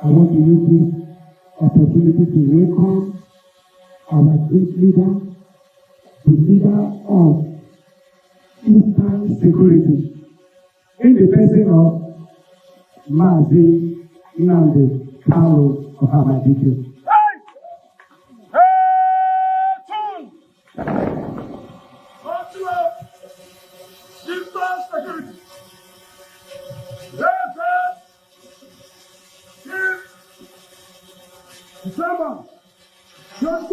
I want to use this opportunity to welcome our great leader, the leader of Eastern Security, in the person of MAZI of Hamadikyo. December, just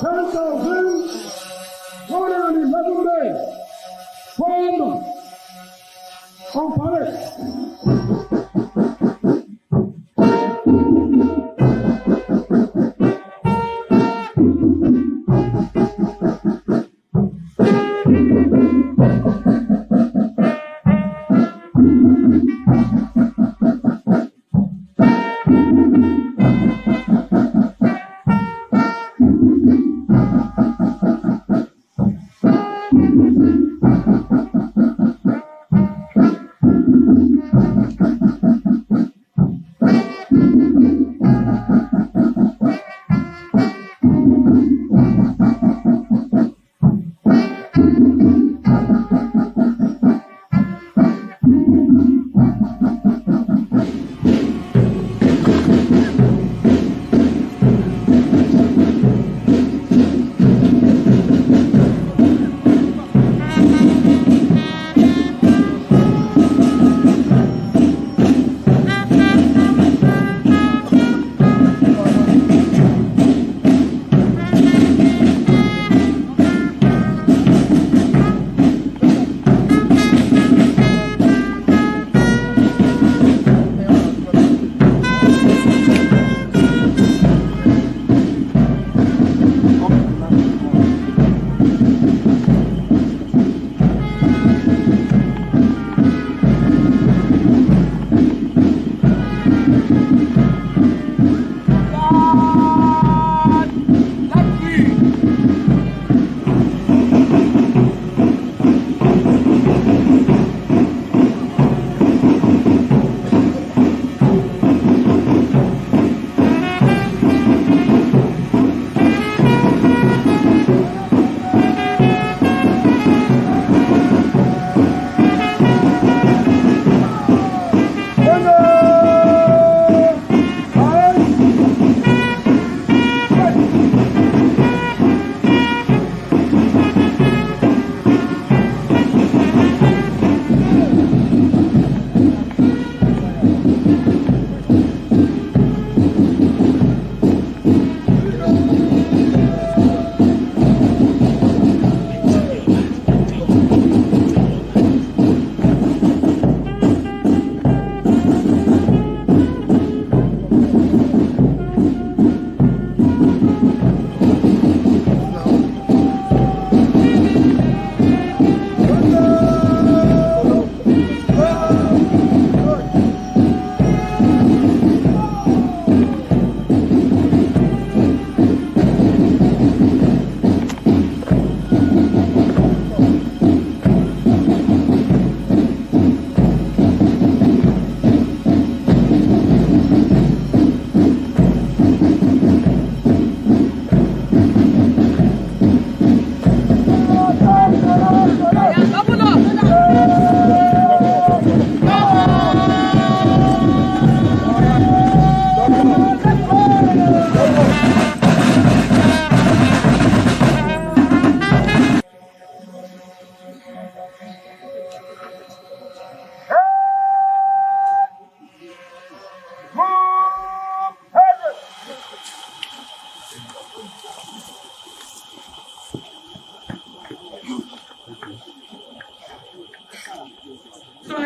10,111 days, formed on parade.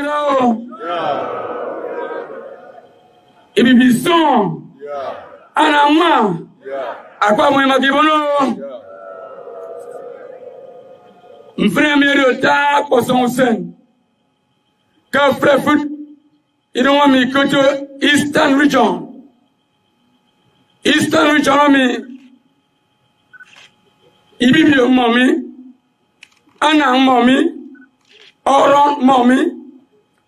Melo. Ibi bison. Anama. Akwa mwe makibono. M'frère Mériota pour son sein. Quand frère foot, il doit me go to Eastern Region. Eastern Region, me. Ibi bio mommy. Anna mommy. Oron mommy.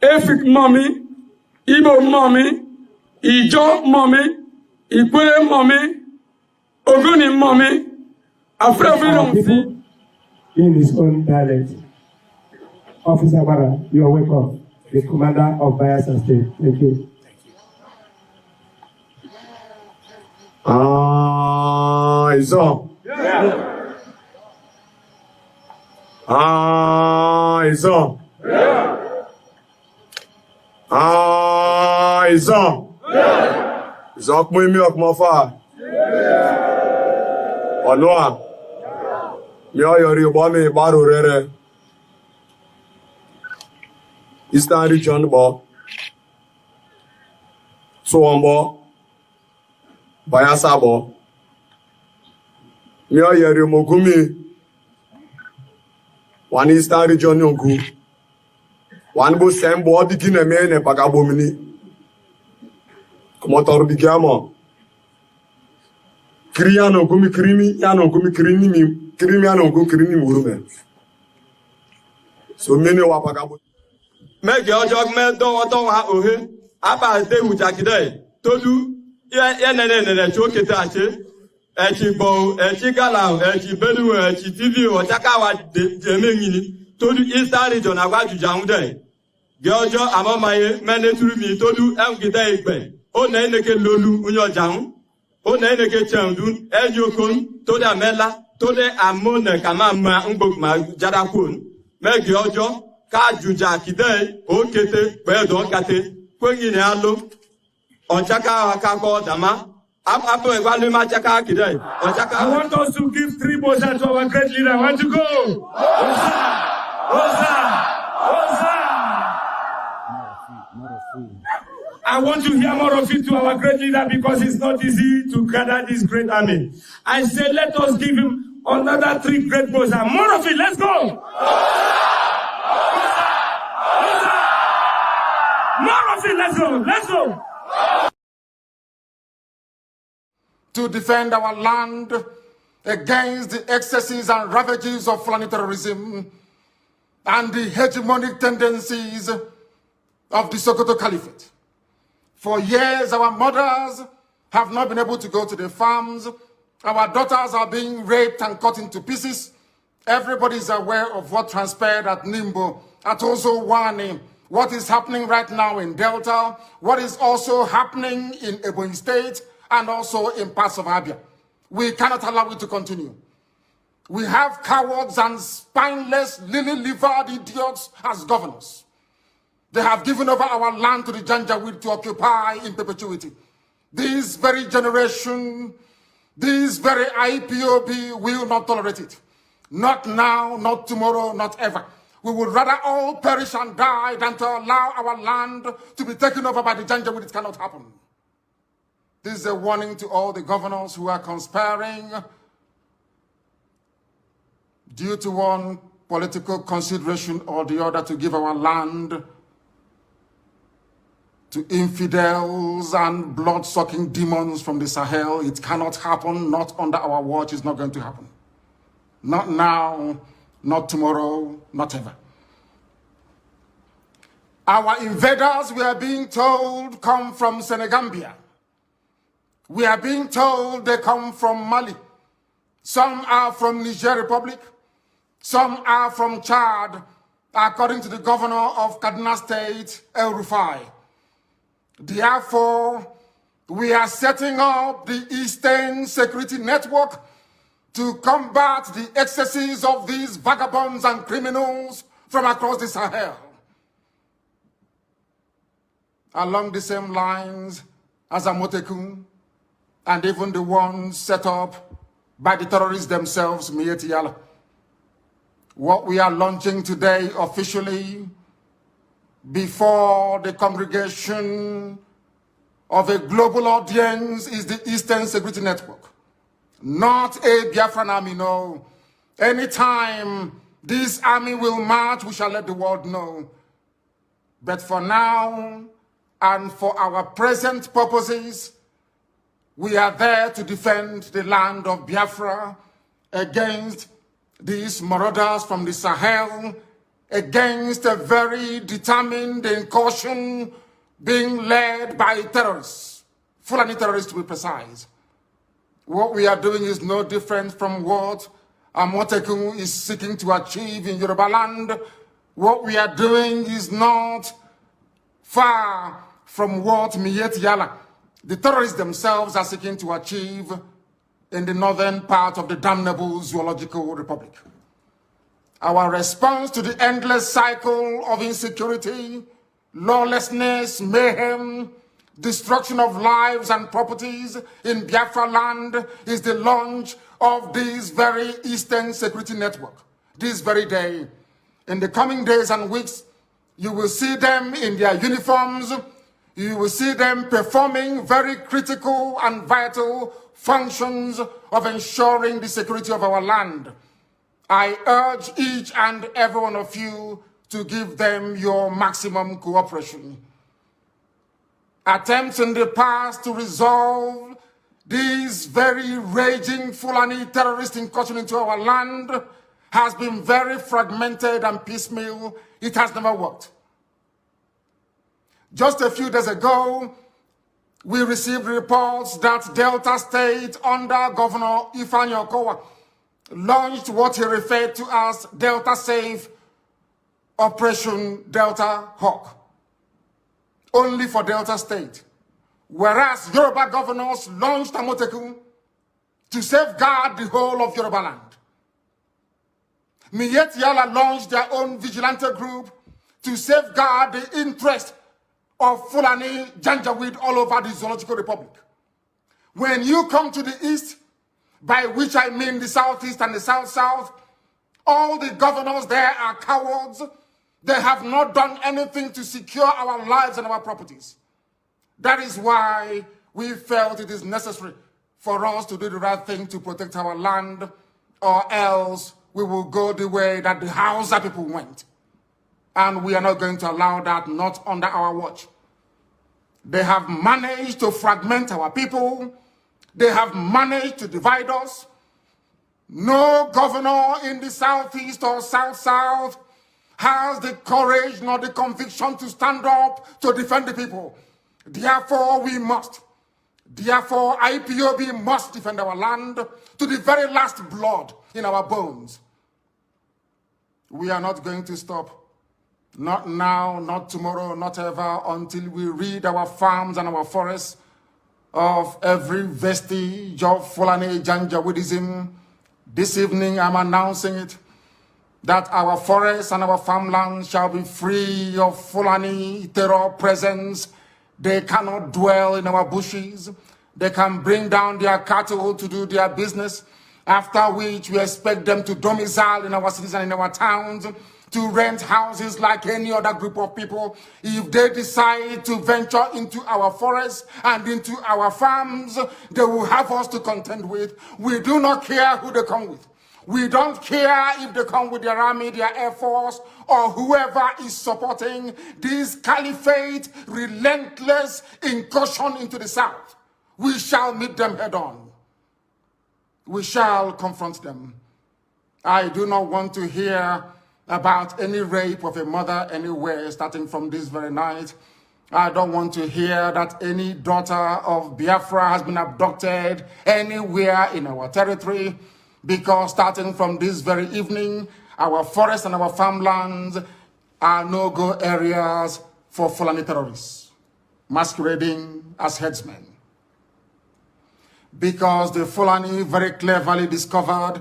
Efik mommy. Ibo mommy. Ijo mommy. Ikwe mommy. Ogoni mommy. After freedom. In his own dialect. Officer Bara, you are welcome. The commander of Biafra State. Thank you. Iso. Iso. Iso. Iso kmu imi okmo fa. Olua. Mi oyori bo mi baro rere. Eastern Region bo. Suombo. Bayasa bo. Mi oyori mogumi. One Eastern Region yongu. One bo sembo digine me ne pagabomini. Kumotor digamo. Kriano gumi krimi, yano gumi krimi mi. Kirimiano go kirini murume. So many wapagabo. Make your jog me don't ha ohe. Aba de mujakide. Tolu ye choketache. Echi bo, echi galau, echi belu, echi TV o chakawa de mengini. Tolu Eastern Region agwa jujaunde. Georgia amamaye mene turu mi tolu emgide igbe. O na eneke lolu unyo jaun. O na eneke chandun ejokon to da mela. Tole amone kama ma ngokma jada kun megi ojo ka juja kide o kete pe don kate kwengi ne alo onchaka akako dama apo egwalu ma chaka kide onchaka. I want us to give 3 motions to our great leader. I want to go. Oza. I want to hear more of it to our great leader because it's not easy to gather this great army. I said, let us give him another 3 great motions. More of it. Let's go. More of it. Let's go. Let's go. To defend our land against the excesses and ravages of Fulani terrorism and the hegemonic tendencies of the Sokoto Caliphate. For years, our mothers have not been able to go to the farms. Our daughters are being raped and cut into pieces. Everybody is aware of what transpired at Nimbo, at also Wani, what is happening right now in Delta, what is also happening in Ebonyi State, and also in parts of Abia. We cannot allow it to continue. We have cowards and spineless, lily-livered idiots as governors. They have given over our land to the Janjaweed to occupy in perpetuity. This very generation, this very IPOB will not tolerate it. Not now, not tomorrow, not ever. We would rather all perish and die than to allow our land to be taken over by the Janjaweed. It cannot happen. This is a warning to all the governors who are conspiring due to one political consideration or the other to give our land to infidels and blood-sucking demons from the Sahel. It cannot happen, not under our watch. It's not going to happen. Not now, not tomorrow, not ever. Our invaders, we are being told, come from Senegambia. We are being told they come from Mali. Some are from Niger Republic. Some are from Chad, according to the governor of Kaduna State, El Rufai. Therefore, we are setting up the Eastern Security Network to combat the excesses of these vagabonds and criminals from across the Sahel. Along the same lines as Amotekun, and even the ones set up by the terrorists themselves, Mieti Yala. What we are launching today officially, before the congregation of a global audience is the Eastern Security Network, not a Biafran army, no. Anytime this army will march, we shall let the world know. But for now, and for our present purposes, we are there to defend the land of Biafra against these marauders from the Sahel, against a very determined incursion being led by terrorists, Fulani terrorists to be precise. What we are doing is no different from what Amotekun is seeking to achieve in Yoruba land. What we are doing is not far from what Miet Yala, the terrorists themselves, are seeking to achieve in the northern part of the damnable Zoological Republic. Our response to the endless cycle of insecurity, lawlessness, mayhem, destruction of lives and properties in Biafra land is the launch of this very Eastern Security Network. This very day, in the coming days and weeks, you will see them in their uniforms. You will see them performing very critical and vital functions of ensuring the security of our land. I urge each and every one of you to give them your maximum cooperation. Attempts in the past to resolve these very raging Fulani terrorist incursion into our land has been very fragmented and piecemeal. It has never worked. Just a few days ago, we received reports that Delta State under Governor Ifeanyi Okowa launched what he referred to as Delta Safe Operation Delta Hawk, only for Delta State. Whereas Yoruba governors launched Amotekun to safeguard the whole of Yoruba land. Miet Yala launched their own vigilante group to safeguard the interest of Fulani Janjaweed all over the Zoological Republic. When you come to the east, by which I mean the southeast and the south-south, all the governors there are cowards. They have not done anything to secure our lives and our properties. That is why we felt it is necessary for us to do the right thing to protect our land, or else we will go the way that the Hausa people went. And we are not going to allow that, not under our watch. They have managed to fragment our people. They have managed to divide us. No governor in the southeast or south-south has the courage nor the conviction to stand up to defend the people. Therefore, we must. Therefore, IPOB must defend our land to the very last blood in our bones. We are not going to stop. Not now, not tomorrow, not ever, until we rid our farms and our forests of every vestige of Fulani Janjaweedism. This evening, I'm announcing it, that our forests and our farmlands shall be free of Fulani terror presence. They cannot dwell in our bushes. They can bring down their cattle to do their business, after which we expect them to domicile in our cities and in our towns, to rent houses like any other group of people. If they decide to venture into our forests and into our farms, they will have us to contend with. We do not care who they come with. We don't care if they come with their army, their air force, or whoever is supporting this caliphate, relentless incursion into the south. We shall meet them head on. We shall confront them. I do not want to hear about any rape of a mother anywhere starting from this very night. I don't want to hear that any daughter of Biafra has been abducted anywhere in our territory, because starting from this very evening, our forests and our farmlands are no-go areas for Fulani terrorists masquerading as headsmen. Because the Fulani very cleverly discovered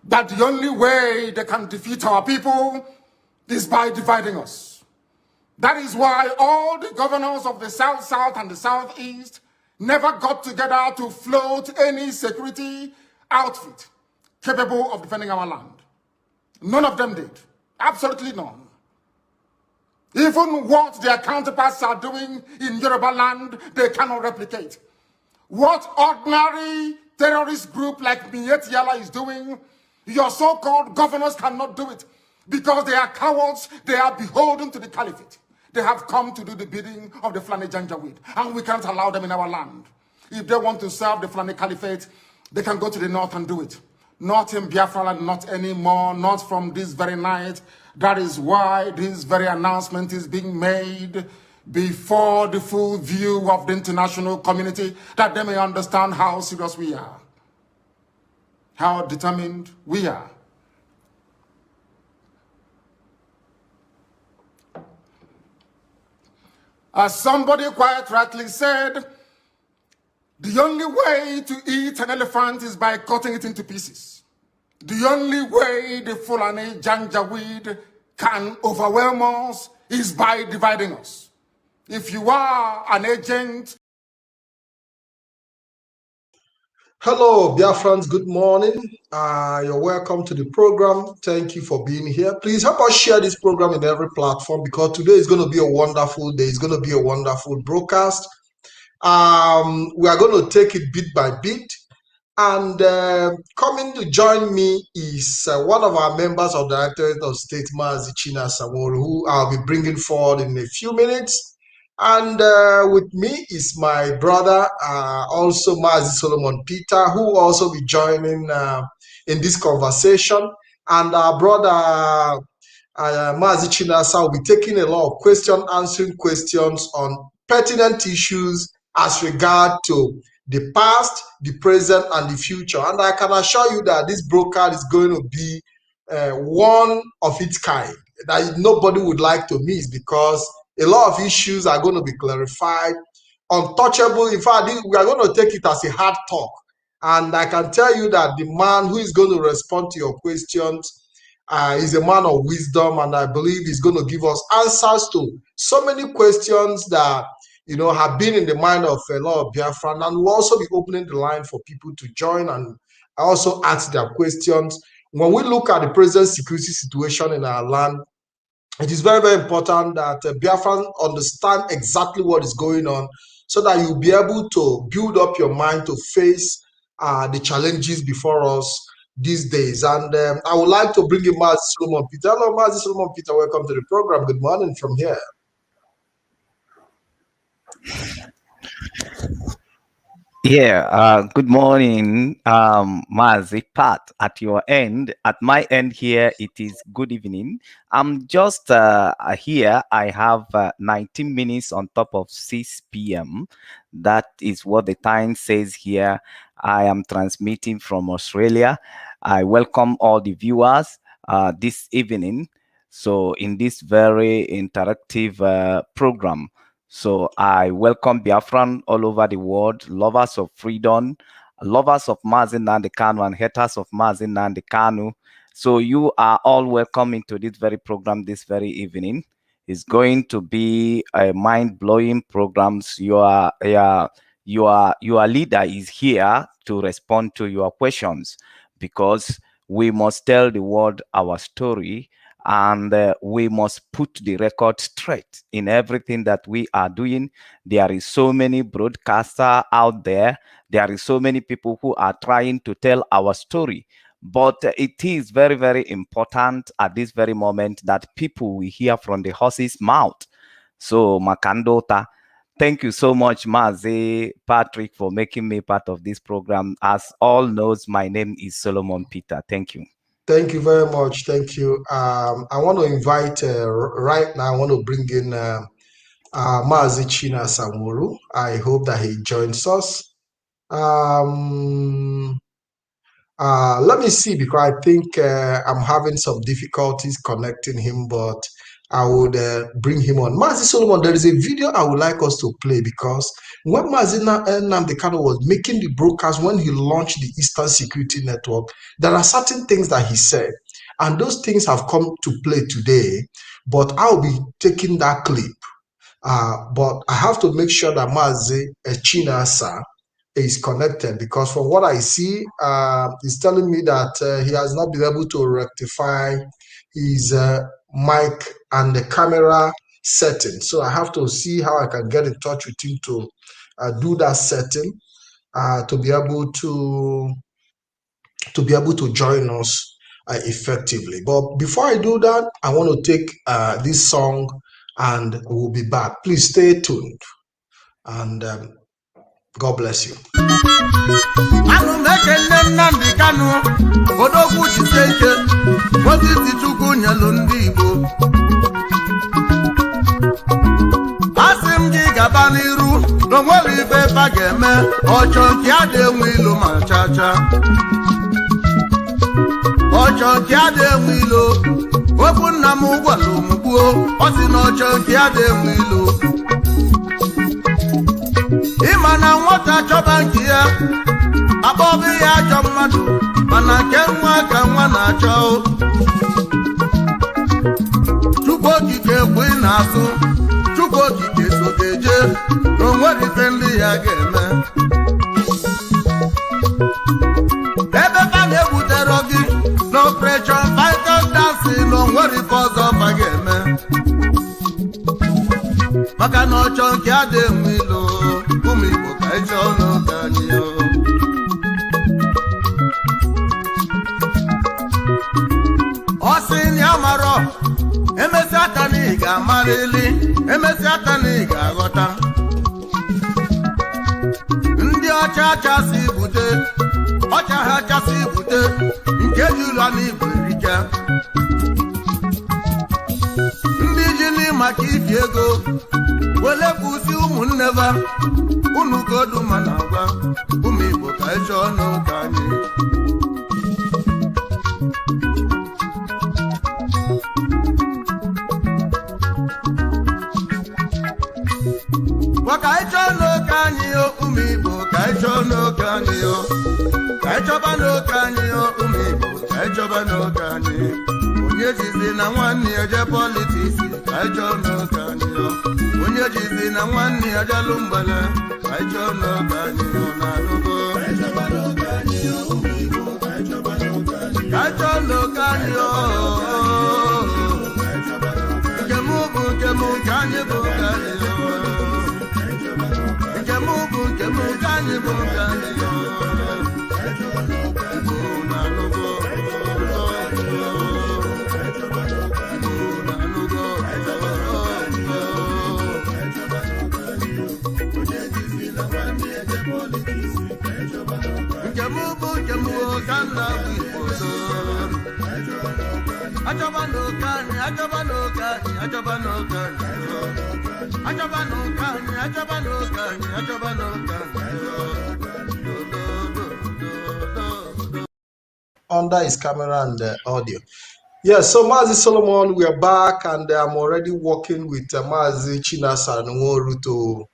that the only way they can defeat our people is by dividing us. That is why all the governors of the South-South and the Southeast never got together to float any security outfit capable of defending our land. None of them did. Absolutely none. Even what their counterparts are doing in Yoruba land, they cannot replicate. What ordinary terrorist group like Miet Yala is doing, your so-called governors cannot do it because they are cowards, they are beholden to the caliphate. They have come to do the bidding of the Fulani Janjaweed, and we can't allow them in our land. If they want to serve the Fulani Caliphate, they can go to the north and do it. Not in Biafra land, not anymore, not from this very night. That is why this very announcement is being made before the full view of the international community, that they may understand how serious we are, how determined we are. As somebody quite rightly said, the only way to eat an elephant is by cutting it into pieces. The only way the Fulani Janjaweed can overwhelm us is by dividing us. If you are an agent... Hello, Biafrans, good morning. You're welcome to the program. Thank you for being here. Please help us share this program in every platform because today is going to be a wonderful day. It's going to be a wonderful broadcast. We are going to take it bit by bit. And coming to join me is one of our members of the Directorate of State, MAZI, CHINASA, who I'll be bringing forward in a few minutes. And with me is my brother, also MAZI Solomon Peter, who will also be joining in this conversation. And our brother, MAZI CHINASA, will be taking a lot of questions, answering questions on pertinent issues as regard to the past, the present, and the future. And I can assure you that this broadcast is going to be one of its kind that nobody would like to miss because a lot of issues are going to be clarified, untouchable. In fact, we are going to take it as a hard talk. And I can tell you that the man who is going to respond to your questions is a man of wisdom, and I believe he's going to give us answers to so many questions that have been in the mind of a lot of Biafran, and we'll also be opening the line for people to join and also ask their questions. When we look at the present security situation in our land, it is very, very important that Biafran understand exactly what is going on so that you'll be able to build up your mind to face the challenges before us these days. And I would like to bring in MAZI Solomon Peter. Hello, MAZI Solomon Peter. Welcome to the program. Good morning from here. Yeah, good morning, Mazi Pat. At your end, at my end here, it is good evening. I'm just here. I have 19 minutes on top of 6 p.m. That is what the time says here. I am transmitting from Australia. I welcome all the viewers this evening. So in this very interactive program. So I welcome Biafran all over the world, lovers of freedom, lovers of MAZI Nnamdi Kanu, and haters of MAZI Nnamdi Kanu. So you are all welcome into this very program this very evening. It's going to be a mind-blowing program. Your leader is here to respond to your questions because we must tell the world our story. And we must put the record straight in everything that we are doing. There is so many broadcasters out there. There is so many people who are trying to tell our story. But it is very, very important at this very moment that people will hear from the horse's mouth. So, Makandota, thank you so much, Mazi Patrick, for making me part of this program. As all knows, my name is Solomon Peter. Thank you. Thank you very much. Thank you. I want to invite right now, I want to bring in MAZI CHINASA NWORU. I hope that he joins us. Let me see, because I think I'm having some difficulties connecting him, but I would bring him on. MAZI Solomon, there is a video I would like us to play, because when MAZI Nnamdi Kanu was making the broadcast, when he launched the Eastern Security Network, there are certain things that he said, and those things have come to play today, but I'll be taking that clip. But I have to make sure that MAZI CHINASA is connected, because from what I see, he's telling me that he has not been able to rectify his mic and the camera setting. So I have to see how I can get in touch with him to do that setting, to be able to join us effectively. But before I do that, I want to take this song and we'll be back. Please stay tuned, and God bless you. Imana nwata chọba nke ya akpọbi ya ajọ mmadụ mana nke nwa ka nwa na-achọ Chukwu okike bụ ị na-asụ Chukwu okike so ga-eje na onwere ife ndị ya ga-eme ebe fa na-ebutere gị na operation vital dancing na onwere ife ọzọ fa ga-eme maka na ọchọ nke adị enwe ilo ụmụ Igbo ka ịchọ n'oge anyị ọ sị na ya marọ emesi aka na ị ga-amarịli emesi aka na ị ga-aghọta ndị ọcha achasị bute ọcha ha achasị bute nke ji ụlọ na Igbo erike ndị ji n'ịmaka ifi ego wele kwụsị ụmụnne ba unu godu ma na-agwa ụmụ Igbo ka ịchọ n'ụka anyị ka ịchọ n'ụka anyị ụmụ Igbo ka ịchọ n'ụka anyị ka ịchọba n'ụka anyị ụmụ Igbo ka ịchọba n'ụka anyị onye jizi na nwanne ya je politiks ka ịchọ n'ụka anyị onye jizi na nwanne ya jalụ mgbele ka ịchọ n'ụka anyị na-anụgo ka ịchọ n'ụka anyị nke mụ bụ nke mụ ka anyị bụ nke anyị nke mụ bụ nke mụ ka anyị bụ nke anyị under his camera and audio. Yes, so Mazi Solomon, we are back, and I'm already working with Mazi Chinasa and NWORU to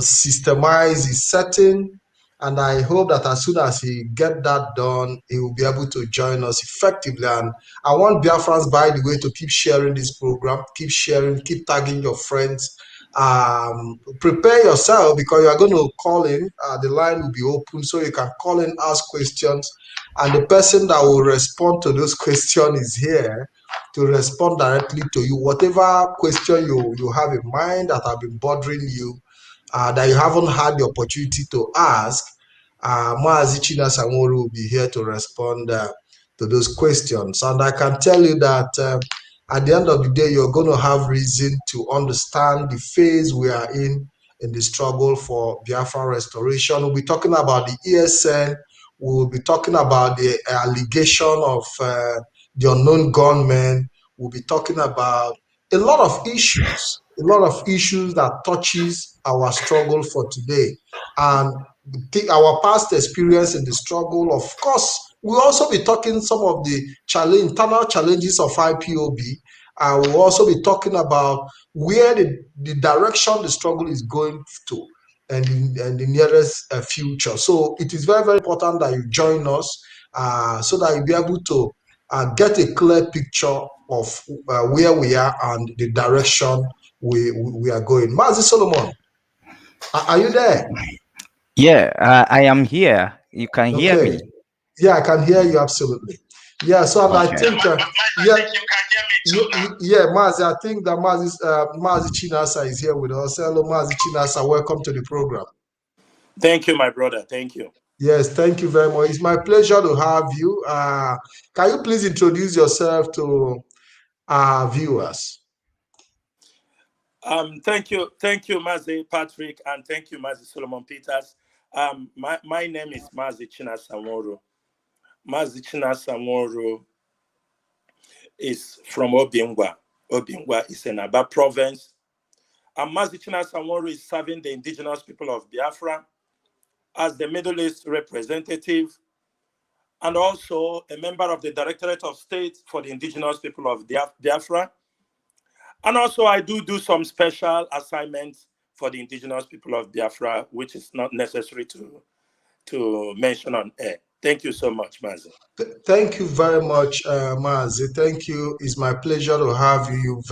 systemize his setting. And I hope that as soon as he get that done, he will be able to join us effectively. And I want Biafrans, by the way, to keep sharing this program, keep sharing, keep tagging your friends. Prepare yourself, because you are going to call in. The line will be open, so you can call in, ask questions. And the person that will respond to those questions is here to respond directly to you. Whatever question you have in mind that have been bothering you, that you haven't had the opportunity to ask, Mazi Chinasa and NWORU will be here to respond to those questions. And I can tell you that at the end of the day, you're going to have reason to understand the phase we are in the struggle for Biafra restoration. We'll be talking about the ESN. We'll be talking about the allegation of the unknown gunmen. We'll be talking about a lot of issues that touches our struggle for today, and our past experience in the struggle. Of course, we'll also be talking some of the internal challenges of IPOB. We'll also be talking about where the direction the struggle is going to, and in the nearest future. So it is very, very important that you join us so that you'll be able to get a clear picture of where we are and the direction we are going. Mazi Solomon, are you there? Yeah, I am here. You can hear me. Yeah, I can hear you absolutely. Yeah, so Okay. I think, Mazi, I think that Mazi Chinasa is here with us. Hello, Mazi Chinasa, welcome to the program. Thank you, my brother. Thank you. Yes, thank you very much. It's my pleasure to have you. Can you please introduce yourself to our viewers? Thank you, Mazi Patrick, and thank you, Mazi Solomon Peters. My name is Mazi CHINASA NWORU. Mazi CHINASA NWORU is from Obingwa. Obingwa is in Aba province. And Mazi CHINASA NWORU is serving the indigenous people of Biafra as the Middle East representative, and also a member of the Directorate of State for the indigenous people of Biafra. And also I do some special assignments for the indigenous people of Biafra, which is not necessary to mention on air. Thank you so much, Mazi. Thank you very much, Mazi. Thank you. It's my pleasure to have you.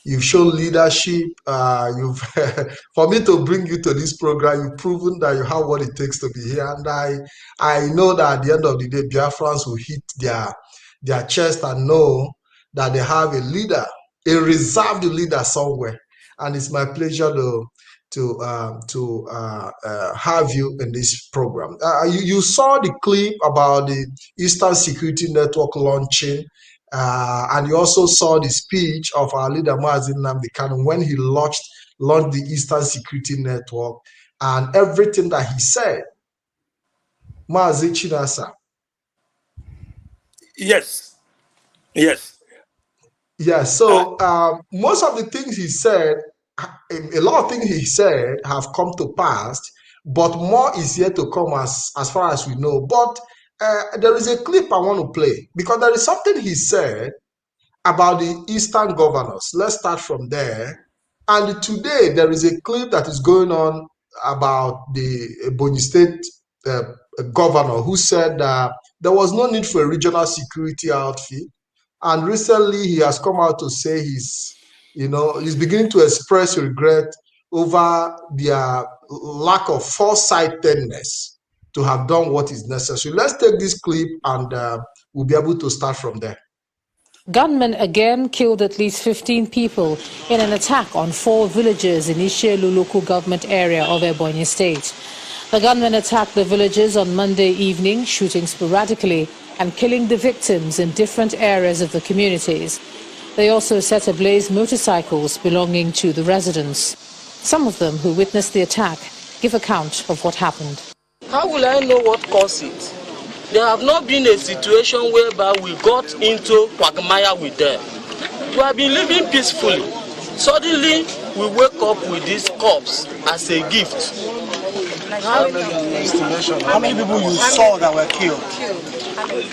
You've shown leadership. For me to bring you to this program, you've proven that you have what it takes to be here. And I know that at the end of the day, Biafrans will hit their chest and know that they have a leader, a reserved leader somewhere. And it's my pleasure to have you in this program. You saw the clip about the Eastern Security Network launching, and you also saw the speech of our leader Mazi Nnamdi Kanu when he launched the Eastern Security Network and everything that he said. Mazi Chinasa. Yes. Yeah, so most of the things he said, a lot of things he said have come to pass, but more is yet to come as far as we know. But there is a clip I want to play because there is something he said about the Eastern governors. Let's start from there. And today there is a clip that is going on about the Ebonyi State governor who said there was no need for a regional security outfit. And recently he has come out to say he's beginning to express regret over their lack of foresightedness to have done what is necessary. Let's take this clip and we'll be able to start from there. Gunmen again killed at least 15 people in an attack on 4 villages in Ishelu local government area of Ebonyi State. The gunmen attacked the villages on Monday evening, shooting sporadically and killing the victims in different areas of the communities. They also set ablaze motorcycles belonging to the residents. Some of them who witnessed the attack give account of what happened. How will I know what caused it? There have not been a situation whereby we got into quagmire with them. We have been living peacefully. Suddenly, we wake up with this corpse as a gift. How many people you saw that were killed?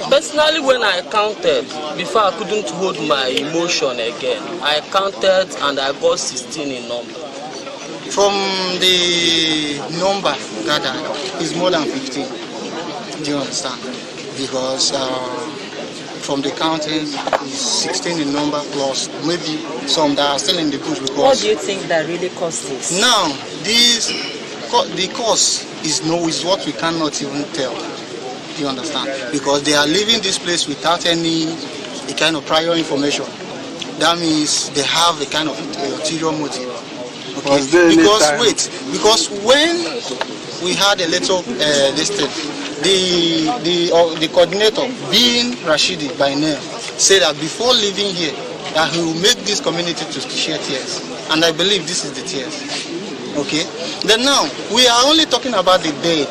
Personally, when I counted, before I couldn't hold my emotion again, I counted and I got 16 in number. From the number gathered, it's more than 15. Do you understand? Because from the counting, it's 16 in number plus maybe some that are still in the bush. Because what do you think that really caused this? Now, the cause is what we cannot even tell. Do you understand? Because they are leaving this place without any kind of prior information. That means they have a kind of ulterior motive. Okay? Because when we had a little listed, the coordinator, being Rashidi by name, said that before leaving here, that he will make this community to shed tears. And I believe this is the tears. Okay? Then now, we are only talking about the dead.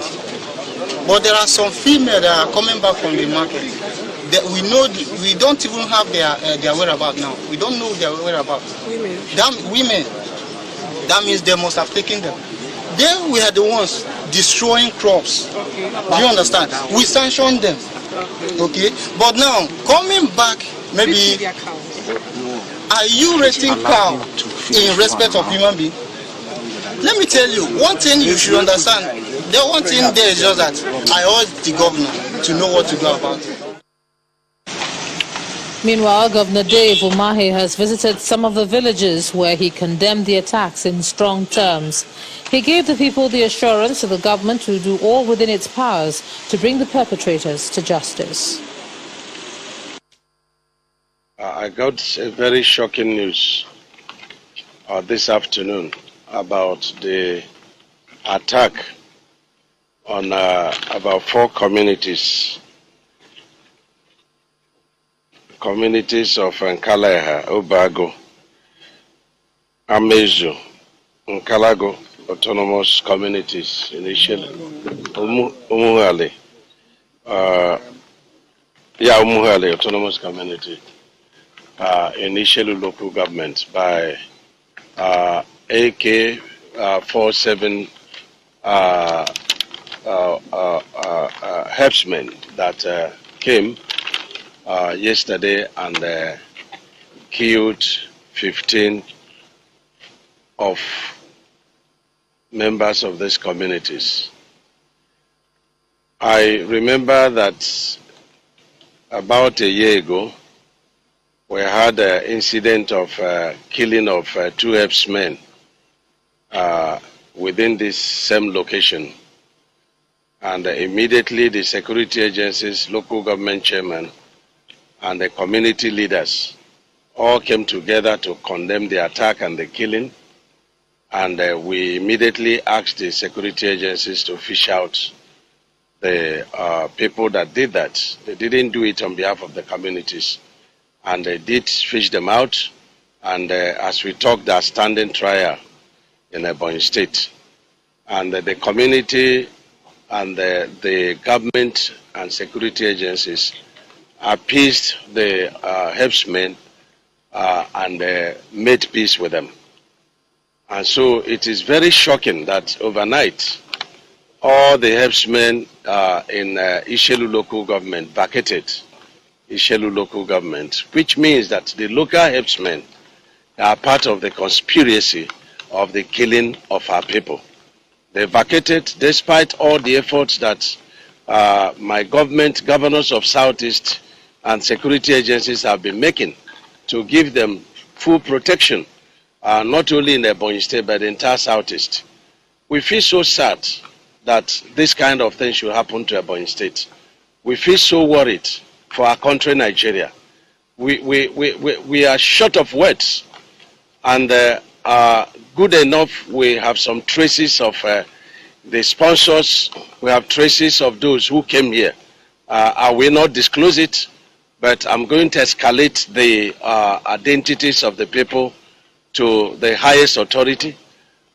But there are some females that are coming back from the market. That we don't even have their whereabouts now. We don't know their whereabouts. Women. That means they must have taken them. Then we are the ones destroying crops. Do you understand? We sanctioned them. Okay? But now, coming back, maybe, are you rating cow in respect of human being? Let me tell you, one thing you should understand. The one thing there is just that I urge the governor to know what to do about it. Meanwhile, Governor Dave Umahi has visited some of the villages where he condemned the attacks in strong terms. He gave the people the assurance of the government to do all within its powers to bring the perpetrators to justice. I got a very shocking news this afternoon about the attack on about 4 communities of Nkaleha, Obago, Amezu, Nkalago autonomous communities, initially Umuhali, Umuhali autonomous community, initially local government by AK-47 herdsmen that came yesterday and killed 15 of members of these communities. I remember that about a year ago, we had an incident of killing of 2 herdsmen within this same location. And immediately the security agencies, local government chairman, and the community leaders all came together to condemn the attack and the killing. And we immediately asked the security agencies to fish out the people that did that. They didn't do it on behalf of the communities. And they did fish them out. And as we talked, they are standing trial in Ebonyi State. And the community and the government and security agencies appeased the herdsmen and made peace with them. And so it is very shocking that overnight, all the herdsmen in Ishelu local government vacated Ishelu local government, which means that the local herdsmen are part of the conspiracy of the killing of our people. They vacated despite all the efforts that my government, governors of Southeast and security agencies have been making to give them full protection, not only in Ebonyi State, but the entire Southeast. We feel so sad that this kind of thing should happen to Ebonyi State. We feel so worried for our country, Nigeria. We are short of words, and good enough we have some traces of the sponsors, we have traces of those who came here. I will not disclose it, but I'm going to escalate the identities of the people to the highest authority,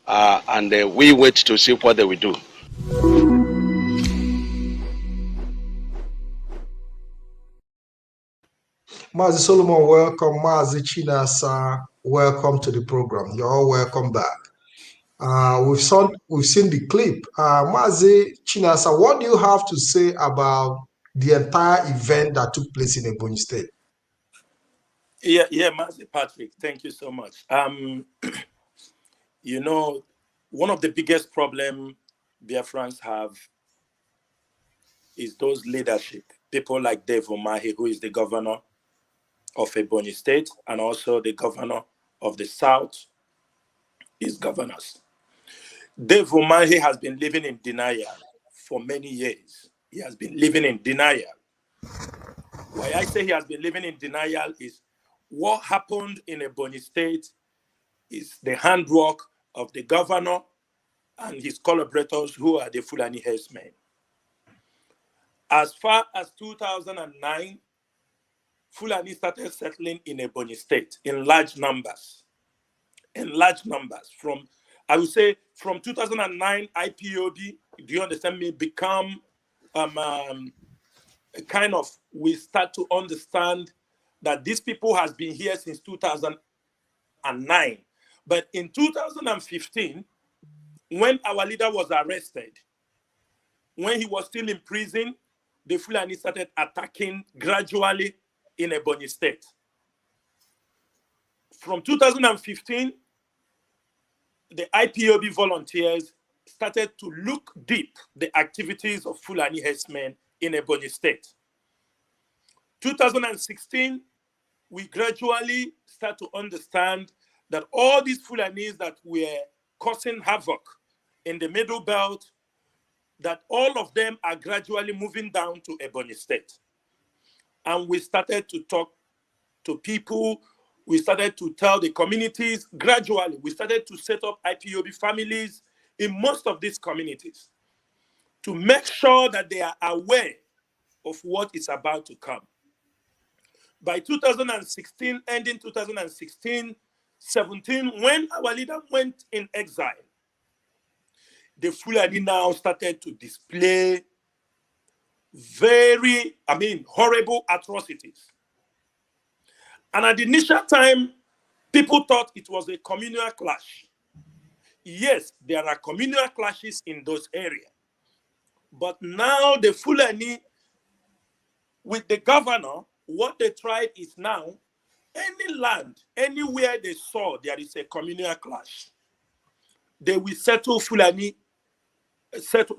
and we wait to see what they will do. Mazi Solomon, welcome. Mazi Chinasa, welcome to the program. You're all welcome back. We've seen the clip. Mazi Chinasa, what do you have to say about the entire event that took place in Ebonyi State? Yeah, Mazi Patrick, thank you so much. You know, one of the biggest problems Biafrans have is those leadership. People like Dave Umahi, who is the governor of Ebonyi State, and also the governor of the South, is governors. Dave Umahi has been living in denial for many years. He has been living in denial. Why I say he has been living in denial is what happened in Ebonyi State is the handwork of the governor and his collaborators, who are the Fulani herdsmen. As far as 2009, Fulani started settling in Ebonyi State in large numbers. From, I would say, from 2009, IPOB, do you understand me, become kind of, we start to understand that these people has been here since 2009. But in 2015, when our leader was arrested, when he was still in prison, the Fulani started attacking gradually in Ebonyi State. From 2015, the IPOB volunteers started to look deep the activities of Fulani herdsmen in Ebonyi State. 2016, we gradually start to understand that all these Fulanis that were causing havoc in the Middle Belt, that all of them are gradually moving down to Ebonyi State. And we started to talk to people. We started to tell the communities gradually. We started to set up IPOB families in most of these communities to make sure that they are aware of what is about to come. By 2016, ending 2016, 17, when our leader went in exile, the Fulani now started to display very, horrible atrocities. And at the initial time, people thought it was a communal clash. Yes, there are communal clashes in those areas. But now the Fulani, with the governor, what they tried is now, any land, anywhere they saw there is a communal clash, they will settle Fulani,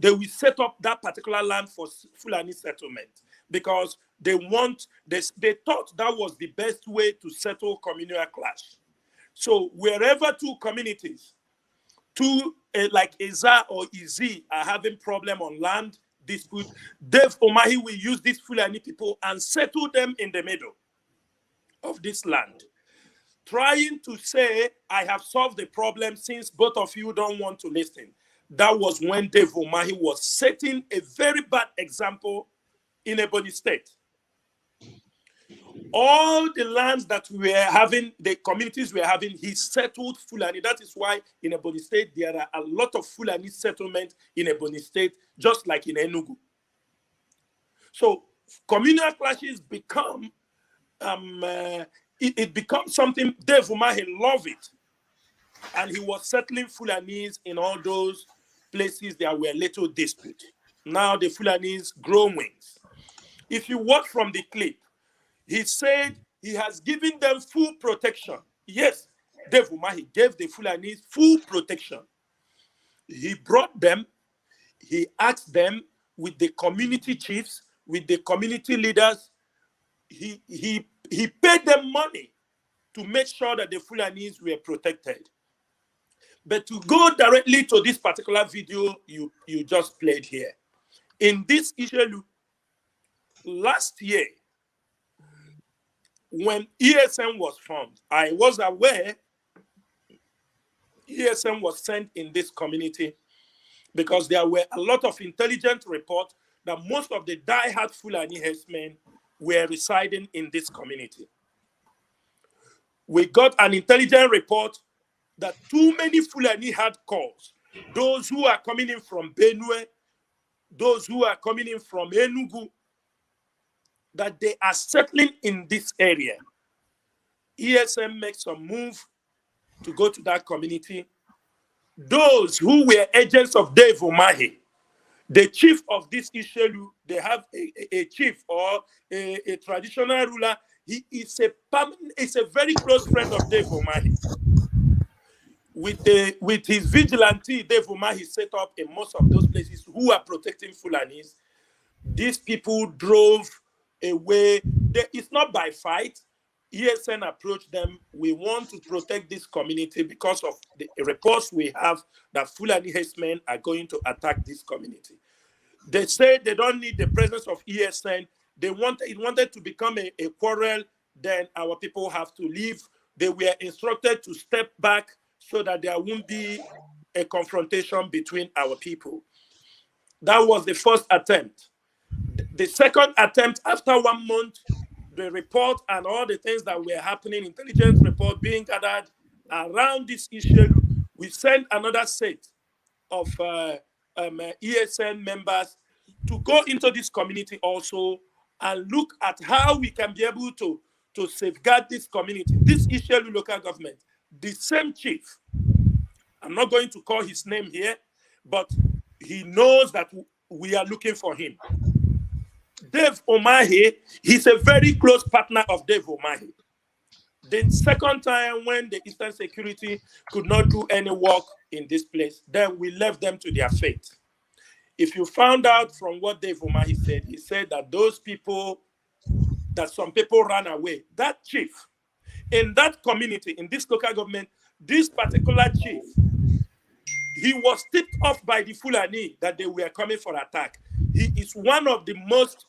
they will set up that particular land for Fulani settlement because they thought that was the best way to settle communal clash. So wherever two communities, like Eza or Izi are having problem on land dispute, Dave Omahi will use these Fulani people and settle them in the middle of this land, trying to say, I have solved the problem since both of you don't want to listen. That was when Dave Omahi was setting a very bad example in Ebonyi State. All the lands that we were having, the communities we were having, he settled Fulani. That is why in Ebonyi State, there are a lot of Fulani settlements in Ebonyi State, just like in Enugu. So communal clashes become, it becomes something, Dave Umahi loved it. And he was settling Fulanis in all those places there were little dispute. Now the Fulanis grow wings. If you watch from the clip, he said he has given them full protection. Yes, Dave Umahi gave the Fulanis full protection. He brought them, he asked them with the community chiefs, with the community leaders, he paid them money to make sure that the Fulanis were protected. But to go directly to this particular video you just played here, in this issue, last year, when ESN was formed, I was aware ESN was sent in this community because there were a lot of intelligent reports that most of the die-hard Fulani herdsmen were residing in this community. We got an intelligent report that too many Fulani had calls. Those who are coming in from Benue, those who are coming in from Enugu, that they are settling in this area. ESM makes some move to go to that community. Those who were agents of Dave Umahi, the chief of this Ishelu, they have a chief or a traditional ruler. He is a very close friend of Dave Umahi. With his vigilante, Dave Umahi set up in most of those places who are protecting Fulanis. These people drove away. It's not by fight. ESN approached them. We want to protect this community because of the reports we have that Fulani herdsmen are going to attack this community. They say they don't need the presence of ESN. It wanted to become a quarrel. Then our people have to leave. They were instructed to step back so that there won't be a confrontation between our people. That was the first attempt. The second attempt, after 1 month, the report and all the things that were happening, intelligence report being gathered around this issue, we sent another set of ESN members to go into this community also and look at how we can be able to safeguard this community, this Ishelu local government. The same chief, I'm not going to call his name here, but he knows that we are looking for him. Dave Umahi, he's a very close partner of Dave Umahi. The second time when the Eastern Security could not do any work in this place, then we left them to their fate. If you found out from what Dave Umahi said, he said that those people, that some people ran away. That chief, in that community, in this local government, this particular chief, he was tipped off by the Fulani that they were coming for attack. He is one of the most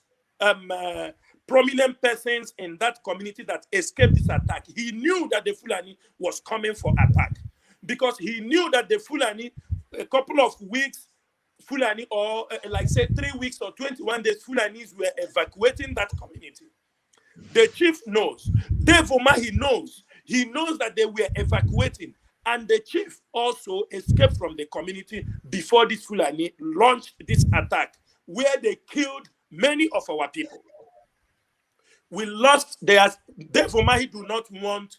prominent persons in that community that escaped this attack. He knew that the Fulani was coming for attack because he knew that the Fulani, a couple of weeks, Fulani, or like say 3 weeks or 21 days, Fulanis were evacuating that community. The chief knows. Dave Omahi knows. He knows that they were evacuating. And the chief also escaped from the community before this Fulani launched this attack, where they killed many of our people. We lost. Dave Omahi do not want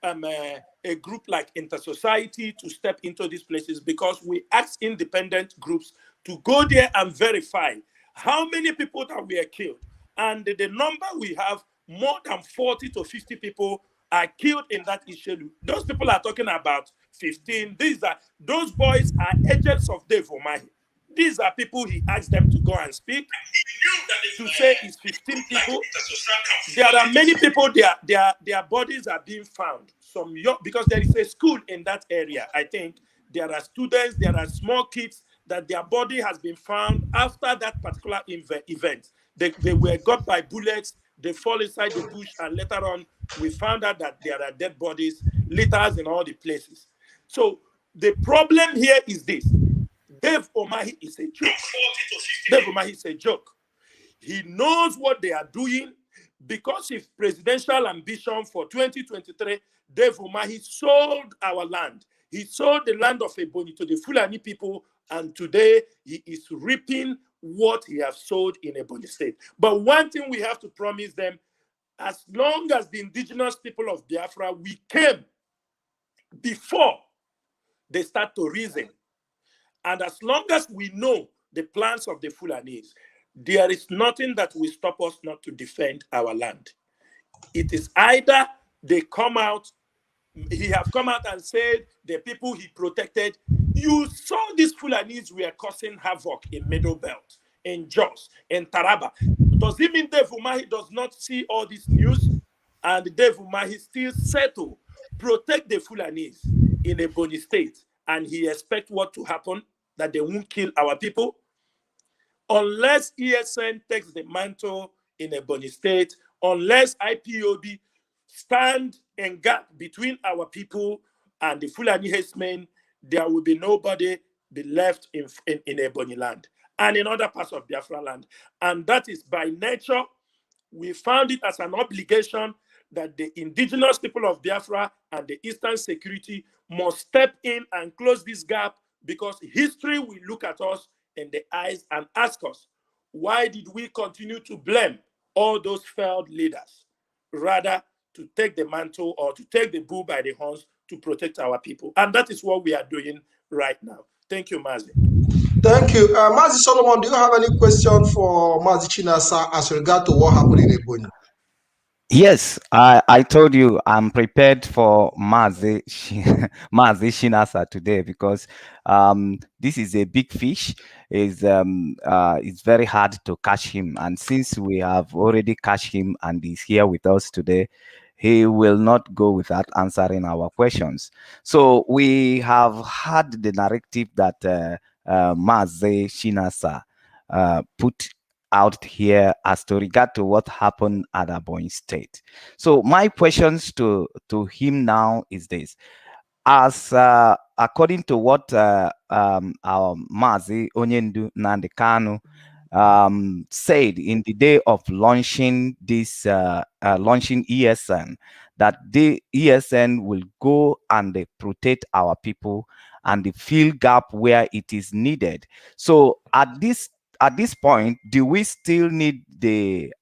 a group like Inter-Society to step into these places because we asked independent groups to go there and verify how many people that were killed. And the number we have, more than 40 to 50 people are killed in that issue. Those people are talking about 15. Those boys are agents of Dave Omahi. These are people he asked them to go and speak. To say it's 15 people. There are many people, their bodies are being found. Some young, because there is a school in that area. I think there are students, there are small kids that their body has been found after that particular event. They were got by bullets, they fall inside the bush, and later on, we found out that there are dead bodies, litters in all the places. So the problem here is this. Dave Omahi is a joke. Dave Omahi is a joke. He knows what they are doing because his presidential ambition for 2023, Dave Omahi sold our land. He sold the land of Ebonyi to the Fulani people, and today he is reaping what he has sold in Ebonyi State. But one thing we have to promise them, as long as the indigenous people of Biafra, we came before they start to reason. And as long as we know the plans of the Fulanis, there is nothing that will stop us not to defend our land. It is either they come out, he have come out and said the people he protected, you saw these Fulanis were causing havoc in Middle Belt, in Jos, in Taraba. Does it mean Dave Umahi does not see all this news? And Dave Umahi still set to protect the Fulanis in Ebonyi State, and he expects what to happen, that they won't kill our people? Unless ESN takes the mantle in Ebonyi State, unless IPOB stand and gap between our people and the Fulani herdsmen, there will be nobody be left in Ebonyi land and in other parts of Biafra land. And that is by nature. We found it as an obligation that the indigenous people of Biafra and the Eastern Security must step in and close this gap, because history will look at us in the eyes and ask us, why did we continue to blame all those failed leaders rather to take the mantle or to take the bull by the horns to protect our people? And that is what we are doing right now. Thank you, Mazi. Thank you. Mazi Solomon, do you have any question for Mazi Chinasa as regard to what happened in Ebonyi? Yes, I told you I'm prepared for Mazi Chinasa today, because this is a big fish. It's very hard to catch him, and since we have already catch him and he's here with us today, he will not go without answering our questions. So we have had the narrative that Mazi Chinasa put out here as to regard to what happened at Ebonyi State. So my questions to him now is this: as according to what our Mazi Onyendu Nnamdi Kanu said in the day of launching this launching ESN, that the ESN will go and protect our people and fill gap where it is needed. So at this point, do we still need the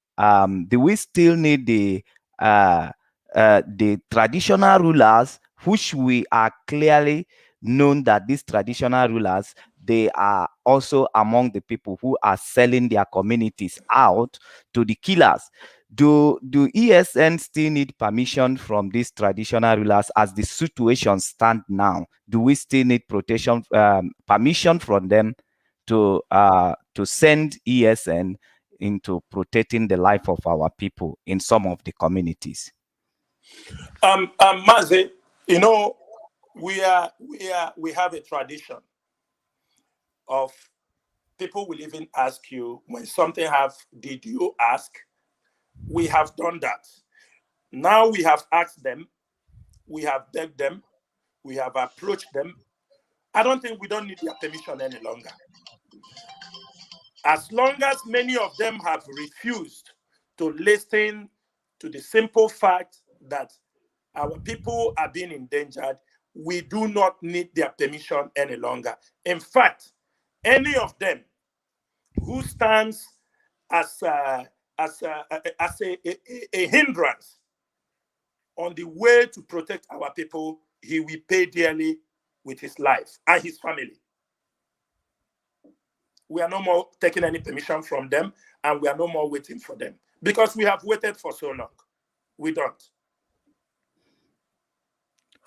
traditional rulers, which we are clearly known that these traditional rulers, they are also among the people who are selling their communities out to the killers? Do ESN still need permission from these traditional rulers as the situation stands now? Do we still need protection, permission from them to send ESN into protecting the life of our people in some of the communities? Mazi, you know, we have a tradition of people will even ask you when something have, did you ask? We have done that. Now we have asked them, we have begged them, we have approached them. I don't think we don't need their permission any longer. As long as many of them have refused to listen to the simple fact that our people are being endangered, we do not need their permission any longer. In fact, any of them who stands as a hindrance on the way to protect our people, he will pay dearly with his life and his family. We are no more taking any permission from them, and we are no more waiting for them because we have waited for so long. We don't.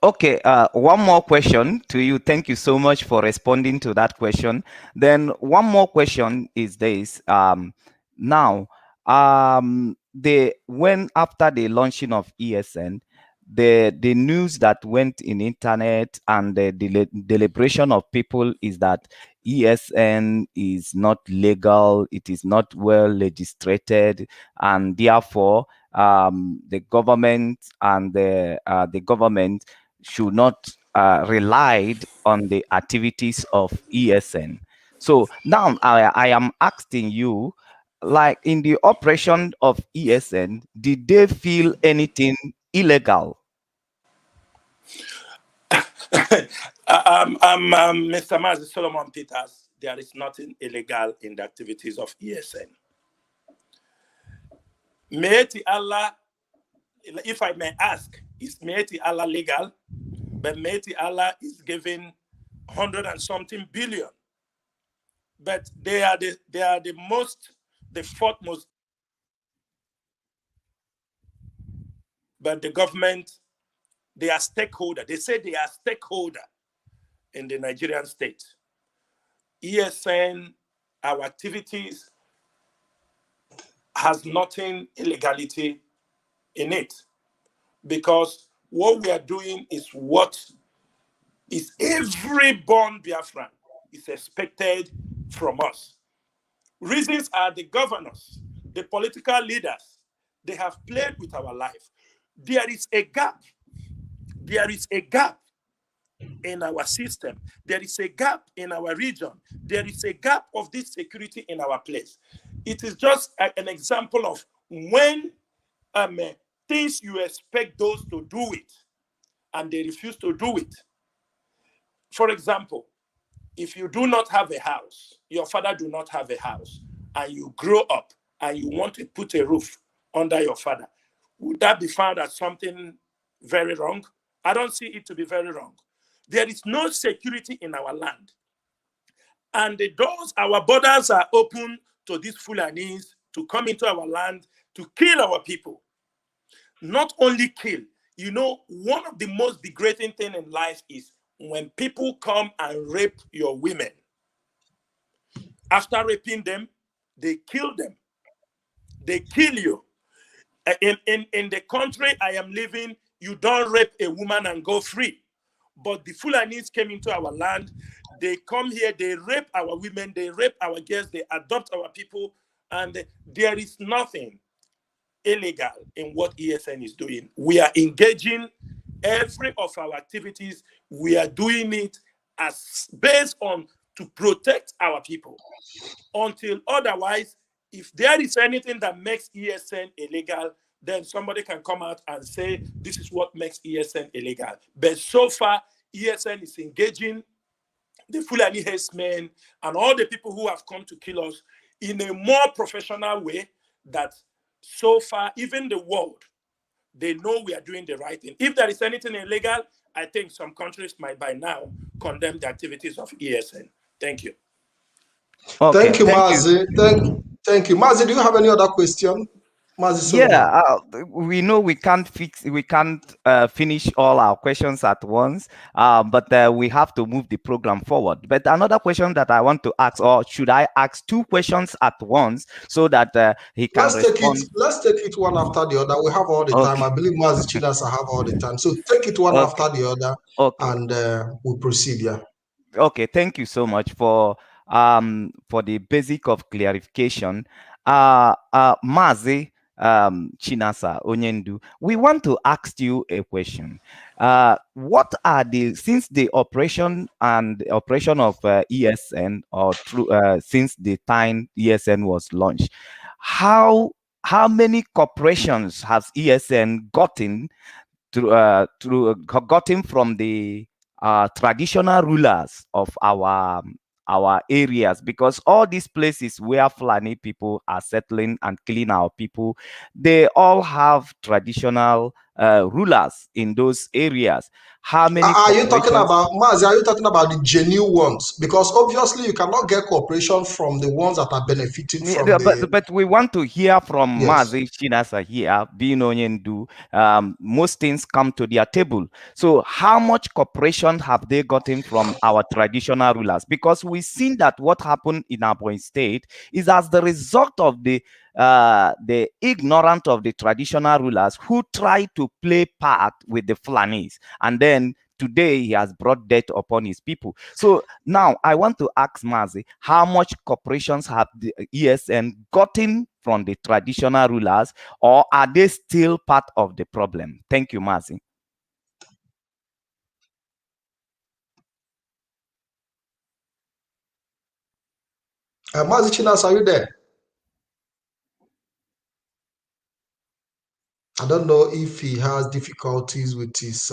Okay, one more question to you. Thank you so much for responding to that question. Then one more question is this. Now, when after the launching of ESN, the news that went in internet and the deliberation of people is that ESN is not legal, it is not well legislated, and therefore the government and the government should not relied on the activities of ESN. So now I am asking you, like in the operation of ESN, did they feel anything illegal? Mr. Mazi Solomon Peters, there is nothing illegal in the activities of ESN. Meeti Allah, if I may ask, is Meeti Allah legal? But Meeti Allah is giving 100 and something billion. But they are the fourth most. But the government, they are stakeholder. They say they are stakeholder in the Nigerian state. ESN, our activities has nothing illegality in it, because what we are doing is what is every born Biafran is expected from us. Reasons are the governors, the political leaders, they have played with our life. There is a gap. There is a gap in our system. There is a gap in our region. There is a gap of this security in our place. It is just an example of when things you expect those to do it and they refuse to do it. For example, if you do not have a house, your father do not have a house, and you grow up and you want to put a roof under your father, would that be found as something very wrong? I don't see it to be very wrong. There is no security in our land. And the doors, our borders are open to these Fulanis to come into our land to kill our people. Not only kill, you know, one of the most degrading things in life is when people come and rape your women. After raping them, they kill them. They kill you. In the country I am living, you don't rape a woman and go free. But the Fulanis came into our land. They come here, they rape our women, they rape our girls, they adopt our people, and there is nothing illegal in what ESN is doing. We are engaging every of our activities. We are doing it as based on to protect our people. Until otherwise, if there is anything that makes ESN illegal, then somebody can come out and say, this is what makes ESN illegal. But so far, ESN is engaging the Fulani herdsmen and all the people who have come to kill us in a more professional way that so far, even the world, they know we are doing the right thing. If there is anything illegal, I think some countries might by now condemn the activities of ESN. Thank you. Okay, thank you, Mazi. Thank you. Mazi, do you have any other question? Yeah, we know we can't finish all our questions at once, but we have to move the program forward. But another question that I want to ask, or should I ask two questions at once so that he can respond? Let's take it one after the other. We have all the time. I believe Mazi CHINASA have all the time. So take it one after the other, and we'll proceed. Yeah. Okay, thank you so much for the basic of clarification. Mazi, Chinasa Onyendu, we want to ask you a question. What are since the operation of ESN, or through since the time ESN was launched, how many corporations has ESN gotten gotten from the traditional rulers of our areas? Because all these places where Fulani people are settling and killing our people, they all have traditional rulers in those areas. How many Are you talking corporations? about, Mazi, are you talking about the genuine ones? Because obviously you cannot get cooperation from the ones that are benefiting from the... But we want to hear from Yes. MAZI Chinasa here, being Onyendu. Most things come to their table. So how much cooperation have they gotten from our traditional rulers? Because we've seen that what happened in Aboi State is as the result of the ignorant of the traditional rulers who try to play part with the Fulanis, and then today he has brought death upon his people. So now I want to ask Mazi, how much corporations have the ESN gotten from the traditional rulers, or are they still part of the problem? Thank you, Mazi. Mazi Chinas, are you there? I don't know if he has difficulties with his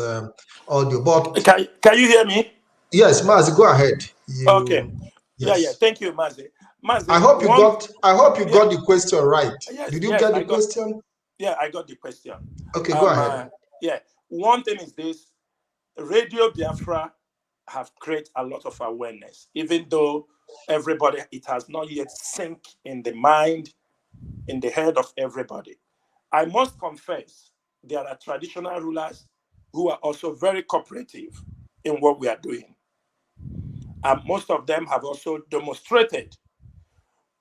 audio, but Can you hear me? yes, Mazi, go ahead. Okay. Yes. Yeah. Thank you, Mazi. Mazi, I hope you got the question right. Yes, Did you get the question? Yeah, I got the question. Okay, go ahead. Yeah. One thing is this: Radio Biafra have created a lot of awareness, even though it has not yet sunk in the mind, in the head of everybody. I must confess, there are traditional rulers who are also very cooperative in what we are doing. And most of them have also demonstrated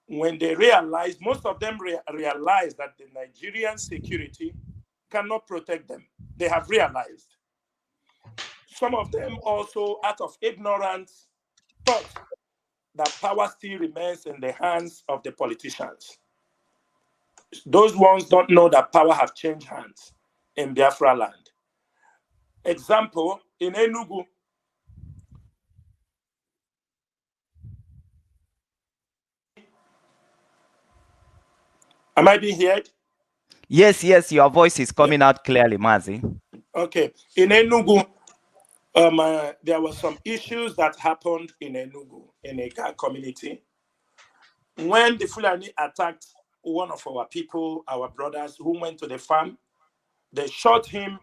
when they realize, most of them realize that the Nigerian security cannot protect them. They have realized. Some of them also, out of ignorance, thought that power still remains in the hands of the politicians. Those ones don't know that power have changed hands in Biafra land. Example, in Enugu, am I being heard? Yes, your voice is coming out clearly, Mazi. Okay, in Enugu, there were some issues that happened in Enugu, in a Ga community. When the Fulani attacked one of our people, our brothers who went to the farm, they shot him.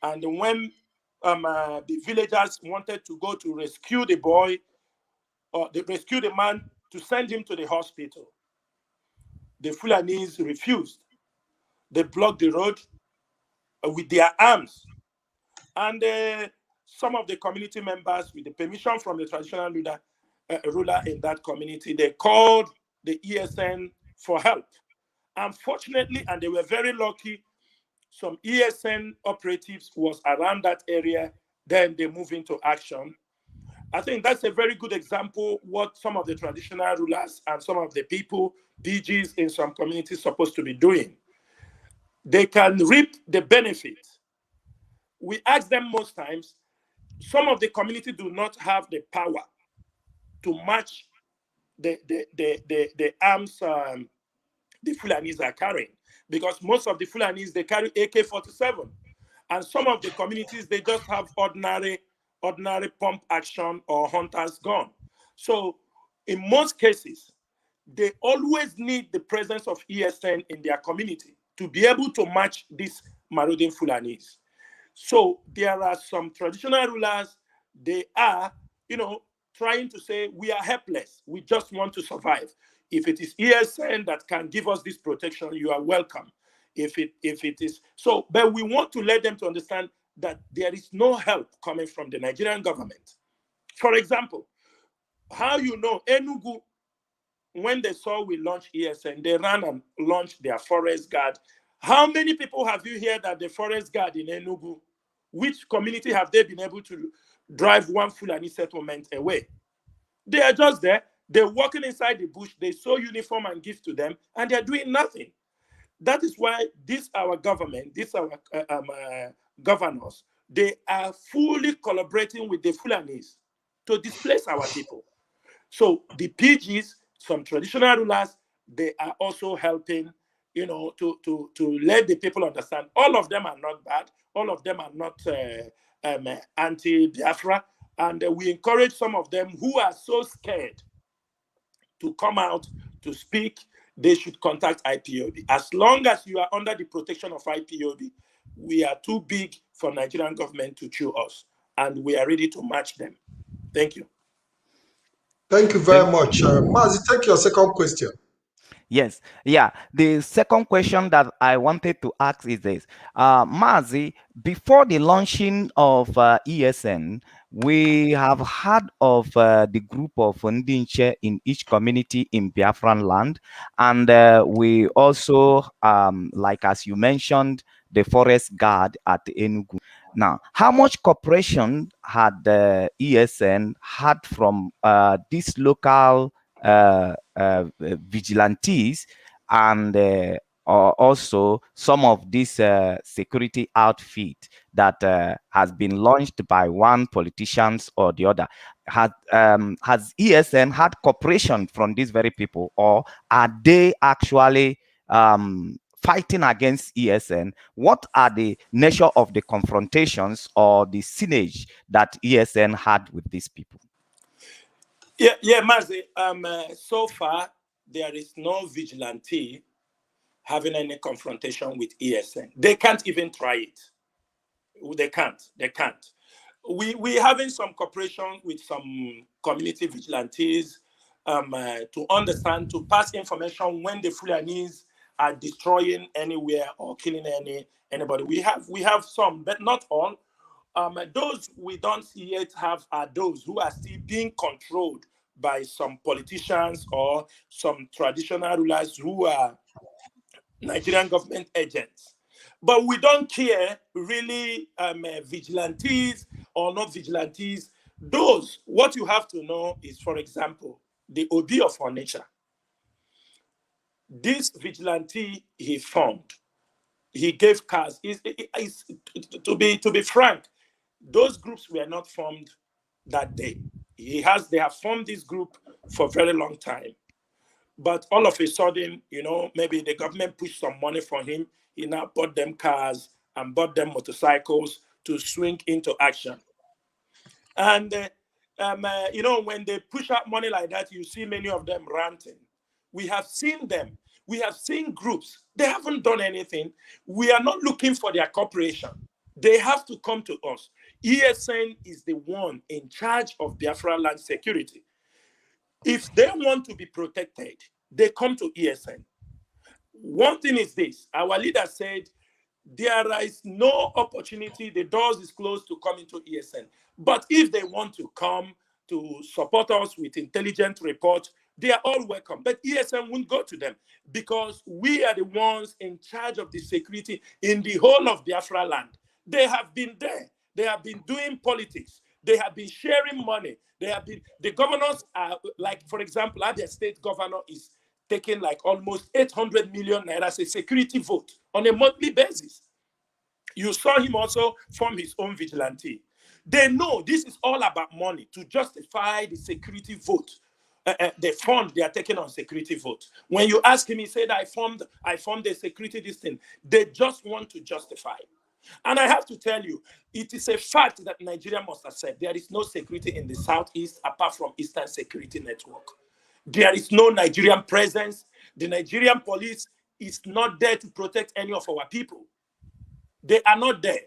And when the villagers wanted to go to rescue the boy, or they rescue the man to send him to the hospital, the Fulanis refused. They blocked the road with their arms. And some of the community members, with the permission from the traditional ruler in that community, they called the ESN for help. Unfortunately, and they were very lucky, some ESN operatives was around that area. Then they move into action. I think that's a very good example what some of the traditional rulers and some of the people, DGs in some communities, supposed to be doing. They can reap the benefit. We ask them most times, some of the community do not have the power to match the arms the Fulanis are carrying, because most of the Fulanis, they carry AK-47, and some of the communities, they just have ordinary pump action or hunter's gun. So in most cases, they always need the presence of ESN in their community to be able to match these marauding Fulanis. So there are some traditional rulers, they are, trying to say, we are helpless. We just want to survive. If it is ESN that can give us this protection, you are welcome. If it is so, but we want to let them to understand that there is no help coming from the Nigerian government. For example, how Enugu, when they saw we launched ESN, they ran and launched their forest guard. How many people have you heard that the forest guard in Enugu, which community have they been able to drive one Fulani settlement away? They are just there. They're walking inside the bush. They sew uniform and give to them, and they're doing nothing. That is why our government, our governors, they are fully collaborating with the Fulanis to displace our people. So the PGs, some traditional rulers, they are also helping, to let the people understand. All of them are not bad. All of them are not anti-Biafra. And we encourage some of them who are so scared to come out to speak. They should contact IPOB. As long as you are under the protection of IPOB, we are too big for Nigerian government to chew us, and we are ready to match them. Thank you. Thank you very much. Mazi, take your second question. Yes, yeah. The second question that I wanted to ask is this. Mazi, before the launching of ESN, we have heard of the group of Ndinche in each community in Biafran land. And we also, like as you mentioned, the forest guard at Enugu. Now, how much cooperation had the ESN had from these local vigilantes and also some of this security outfit that has been launched by one politician or the other? Has ESN had cooperation from these very people, or are they actually fighting against ESN? What are the nature of the confrontations or the siege that ESN had with these people? Yeah, Mazi. So far, there is no vigilante having any confrontation with ESN. They can't even try it. They can't. We having some cooperation with some community vigilantes to understand, to pass information when the Fulanis are destroying anywhere or killing anybody. We have some, but not all. Those we don't yet have are those who are still being controlled by some politicians or some traditional rulers who are Nigerian government agents. But we don't care really vigilantes or not vigilantes. Those, what you have to know is, for example, the OB of our nature. This vigilante he formed, he gave cars. To be frank, those groups were not formed that day. They have formed this group for a very long time. But all of a sudden, maybe the government pushed some money for him. He now bought them cars and bought them motorcycles to swing into action. And, when they push out money like that, you see many of them ranting. We have seen them. We have seen groups. They haven't done anything. We are not looking for their cooperation. They have to come to us. ESN is the one in charge of Biafra land security. If they want to be protected, they come to ESN. One thing is this, our leader said, there is no opportunity, the doors is closed to come into ESN. But if they want to come to support us with intelligent reports, they are all welcome. But ESN won't go to them because we are the ones in charge of the security in the whole of Biafra land. They have been there. They have been doing politics. They have been sharing money. The governors are, like, for example, Abia State governor is taking like almost 800 million naira as a security vote on a monthly basis. You saw him also form his own vigilante. They know this is all about money to justify the security vote. The fund they are taking on security vote. When you ask him, he said, I formed a security this thing. They just want to justify. And I have to tell you, it is a fact that Nigeria must accept there is no security in the Southeast apart from Eastern Security Network. There is no Nigerian presence. The Nigerian police is not there to protect any of our people. They are not there.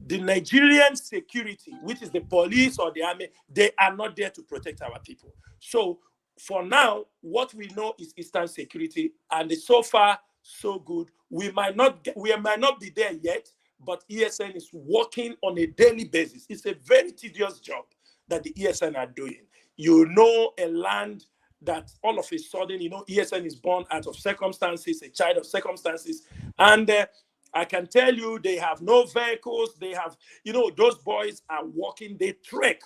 The Nigerian security, which is the police or the army, they are not there to protect our people. So for now, what we know is Eastern security, and so far, so good. We might not be there yet, but ESN is working on a daily basis. It's a very tedious job that the ESN are doing. A land that all of a sudden, ESN is born out of circumstances, a child of circumstances. And I can tell you, they have no vehicles. They have, those boys are walking, they trek,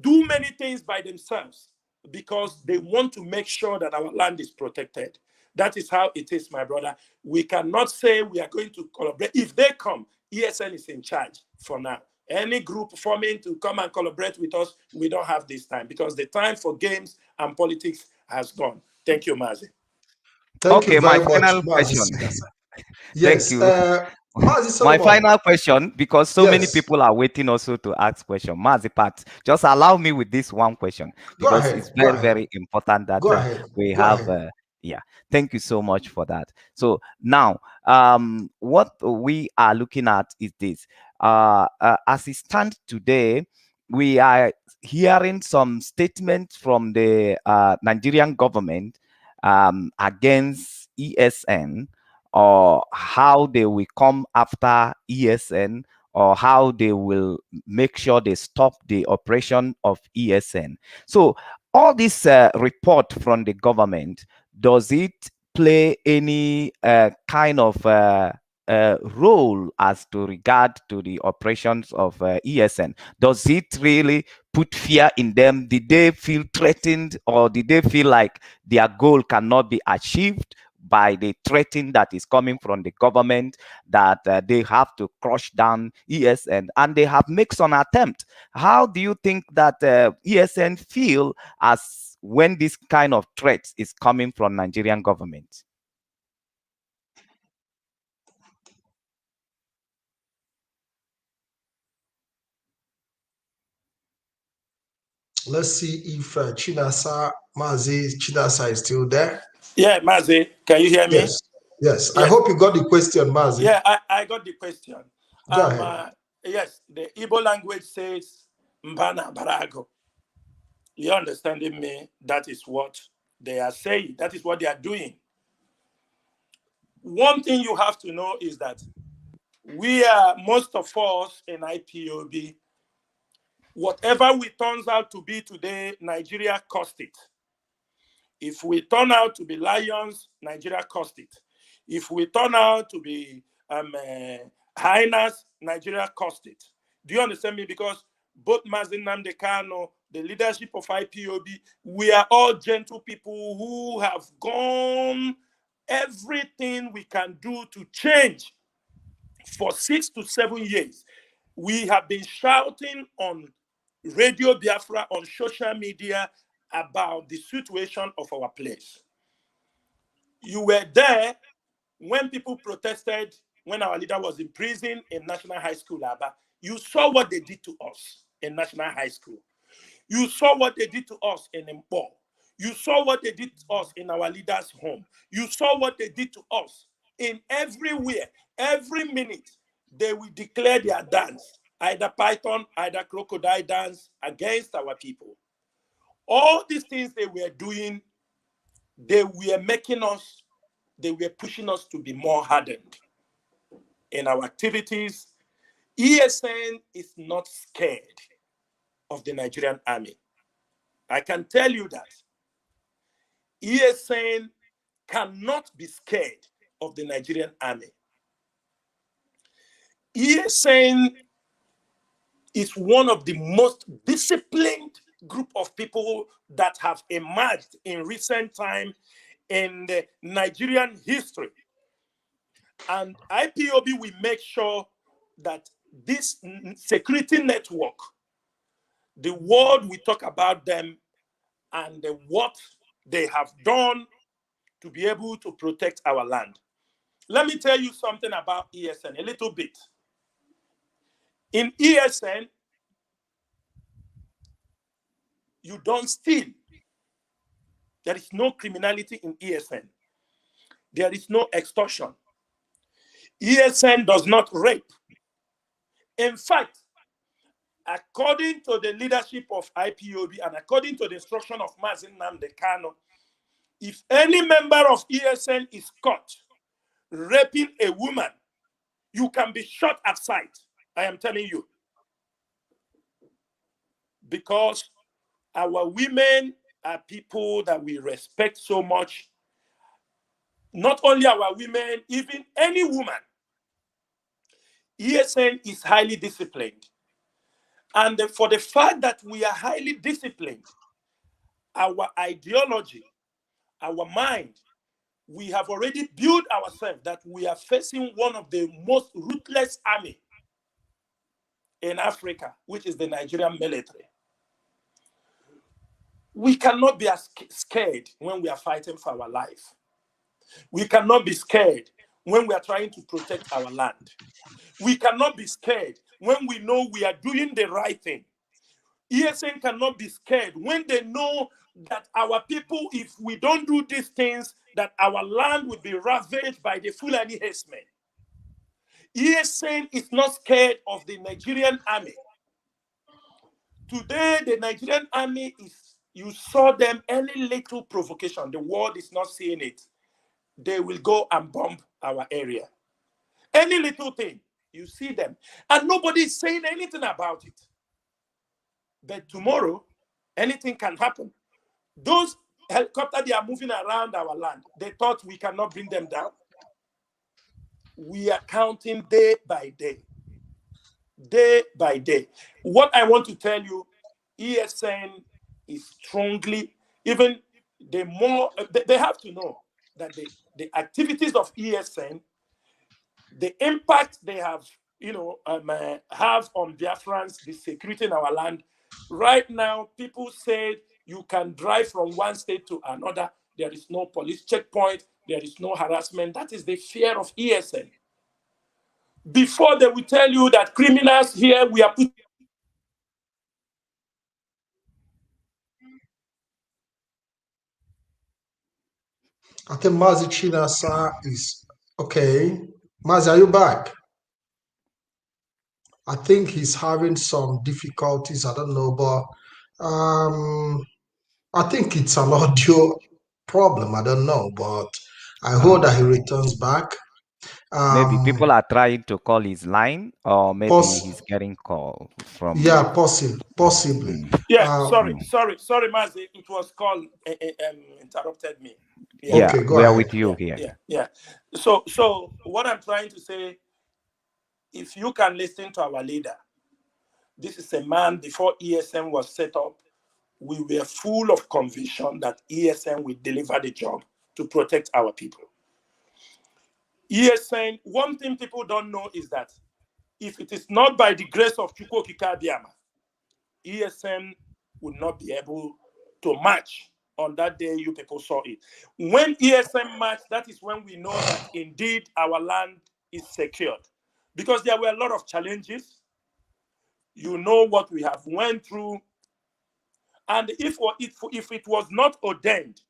do many things by themselves because they want to make sure that our land is protected. That is how it is, my brother. We cannot say we are going to collaborate. If they come, ESN is in charge for now. Any group forming to come and collaborate with us, we don't have this time because the time for games and politics has gone. Thank you, Mazi. Thank you my very much, final Mazi. question. Yes, Thank you. Mazi My Solomon. final question, because so many Yes. people are waiting also to ask question. Mazi Pat, just allow me with this one question Go because ahead. it's Go very, ahead. very important that Go ahead. we Go have. ahead. Yeah, thank you so much for that. So now, what we are looking at is this. As it stands today, we are hearing some statements from the Nigerian government against ESN, or how they will come after ESN, or how they will make sure they stop the operation of ESN. So all this report from the government, does it play any kind of role as to regard to the operations of ESN? Does it really put fear in them? Did they feel threatened, or did they feel like their goal cannot be achieved by the threatening that is coming from the government, that they have to crush down ESN, and they have made some attempt? How do you think that ESN feel as when this kind of threat is coming from Nigerian government? Let's see if Chinasa, Mazi Chinasa is still there. Yeah, Mazi, can you hear me? Yes. Yes. I hope you got the question, Mazi. Yeah, I got the question. Go ahead. Yes, the Igbo language says Mbana Barago. You understanding me? That is what they are saying. That is what they are doing. One thing you have to know is that most of us in IPOB, whatever we turns out to be today, Nigeria cost it. If we turn out to be lions, Nigeria cost it. If we turn out to be hyenas, Nigeria cost it. Do you understand me? Because both Mazi Nnamdi Kanu, the leadership of IPOB, we are all gentle people who have gone everything we can do to change. For 6 to 7 years, we have been shouting on Radio Biafra, on social media, about the situation of our place. You were there when people protested, when our leader was in prison in National High School, Aba. You saw what they did to us in National High School. You saw what they did to us in Mpo. You saw what they did to us in our leader's home. You saw what they did to us in everywhere. Every minute, they will declare their dance, either python, either crocodile dance, against our people. All these things they were doing, they were making us, they were pushing us to be more hardened in our activities. ESN is not scared of the Nigerian army. I can tell you that. ESN cannot be scared of the Nigerian army. ESN is one of the most disciplined group of people that have emerged in recent time in the Nigerian history. And IPOB will make sure that this security network, the world we talk about them and what they have done to be able to protect our land. Let me tell you something about ESN, a little bit. In ESN, you don't steal. There is no criminality in ESN. There is no extortion. ESN does not rape. In fact, according to the leadership of IPOB and according to the instruction of Mazi Nnamdi Kanu, if any member of ESN is caught raping a woman, you can be shot at sight. I am telling you. Because our women are people that we respect so much. Not only our women, even any woman. ESN is highly disciplined. And for the fact that we are highly disciplined, our ideology, our mind we have already built ourselves that we are facing one of the most ruthless army in Africa, which is the Nigerian military. We cannot be as scared when we are fighting for our life. We cannot be scared when we are trying to protect our land. We cannot be scared when we know we are doing the right thing. ESN cannot be scared when they know that our people, if we don't do these things, that our land will be ravaged by the Fulani herdsmen. ESN is not scared of the Nigerian army. Today, the Nigerian army is, you saw them, any little provocation, the world is not seeing it, they will go and bomb our area. Any little thing, you see them. And nobody is saying anything about it. But tomorrow, anything can happen. Those helicopters, they are moving around our land. They thought we cannot bring them down. We are counting day by day. Day by day. What I want to tell you, ESN is strongly, even the more, they have to know that the activities of ESN, the impact they have, have on Biafrans, the security in our land. Right now, people say you can drive from one state to another. There is no police checkpoint. There is no harassment. That is the fear of ESN. Before they will tell you that criminals here, we are put. I think Mazi CHINASA is okay. Mazi, are you back? I think he's having some difficulties. I don't know, but I think it's an audio problem. I don't know, but I hope that he returns back. Maybe people are trying to call his line, or maybe he's getting call from. Yeah, possibly. Yeah, sorry, Mazi. It was called interrupted me. Yeah, okay, we are with you here. Yeah. So what I'm trying to say, if you can listen to our leader, this is a man, before ESN was set up, we were full of conviction that ESN will deliver the job to protect our people. ESN, one thing people don't know is that if it is not by the grace of Chukwu Okike Abiama, ESN would not be able to march on that day you people saw it. When ESN marched, that is when we know that indeed our land is secured. Because there were a lot of challenges. You know what we have went through. And if it was not ordained,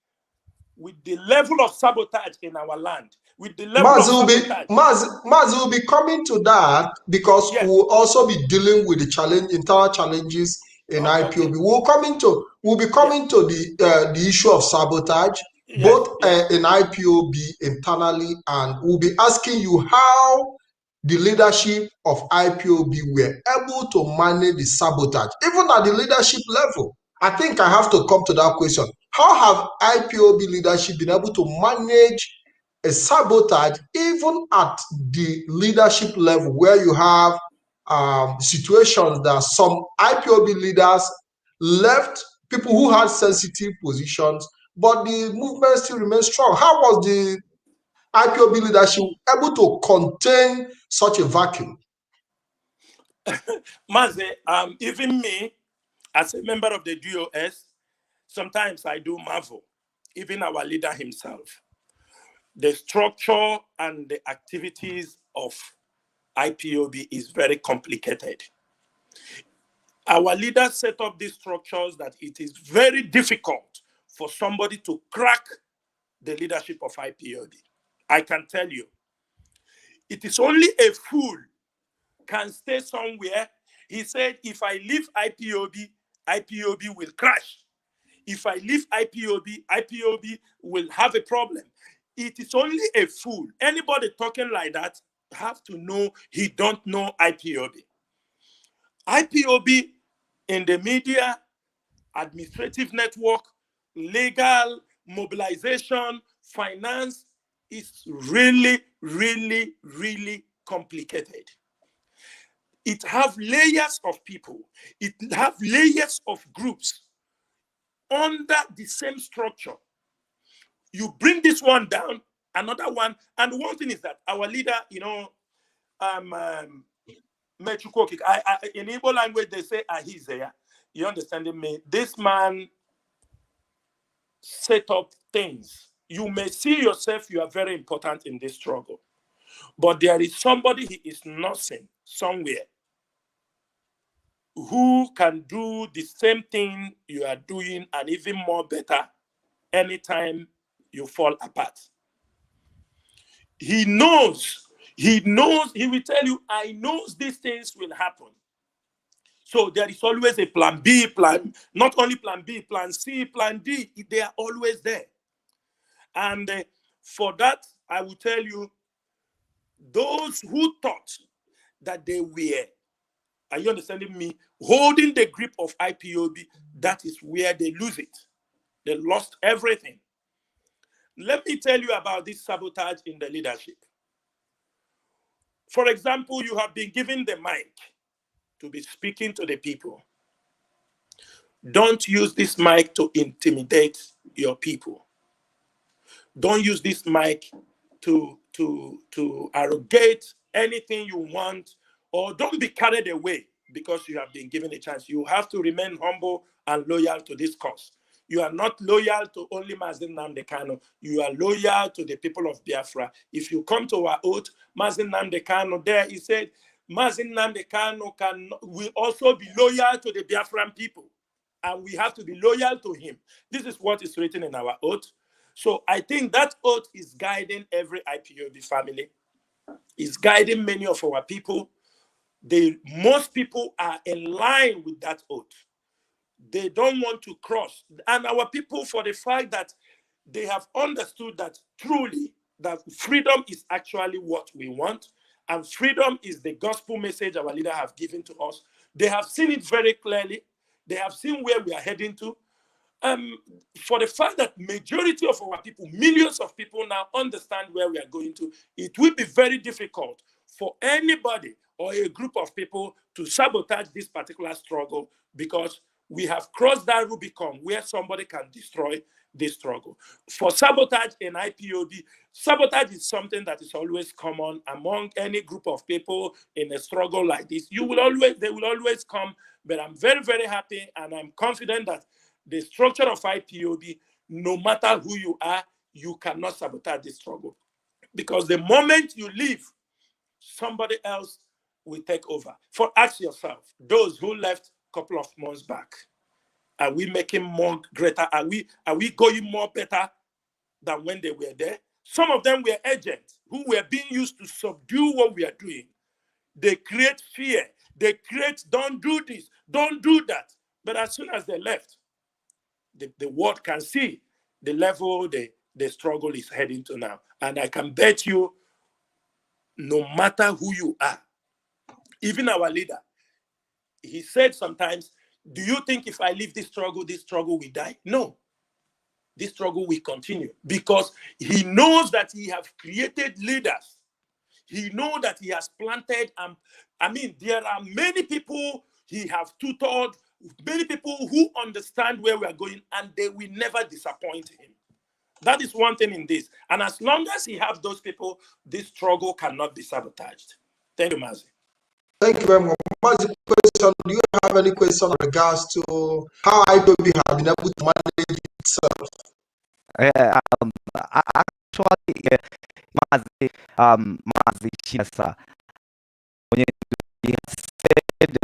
with the level of sabotage in our land, with the level of sabotage... Mazi will be coming to that, because we'll also be dealing with the internal challenges in IPOB. Okay. We'll be coming to the issue of sabotage, both in IPOB internally, and we'll be asking you how the leadership of IPOB were able to manage the sabotage, even at the leadership level. I think I have to come to that question. How have IPOB leadership been able to manage a sabotage even at the leadership level, where you have situations that some IPOB leaders left people who had sensitive positions, but the movement still remains strong? How was the IPOB leadership able to contain such a vacuum? Mazi, even me, as a member of the DOS, sometimes I do marvel, even our leader himself. The structure and the activities of IPOB is very complicated. Our leaders set up these structures that it is very difficult for somebody to crack the leadership of IPOB. I can tell you, it is only a fool can stay somewhere. He said, if I leave IPOB, IPOB will crash. If I leave IPOB, IPOB will have a problem. It is only a fool. Anybody talking like that have to know he don't know IPOB. IPOB in the media, administrative network, legal, mobilization, finance is really, really, really complicated. It have layers of people. It have layers of groups under the same structure. You bring this one down, another one. And one thing is that our leader, you know, Mechukwokik, in Igbo language, they say Ahizea. You understanding me? This man set up things. You may see yourself, you are very important in this struggle. But there is somebody he is nursing somewhere who can do the same thing you are doing and even more better anytime you fall apart. He knows, he will tell you, I know these things will happen. So there is always a plan B, not only plan B, plan C, plan D, they are always there. And for that, I will tell you, those who thought that they were, are you understanding me, holding the grip of IPOB, that is where they lose it. They lost everything. Let me tell you about this sabotage in the leadership. For example, you have been given the mic to be speaking to the people. Don't use this mic to intimidate your people. Don't use this mic to arrogate anything you want, or don't be carried away because you have been given a chance. You have to remain humble and loyal to this cause. You are not loyal to only Mazi Nnamdi Kanu. You are loyal to the people of Biafra. If you come to our oath, Mazi Nnamdi Kanu there, he said, Mazi Nnamdi Kanu will also be loyal to the Biafran people. And we have to be loyal to him. This is what is written in our oath. So I think that oath is guiding every IPOB family. It's guiding many of our people. Most people are in line with that oath. They don't want to cross. And our people, for the fact that they have understood that truly, that freedom is actually what we want, and freedom is the gospel message our leader have given to us. They have seen it very clearly. They have seen where we are heading to. For the fact that majority of our people, millions of people now understand where we are going to, it will be very difficult for anybody or a group of people to sabotage this particular struggle, because we have crossed that Rubicon where somebody can destroy this struggle. For sabotage in IPOB, sabotage is something that is always common among any group of people in a struggle like this. They will always come, but I'm very, very happy and I'm confident that the structure of IPOB, no matter who you are, you cannot sabotage this struggle. Because the moment you leave, somebody else will take over. Ask yourself, those who left a couple of months back, are we making more greater? Are we going more better than when they were there? Some of them were agents who were being used to subdue what we are doing. They create fear. They create, don't do this, don't do that. But as soon as they left, the world can see the level the struggle is heading to now. And I can bet you, no matter who you are, even our leader, he said sometimes, do you think if I leave this struggle will die? No. This struggle will continue, because he knows that he has created leaders. He knows that he has planted. There are many people he has tutored, many people who understand where we are going, and they will never disappoint him. That is one thing in this. And as long as he has those people, this struggle cannot be sabotaged. Thank you, Mazi. Thank you very much. Mazi, question, do you have any question in regards to how IPOB has been able to manage itself? Actually, Mazi CHINASA, he has said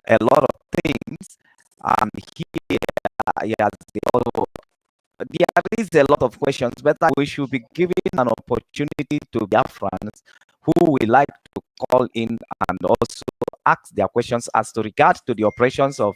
a lot of things, and here he has also, there is a lot of questions, but we should be giving an opportunity to Biafrans who would like to call in and also ask their questions as to regard to the operations of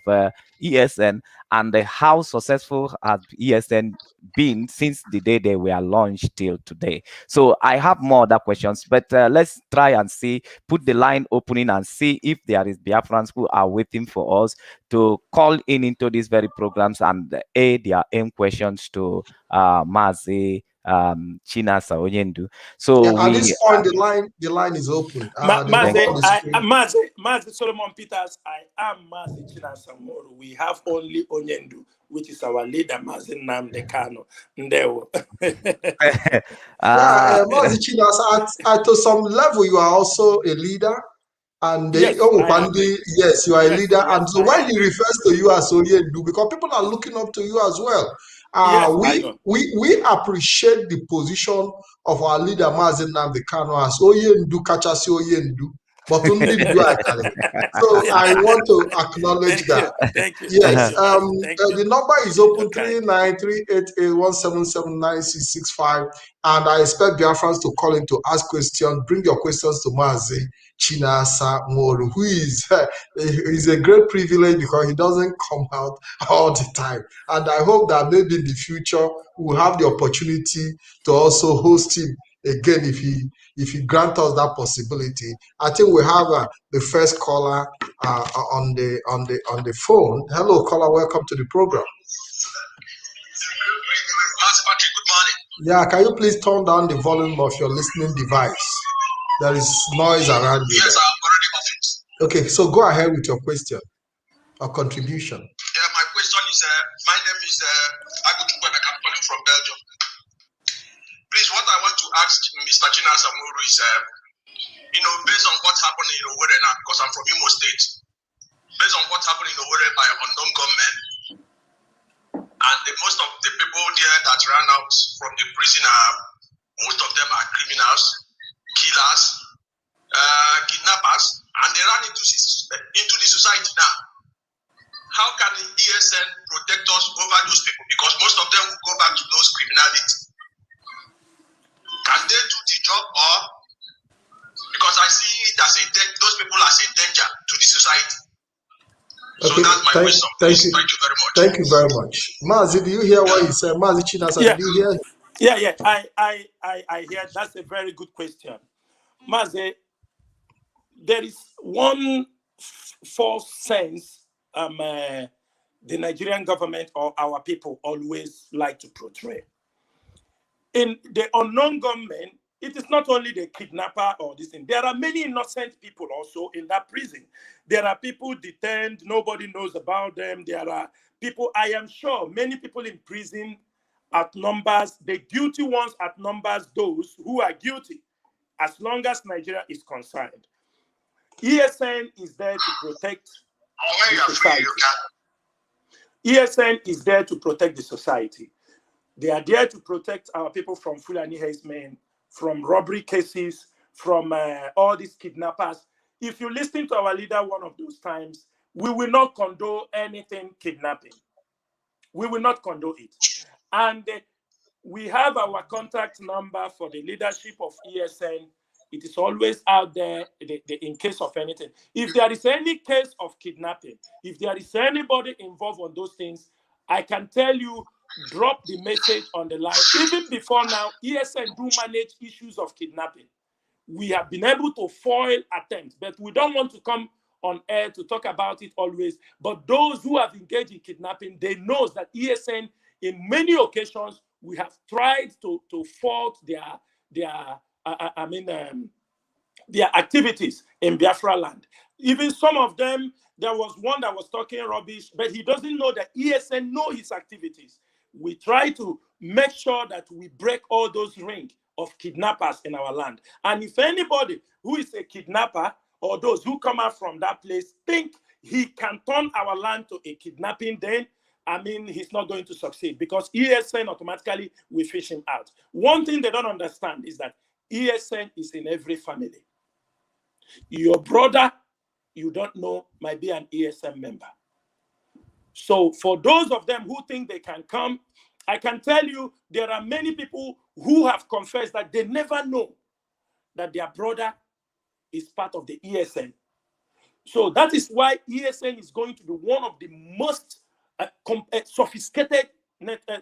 ESN and how successful has ESN been since the day they were launched till today. So I have more other questions, but let's try and see, put the line opening and see if there is Biafrans who are waiting for us to call in into these very programs and aid their aim questions to Mazi CHINASA Onyendu. So yeah, at this point, the line is open. Mazi Solomon Peters, I am Mazi CHINASA NWORU. We have only Onyendu, which is our leader, Mazi Nnamdi Kanu. Ndewo. Mazi CHINASA, to some level, you are also a leader. And yes, yes, you are a leader. Yes, and so when he refers to you as Onyendu, because people are looking up to you as well. We appreciate the position of our leader, Mazi Nnamdi Kanu, as Onyendu Kachasi Onyendu. But only do I tell you. So I want to acknowledge that. Thank you. Yes. Thank you. The number is open 3938817796665. And I expect Biafrans to call in to ask questions. Bring your questions to Mazi CHINASA NWORU, who is a great privilege because he doesn't come out all the time. And I hope that maybe in the future we'll have the opportunity to also host him again if he grants us that possibility. I think we have the first caller on the phone. Hello, caller. Welcome to the program. Good morning. Yeah, can you please turn down the volume of your listening device? There is noise around you. Yes, I'm already off it. Okay, so go ahead with your question or contribution. Yeah, my question is, my name is Agutukwe, I'm calling from Belgium. Please, what I want to ask Mr. CHINASA NWORU is, based on what happened in Owerri now, because I'm from Imo State, based on what happened in Owerri by unknown gunmen, and most of the people there that ran out from the prison most of them are criminals, killers, kidnappers, and they ran into the society now. How can the ESN protect us over those people? Because most of them will go back to those criminality. Can they do the job, or because I see it as those people as a danger to the society? Okay, so that's my question. Thank you very much. Thank you very much. Mazi, do you hear what he said? Mazi CHINASA, did you hear? Yeah. I hear. That's a very good question. Mazi, there is one false sense the Nigerian government or our people always like to portray. In the unknown gunmen, it is not only the kidnapper or this thing. There are many innocent people also in that prison. There are people detained, nobody knows about them. There are people, I am sure, many people in prison outnumbers, the guilty ones outnumbers those who are guilty, as long as Nigeria is concerned. ESN is there to protect the society. ESN is there to protect the society. They are there to protect our people from Fulani herdsmen, from robbery cases, from all these kidnappers. If you listen to our leader one of those times, we will not condone anything kidnapping. We will not condone it. And we have our contact number for the leadership of ESN. It is always out there in case of anything. If there is any case of kidnapping, if there is anybody involved on those things, I can tell you, drop the message on the line. Even before now, ESN do manage issues of kidnapping. We have been able to foil attempts, but we don't want to come on air to talk about it always. But those who have engaged in kidnapping, they know that ESN, in many occasions, we have tried to fault their activities in Biafra land. Even some of them, there was one that was talking rubbish, but he doesn't know that ESN know his activities. We try to make sure that we break all those rings of kidnappers in our land. And if anybody who is a kidnapper or those who come out from that place think he can turn our land to a kidnapping, then he's not going to succeed, because ESN automatically will fish him out. One thing they don't understand is that ESN is in every family. Your brother, you don't know, might be an ESN member. So for those of them who think they can come, I can tell you there are many people who have confessed that they never know that their brother is part of the ESN. So that is why ESN is going to be one of the most sophisticated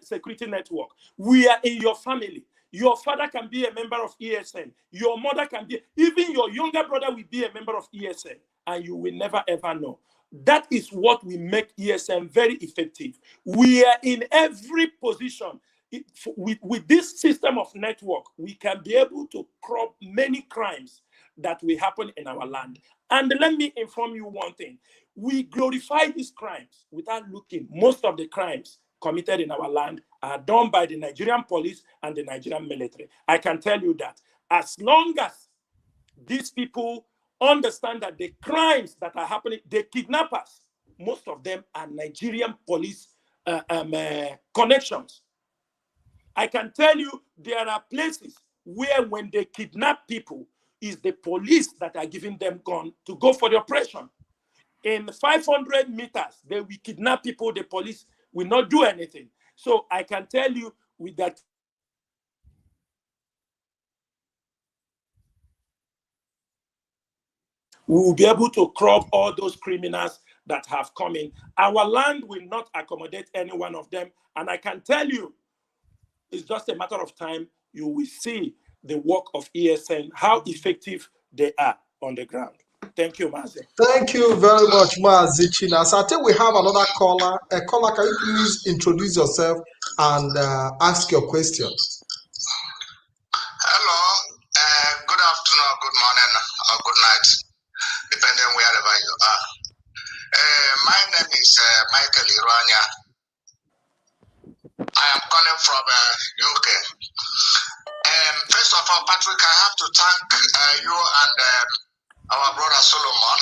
security network. We are in your family. Your father can be a member of ESN. Your mother can be, even your younger brother will be a member of ESN, and you will never ever know. That is what we make ESN very effective. We are in every position. with this system of network, we can be able to crop many crimes that will happen in our land. And let me inform you one thing. We glorify these crimes without looking. Most of the crimes committed in our land are done by the Nigerian police and the Nigerian military. I can tell you that as long as these people understand that the crimes that are happening, the kidnappers, most of them are Nigerian police connections. I can tell you there are places where when they kidnap people, it's the police that are giving them gun to go for the operation. In 500 meters, they will kidnap people, the police will not do anything. So I can tell you with that, we will be able to crop all those criminals that have come in. Our land will not accommodate any one of them. And I can tell you, it's just a matter of time, you will see the work of ESN, how effective they are on the ground. Thank you, Mazi. Thank you very much, Mazi CHINASA. I think we have another caller. Caller, can you please introduce yourself and ask your question? Hello, good afternoon, good morning, or good night, depending wherever you are. My name is Michael Irania. I am calling from UK. First of all, Patrick, I have to thank you and our brother Solomon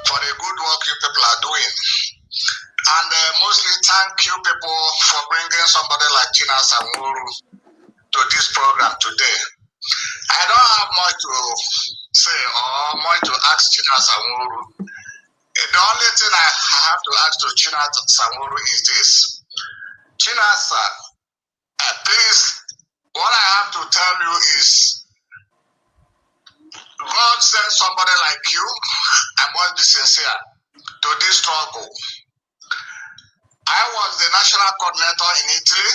for the good work you people are doing. And mostly thank you people for bringing somebody like CHINASA NWORU to this program today. I don't have much to say or much to ask CHINASA NWORU. The only thing I have to ask to CHINASA NWORU is this. CHINASA, please, what I have to tell you is God sent somebody like you, I must be sincere, to this struggle. I was the national coordinator in Italy.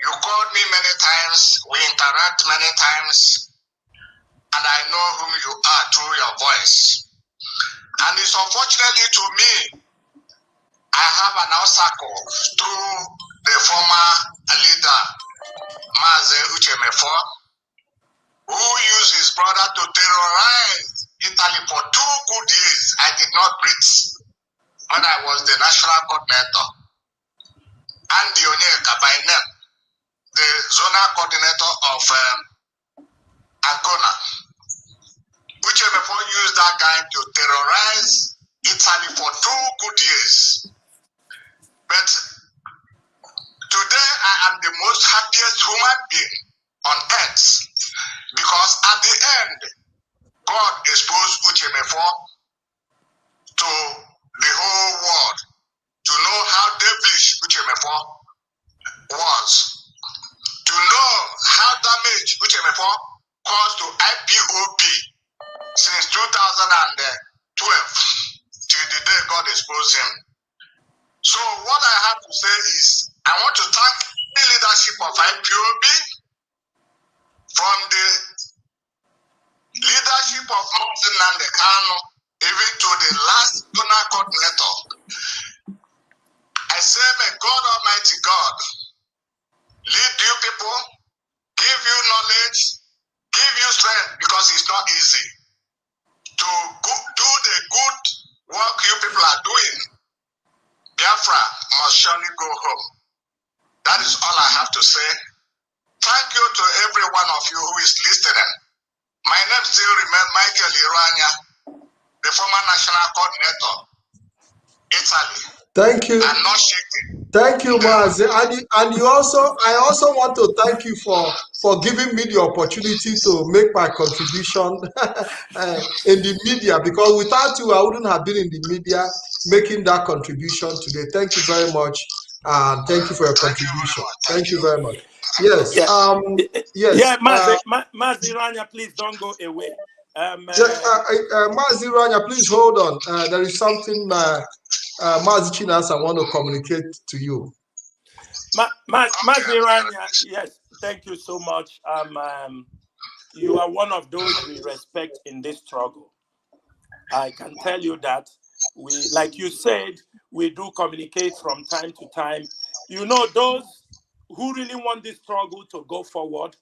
You called me many times, we interact many times, and I know whom you are through your voice. And it's unfortunately to me, I have an obstacle through the former leader, MAZI Uchemefo, who used his brother to terrorize Italy for 2 good years. I did not breathe when I was the national coordinator. Andy Onyeka by name, the zonal coordinator of Ancona. Uchemefo used that guy to terrorize Italy for 2 good years. But today I am the most happiest human being on earth because at the end, God exposed Uchemefo to the whole world to know how devilish Uchemefo was, to know how damage Uchemefo caused to IPOB since 2012 till the day God exposed him. So what I have to say is, I want to thank the leadership of IPOB, from the leadership of Martin Nandekano, even to the last donor coordinator. I say, may God Almighty God lead you people, give you knowledge, give you strength, because it's not easy to do the good work you people are doing. Biafra must surely go home. That is all I have to say. Thank you to every one of you who is listening. My name still remains Michael Irania, the former national coordinator, Italy. Thank you. I'm not shaking. Thank you, Mazi. And you also, I also want to thank you for giving me the opportunity to make my contribution in the media, because without you, I wouldn't have been in the media making that contribution today. Thank you very much. Thank you for your contribution. Thank you very much. Yes. Yes. Yeah, Mazi Rania, please don't go away. Mazi Rania, please hold on. There is something Mazi CHINASA want to communicate to you. Mazi Rania, yes, thank you so much. You are one of those we respect in this struggle. I can tell you that we, like you said, we do communicate from time to time. You know, those who really want this struggle to go forward,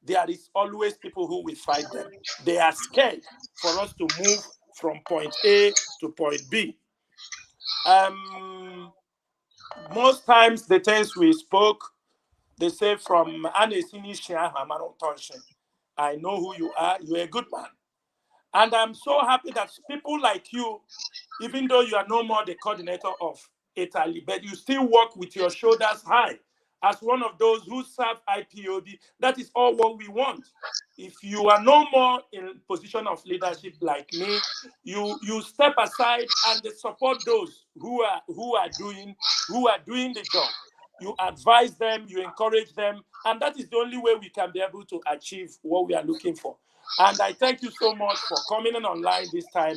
there is always people who will fight them. They are scared for us to move from point A to point B. Most times the things we spoke, they say from I know who you are, you're a good man. And I'm so happy that people like you, even though you are no more the coordinator of Italy, but you still walk with your shoulders high as one of those who serve IPOB. That is all what we want. If you are no more in position of leadership like me, you step aside and support those who are doing the job. You advise them, you encourage them, and that is the only way we can be able to achieve what we are looking for. And I thank you so much for coming in online this time.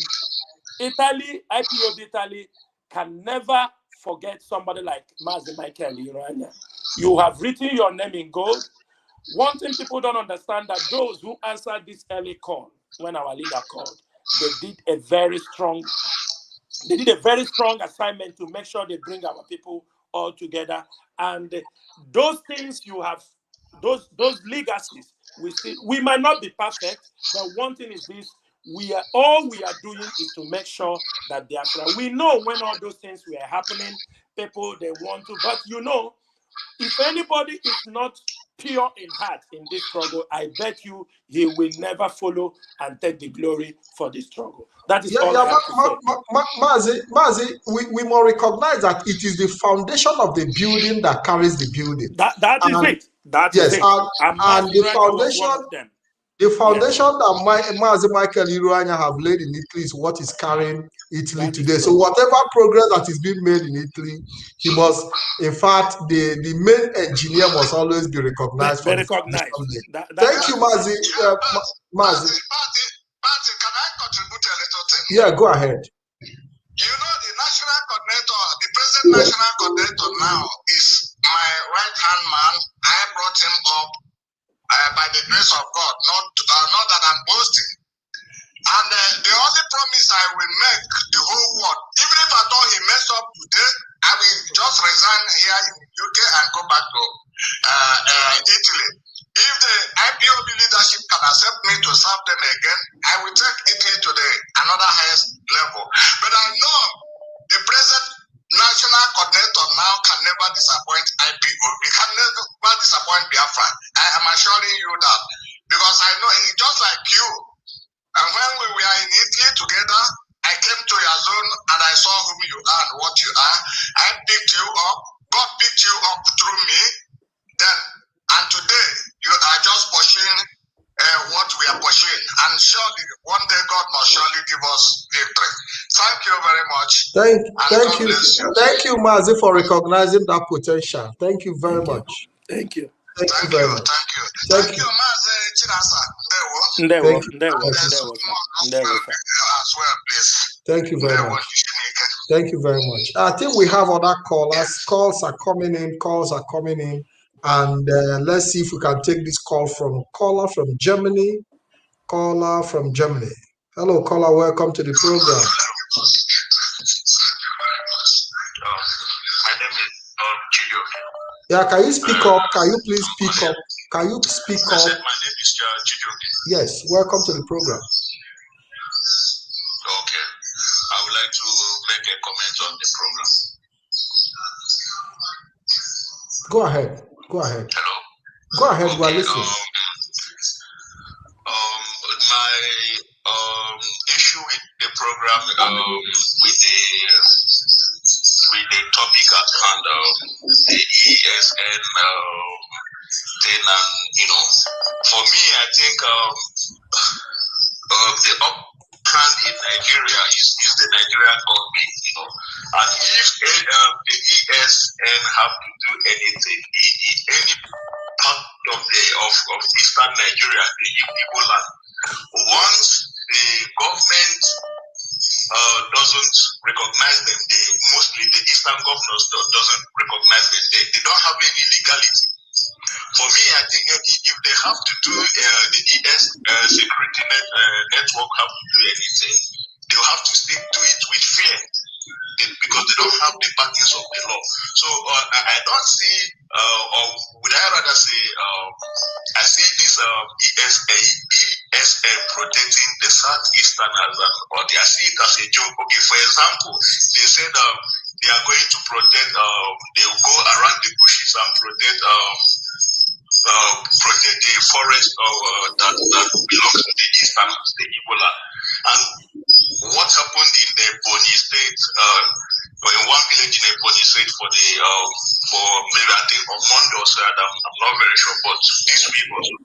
Italy, IPOB Italy, can never forget somebody like Mazi Michael Iranya. You have written your name in gold. One thing people don't understand, that those who answered this early call when our leader called, they did a very strong assignment to make sure they bring our people all together. And those things you have, those legacies, we might not be perfect, but one thing is this: all we are doing is to make sure that Biafra. We know when all those things were happening, people they want to, but if anybody is not pure in heart in this struggle, I bet you he will never follow and take the glory for this struggle. That is all I have to say. Mazi, we must recognize that it is the foundation of the building that carries the building. That is it. That is it. And the foundation. The foundation that Mazi Michael Iranya have laid in Italy is what is carrying Italy today. So whatever progress that is being made in Italy, he must, in fact, the main engineer must always be recognized. Thank you, Mazi. Mazi, can I contribute a little thing? Yeah, go ahead. You know, the national coordinator, the present national coordinator now is my right-hand man. I brought him up by the grace of God, not that I'm boasting. And the only promise I will make the whole world, even if I thought he messed up today, I will just resign here in the UK and go back to Italy. If the IPOB leadership can accept me to serve them again, I will take Italy to another highest level. But I know the present national coordinator now can never disappoint IPOB. We can never disappoint Biafra. I am assuring you that. Because I know it's just like you. And when we were in Italy together, I came to your zone and I saw whom you are and what you are. I picked you up. God picked you up through me. And today, you are just pushing what we are pushing. And surely, one day God must surely give us victory. Thank you very much. Thank you, Mazi, for recognizing that potential. Thank you very much. Thank you. Thank you very much. Thank you, Mazi Chinasa. As well, please. Thank you very much. Thank you very much. I think we have other callers. Calls are coming in. And let's see if we can take this call from caller from Germany. Caller from Germany. Hello, caller. Welcome to the program. My name is Chidio. Yeah, can you speak up? Can you please speak up? Can you speak up? I said my name is Chidio. Yes, welcome to the program. Okay. I would like to make a comment on the program. Go ahead. Hello. Go ahead. Okay, we're listening. My issue with the program, with the topic at hand, the ESN thing, and for me, I think the uptrend in Nigeria is the Nigerian government, and if the ESN have to do anything in any part of eastern Nigeria, the Igbo land, once the government doesn't recognize them, mostly the eastern governors doesn't recognize them, they don't have any legality. For me, I think if they have to do the ES security network have to do anything, they'll have to still do it with fear. Because because they don't have the backings of the law. So I don't see, or would I rather say, I see this ESN protecting the Southeasterners, or I see it as a joke. Okay, for example, they said they are going to protect, they will go around the bushes and protect the forest that belongs to the Easterners, the Ebola. And what happened in the Ebonyi State, in one village in Ebonyi State for maybe I think on Monday or so, I'm not very sure, but this week also,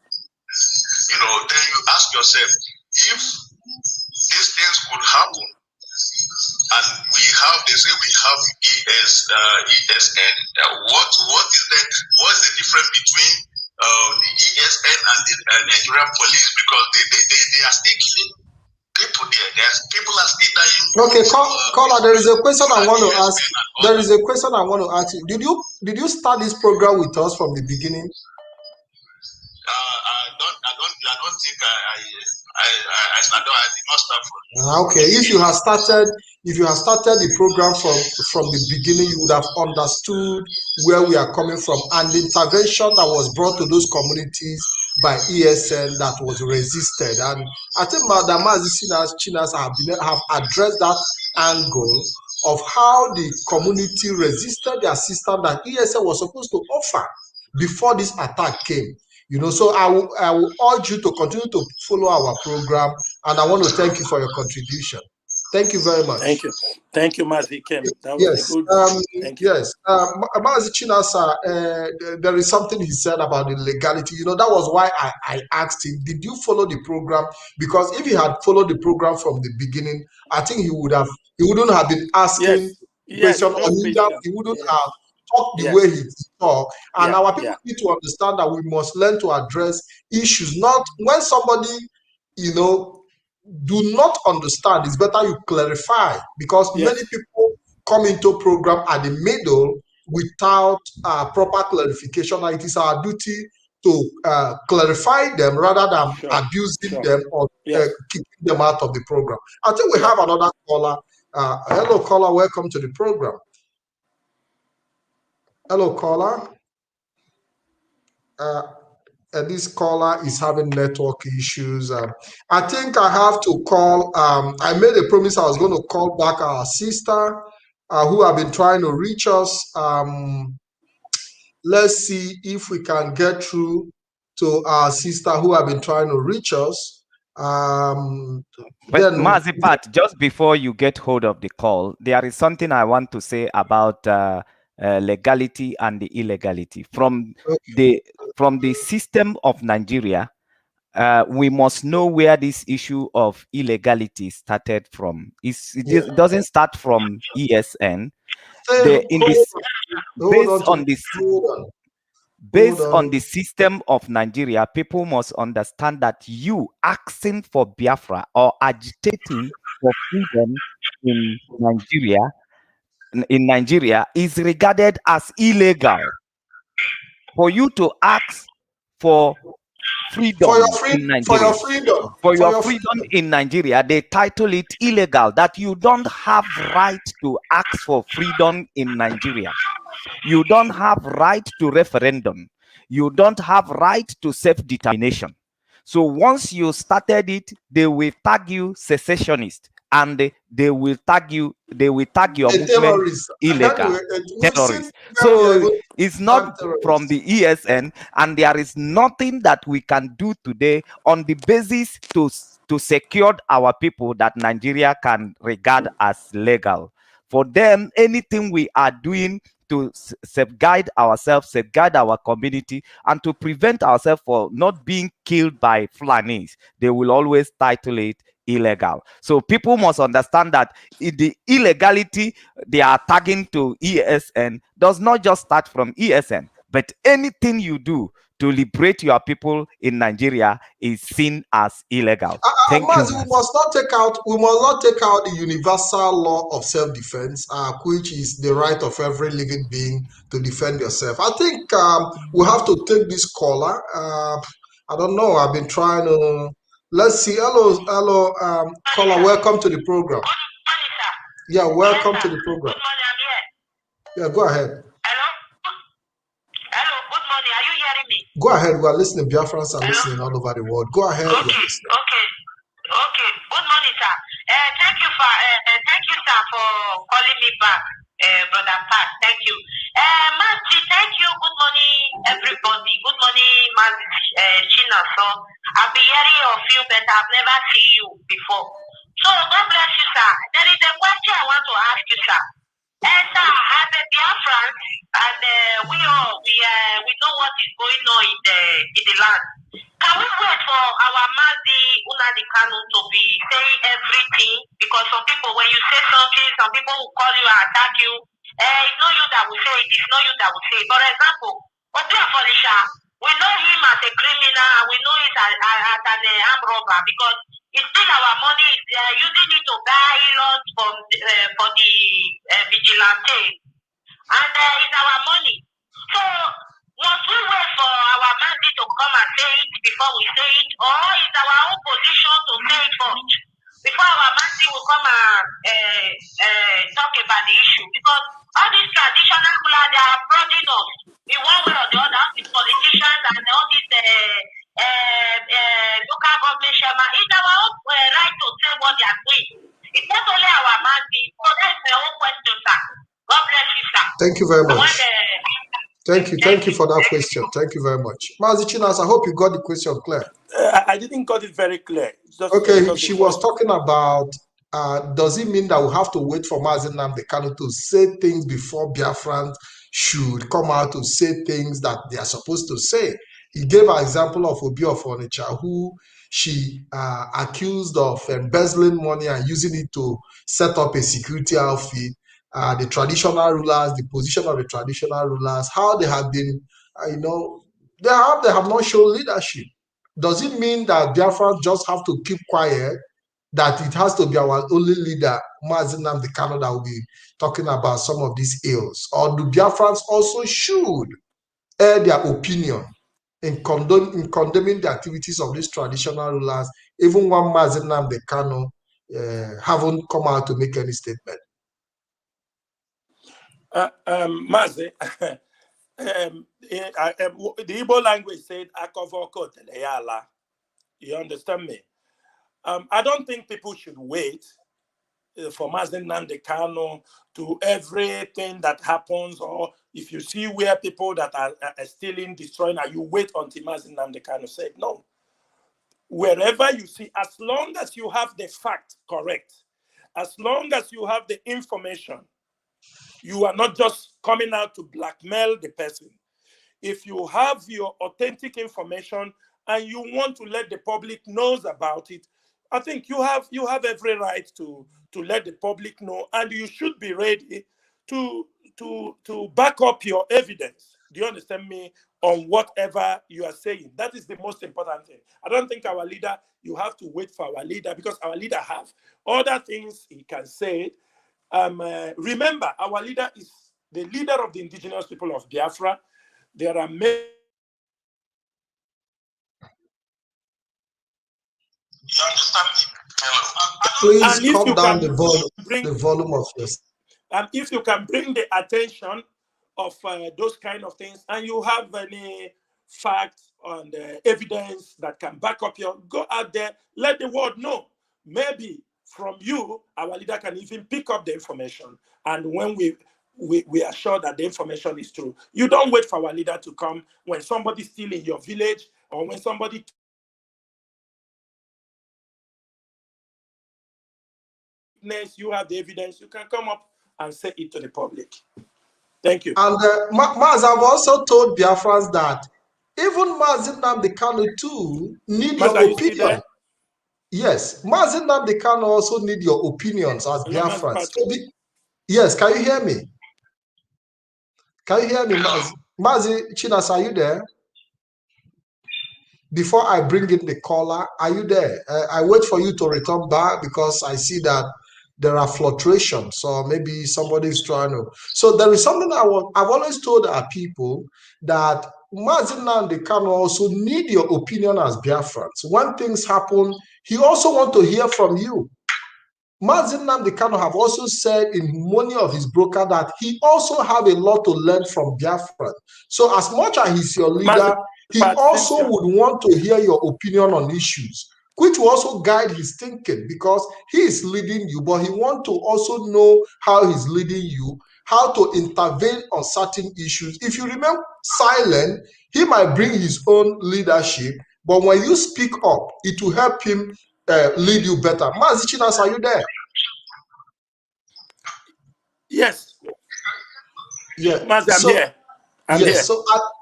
then you ask yourself, if these things could happen, and they say we have ESN, what is that? What's the difference between the ESN and the Nigerian police? Because they are still killing people there. People are still dying. Okay, caller, there is a question I want to ask. There is a question I want to ask you. Did you start this program with us from the beginning? I don't think I did not start from. Okay, if you have started the program from the beginning, you would have understood where we are coming from and the intervention that was brought to those communities by ESN that was resisted. And I think Madam MAZI CHINASA have addressed that angle of how the community resisted the assistance that ESN was supposed to offer before this attack came. So I will urge you to continue to follow our program, and I want to thank you for your contribution. Thank you very much. Thank you, Mazi Kim. That was Yes. good. Thank you. Yes. Mazi CHINASA, there is something he said about the legality. That was why I asked him, did you follow the program? Because if he had followed the program from the beginning, I think he wouldn't have been asking questions, or he wouldn't have talk the way he talk, and our people need to understand that we must learn to address issues. Not when somebody, do not understand. It's better you clarify, because many people come into program at the middle without proper clarification. And it is our duty to clarify them rather than abusing them or kicking them out of the program. I think we have another caller. Hello, caller. Welcome to the program. Hello, caller. This caller is having network issues. I think I have to call. I made a promise I was going to call back our sister who have been trying to reach us. Let's see if we can get through to our sister who have been trying to reach us. But Mazi Pat, just before you get hold of the call, there is something I want to say about legality and the illegality from the system of Nigeria. We must know where this issue of illegality started from. It doesn't start from ESN. Based on the system of Nigeria, people must understand that you asking for Biafra or agitating for freedom in Nigeria is regarded as illegal. For you to ask for freedom in Nigeria, they title it illegal, that you don't have right to ask for freedom in Nigeria. You don't have right to referendum. You don't have right to self-determination. So once you started it, they will tag you secessionist, and they will tag your movement illegal, terrorist. So it's not from the ESN, and there is nothing that we can do today on the basis to secure our people that Nigeria can regard as legal. For them, anything we are doing to safeguard ourselves, safeguard our community, and to prevent ourselves from not being killed by Fulanis, they will always title it illegal. So people must understand that the illegality they are tagging to ESN does not just start from ESN, but anything you do to liberate your people in Nigeria is seen as illegal. Thank you. We must not take out the universal law of self-defense, which is the right of every living being to defend yourself. I think we have to take this caller. I don't know. I've been trying to. Let's see. Hello, caller. Welcome to the program. Yeah, welcome to the program. Yeah, go ahead. Hello? Hello, good morning. Are you hearing me? Go ahead. We are listening. Biafrans are listening all over the world. Go ahead. Okay. Good morning, sir. Thank you, sir, for calling me back, brother Pat. Thank you. Mazi, thank you. Good morning, everybody. Good morning, Mazi CHINASA. I've been hearing of you, but I've never seen you before. So God bless you, sir. There is a question I want to ask you, sir. Sir, as a Biafran, and we know what is going on in the land. Can we wait for our Mazi Unadi Kanu to be saying everything? Because some people, when you say something, some people will call you and attack you. It's not you that will say it, it's not you that will say it. For example, Obia Folisha, we know him as a criminal, and we know him as an armed robber because it's still our money, is using it to buy loans for the vigilante. And it's our money. So, must we wait for our Mazi to come and say it before we say it, or is our own position to say it first before our Mazi will come and talk about the issue? Because all these traditional rulers, they are applauding us in one way or the other. These politicians and all these local government chairman, it's our own right to say what they are doing. It's not only our Mazi, so that's the whole question, sir. God bless you, sir. Thank you very much. Thank you for that question. Thank you very much. Mazi CHINASA, I hope you got the question clear. I didn't got it very clear. Okay, she was talking about, does it mean that we have to wait for Mazi Nnamdi Kanu to say things before Biafrans should come out to say things that they are supposed to say? He gave an example of Obi of Onitsha, who she accused of embezzling money and using it to set up a security outfit. The traditional rulers, the position of the traditional rulers, how they have been, they have not shown leadership. Does it mean that Biafrans just have to keep quiet, that it has to be our only leader, Mazi Nnamdi Kanu, that will be talking about some of these ills? Or do Biafrans also should air their opinion in condemning the activities of these traditional rulers, even when Mazi Nnamdi Kanu haven't come out to make any statement? Mazi, the Igbo language said, "Akovoko teleyala." You understand me? I don't think people should wait for Mazi Nnamdi Kanu to everything that happens, or if you see where people that are stealing, destroying, you wait until Mazi Nnamdi Kanu said no. Wherever you see, as long as you have the fact correct, as long as you have the information, you are not just coming out to blackmail the person. If you have your authentic information and you want to let the public knows about it, I think you have every right to let the public know, and you should be ready to back up your evidence. Do you understand me? On whatever you are saying. That is the most important thing. I don't think our leader, you have to wait for our leader, because our leader have other things he can say. Remember, our leader is the leader of the indigenous people of Biafra. There are many. You understand me? Please calm down the volume of this. And if you can bring the attention of those kind of things, and you have any facts and evidence that can back up go out there, let the world know. Maybe from you, our leader can even pick up the information. And when we are sure that the information is true, you don't wait for our leader to come when somebody's still in your village, or when somebody you have the evidence, you can come up and say it to the public. Thank you. And Maz, I've also told Biafrans that even Mazi Nnamdi Kanu too need your opinion. Yes, Mazi Nnamdi Kanu also need your opinions as Biafrans. Yes, can you hear me? Can you hear me, Mazi? Mazi CHINASA, are you there? Before I bring in the caller, are you there? I wait for you to return back because I see that there are fluctuations, so maybe somebody is trying to. So there is something I've always told our people, that Mazi Nnamdi Kanu also need your opinion as Biafrans. When things happen, he also want to hear from you. Mazi Nnamdi Kanu have also said in many of his broker that he also have a lot to learn from Biafra. So as much as he's your leader, he also would want to hear your opinion on issues, which will also guide his thinking, because he is leading you, but he wants to also know how he's leading you, how to intervene on certain issues. If you remain silent, he might bring his own leadership, but when you speak up, it will help him lead you better. Mazi Chinasa, are you there? Yes. Yeah. Mazi, I'm here. I'm yes.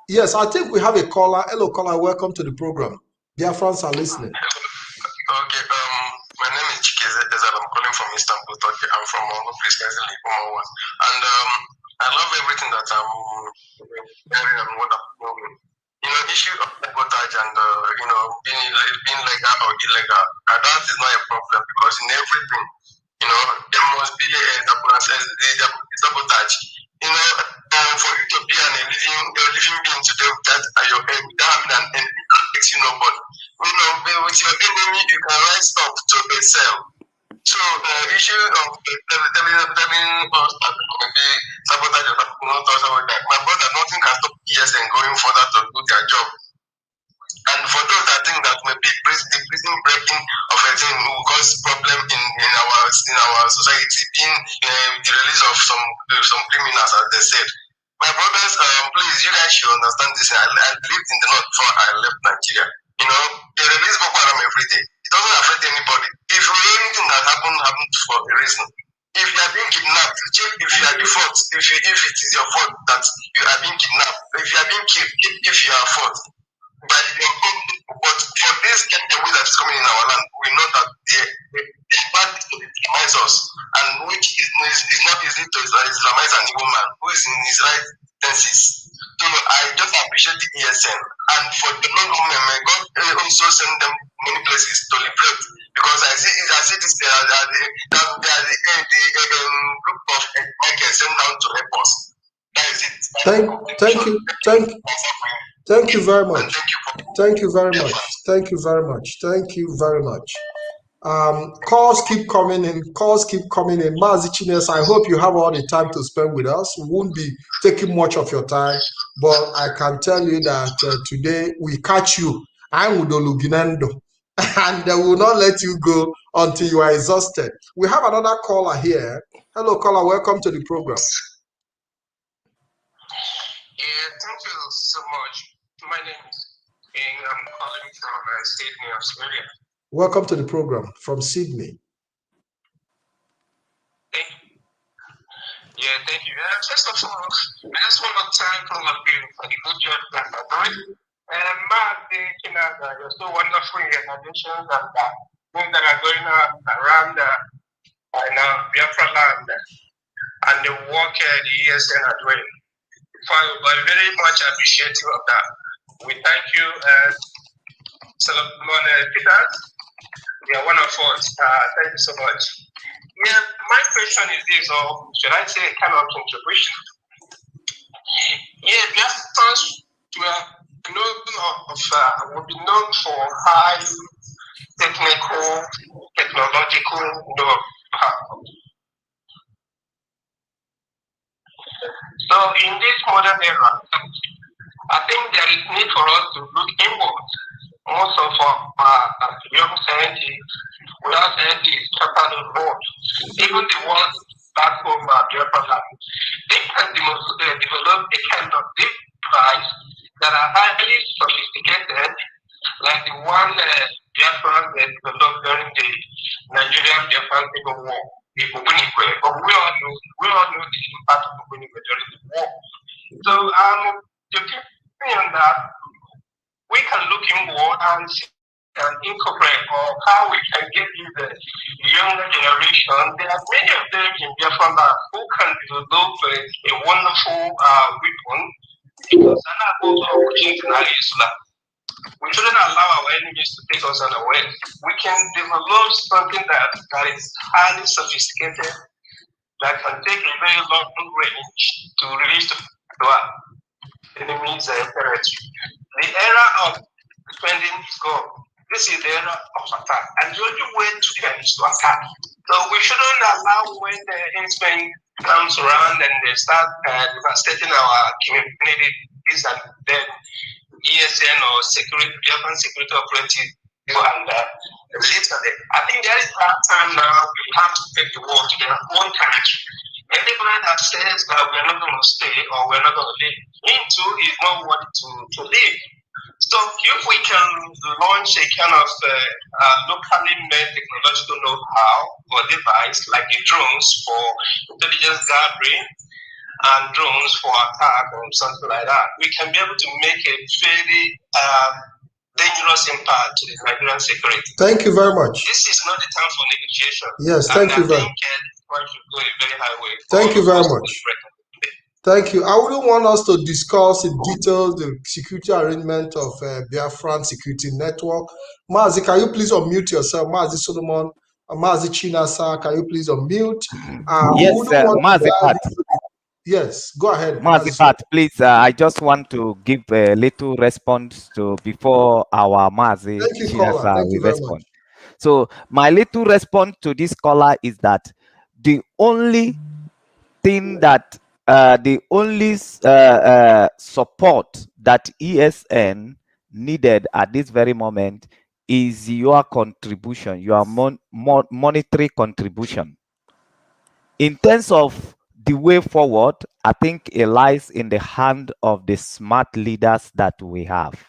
here. So I think we have a caller. Hello, caller. Welcome to the program. Dear friends are listening. Okay. My name is Chikeze Ezal. I'm calling from Istanbul, Turkey. I'm from precisely Umawa. And I love everything that I'm hearing and what I'm doing. Issue of sabotage and being legal or illegal, that is not a problem, because in everything, there must be a sabotage. For you to be a living being today that are your end, without having an enemy, that makes you nobody. With your enemy, you can rise up to excel. So the issue of telling us that maybe sabotage or something like that, my brother, nothing can stop ESN going further to do their job. And for those that think that maybe the prison breaking of a thing will cause problem in our society, being the release of some criminals, as they said. My brothers, please, you guys should understand this. I lived in the north before I left Nigeria. They release Boko Haram every day. It doesn't affect anybody. If anything that happened for a reason. If you are being kidnapped, check if you are the fault. If it is your fault that you are being kidnapped. If you are being killed, if you are fault. But for this getaway that is coming in our land, we know that the plan is to Islamize us, and which is not easy to Islamize an evil man who is in his right senses. So I just appreciate the ESN, and for the non-women, may God also send them many places to liberate, because I see this they are the group of Michael sent down to help us. That is it. Thank you very much. Thank you very much. Thank you very much. Thank you very much. Calls keep coming in. Mazi Chinasa, I hope you have all the time to spend with us. We won't be taking much of your time, but I can tell you that today we catch you. I'm Udoluginendo, and I will not let you go until you are exhausted. We have another caller here. Hello, caller. Welcome to the program. Yeah, thank you so much. My name is King. I'm calling from Sydney, Australia. Welcome to the program from Sydney. Thank you. First of all, I just want to thank all of you for the good job that you're doing. Mazi Chinasa, you're so wonderful in your narrations and things that are going on around Biafra land and the work the ESN are doing. We're very much appreciative of that. We thank you, Solomon Peters. You are one of us. Thank you so much. Yeah, my question is this, or should I say kind of contribution? Yeah, Biafrans will be known for high technological know-how. So in this modern era, I think there is need for us to look inward. Most of our young scientists, we are scientists capable of board. Even the ones back home at Biafra land, they can develop a kind of device that are highly sophisticated, like the one Biafra developed during the Nigerian-Biafran Civil War. But we all know the impact of Ogbunigwe during the war. So the opinion that we can look inward and incorporate or how we can get the younger generation. There are many of them in Biafra who can develop a wonderful weapon, because we shouldn't allow our enemies to take us unawares. We can develop something that is highly sophisticated, that can take a very long range to release to our enemies' territory. The era of defending is gone. This is the era of attack. And the only way to defend is to attack. So we shouldn't allow when the incident comes around and they start devastating our communities and then ESN or Biafran security operative and later I think there is that time now we have to take the war to their own country. Anybody that says that we're not going to stay or we're not going to live into is not wanting to live. So if we can launch a kind of locally made technological know-how or device like the drones for intelligence gathering and drones for attack or something like that, we can be able to make a very dangerous impact to the Nigerian security. Thank you very much. This is not the time for negotiation. Yes, thank you very much. One should go a very high way. Thank you very much. Thank you. I wouldn't want us to discuss in detail the security arrangement of Biafran Security Network. Mazi, can you please unmute yourself? Mazi Solomon, Mazi Chinasa, can you please unmute? Yes, Mazi Pat. Yes, go ahead. Mazi Pat, please, I just want to give a little response to before our Mazi Chinasa will respond. So my little response to this caller is that the only thing that the only support that ESN needed at this very moment is your contribution, your monetary contribution. In terms of the way forward, I think it lies in the hand of the smart leaders that we have.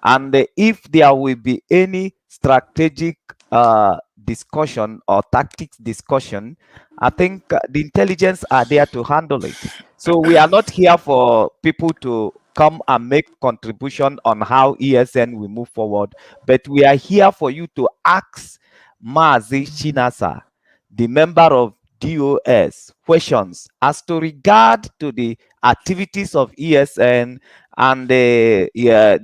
And if there will be any strategic discussion or tactics discussion, I think the intelligence are there to handle it. So we are not here for people to come and make contribution on how ESN will move forward, but we are here for you to ask Mazi Chinasa, the member of DOS, questions as to regard to the activities of ESN and the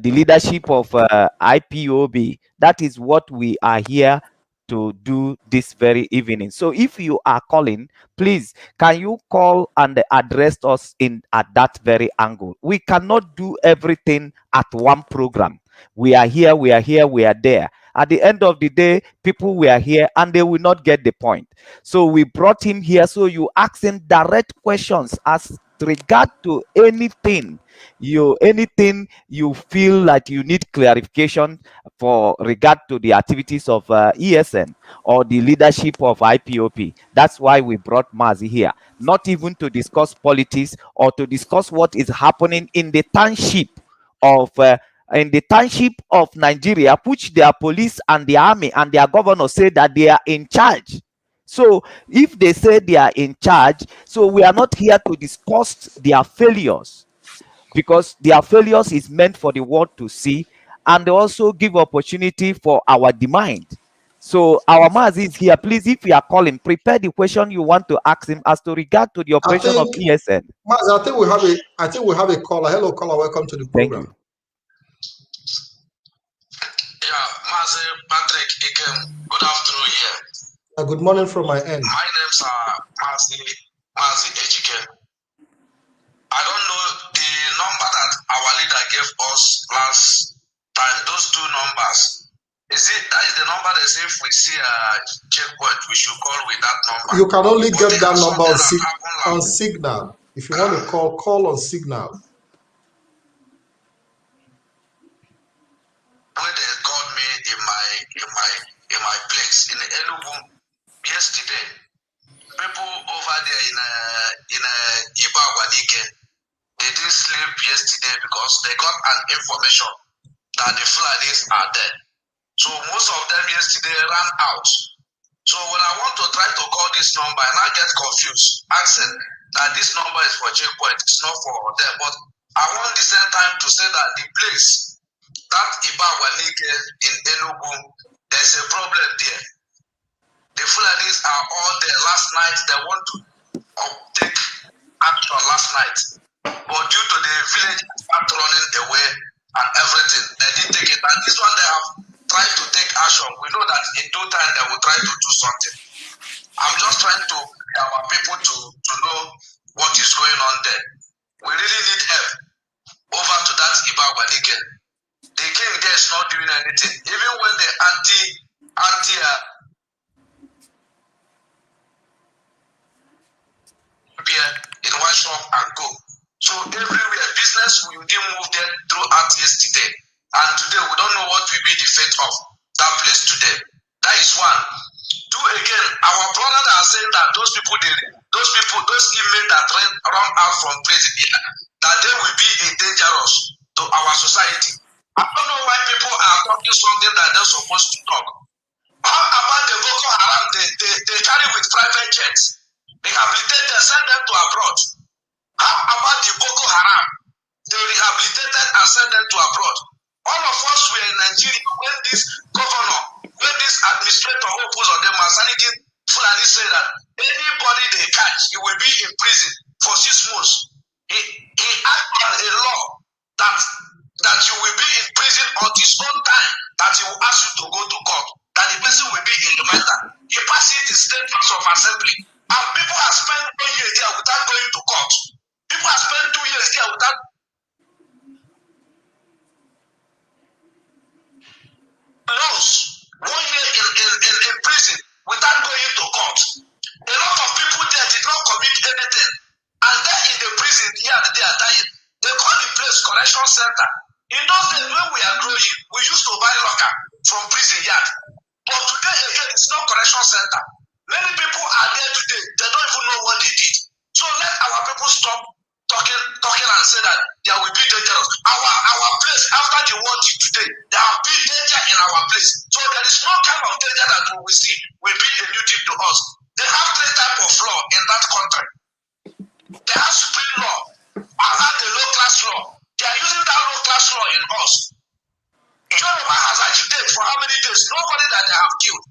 leadership of IPOB. That is what we are here to do this very evening. So if you are calling, please, can you call and address us at that very angle? We cannot do everything at one program. We are here, we are here, we are there. At the end of the day, people were here and they will not get the point. So we brought him here so you ask him direct questions as regard to anything you feel like you need clarification for regard to the activities of ESN or the leadership of IPOB. That's why we brought Mazi here, not even to discuss politics or to discuss what is happening in the township of Nigeria, which their police and the army and their governor say that they are in charge. So if they say they are in charge, so we are not here to discuss their failures, because their failures is meant for the world to see, and they also give opportunity for our demand. So our Mazi is here. Please, if you are calling, prepare the question you want to ask him as to regard to the operation of ESN. Mazi, I think we have a caller. Hello, caller. Welcome to the program. Thank you. Yeah, Mazi Patrick, good afternoon here. Good morning from my end. My name's Mazi Ejike. I don't know the number that our leader gave us last time, those two numbers. That is the number that says if we see a checkpoint, we should call with that number. You can only get that number on Signal. If you want to call on Signal. When they called me in my place in the Enugu yesterday, people over there in Ibawanike, they didn't sleep yesterday because they got an information that the Fulanis are there. So most of them yesterday ran out. So when I want to try to call this number and I get confused, asking that this number is for checkpoint, it's not for them. But I want the same time to say that the place, that Ibawanike in Enugu, there's a problem there. The Fulanis are all there. Last night, they want to take action last night. But due to the village start running away and everything, they didn't take it. And this one, they have tried to take action. We know that in due time, they will try to do something. I'm just trying to get our people to know what is going on there. We really need help over to that Ibawanike. The king there is not doing anything. Even when the everywhere. Business, we didn't move there throughout yesterday. And today, we don't know what will be the fate of that place today. That is one. Two, again, our brothers are saying that those inmates that run out from prison, that they will be dangerous to our society. I don't know why people are talking something that they're supposed to talk. How about the Boko Haram? They carry with private jets. Rehabilitate them, send them to abroad. How about the Boko Haram? They rehabilitated and sent them to abroad. All of us were in Nigeria when this governor, when this administrator who put on them Masaniki Fulani said that anybody they catch, he will be in prison for 6 months. He acted a law that you will be in prison on his own time, that he will ask you to go to court, that the person will be in the matter. He passed it in State House of Assembly. And people have spent 1 year there without going to court. People have spent 2 years there without loans. 1 year in prison without going to court. A lot of people there did not commit anything. And they're in the prison here, they are dying. They call the place correction center. In those days when we are growing, we used to buy locker from prison yard. But today again, it's not correction center. Many people are there today. They don't even know what they did. So let our people stop talking and say that there will be dangerous. Our place after the war today, there will be danger in our place. So there is no kind of danger that we will see will be a new thing to us. They have 3 types of law in that country. They have supreme law and have the low class law. They are using that low class law in us. Yoruba has agitated for how many days? Nobody that they have killed.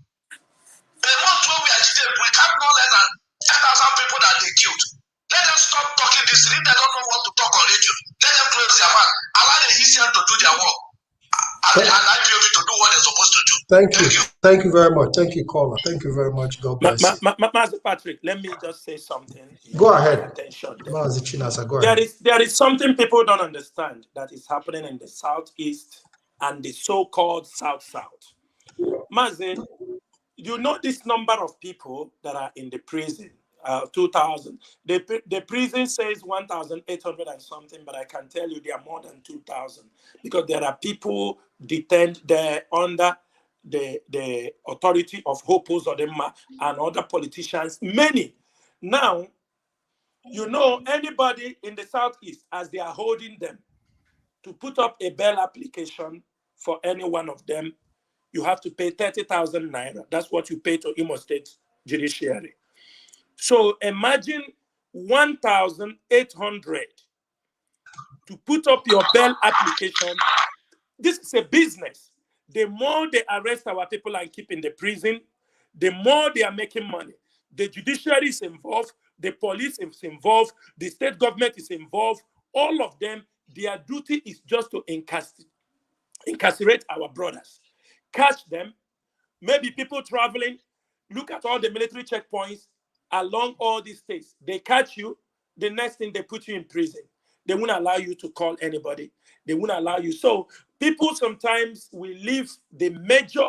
A month when we agitate, we can't no less than 10,000 people that they killed. Let them stop talking this. If they don't know what to talk on radio, let them close their mouth. Allow the ECN to do their work. And IPOB to do what they're supposed to do. Thank you. Thank you very much. Thank you, caller. Thank you very much. God bless you. Master Patrick, let me just say something. Go ahead. MAZI CHINASA, go ahead. There is something people don't understand that is happening in the southeast and the so-called south-south. MAZI, you know this number of people that are in the prison, 2,000. The prison says 1,800 and something, but I can tell you there are more than 2,000 because there are people detained there under the authority of Hopo Zodema and other politicians, many. Now, you know, anybody in the southeast, as they are holding them, to put up a bail application for any one of them, you have to pay 30,000 naira. That's what you pay to Imo State Judiciary. So imagine 1,800 to put up your bail application. This is a business. The more they arrest our people and keep in the prison, the more they are making money. The judiciary is involved, the police is involved, the state government is involved. All of them, their duty is just to incarcerate our brothers. Catch them. Maybe people traveling, look at all the military checkpoints along all these states. They catch you, the next thing they put you in prison. They won't allow you to call anybody. They won't allow you. So people sometimes will leave the major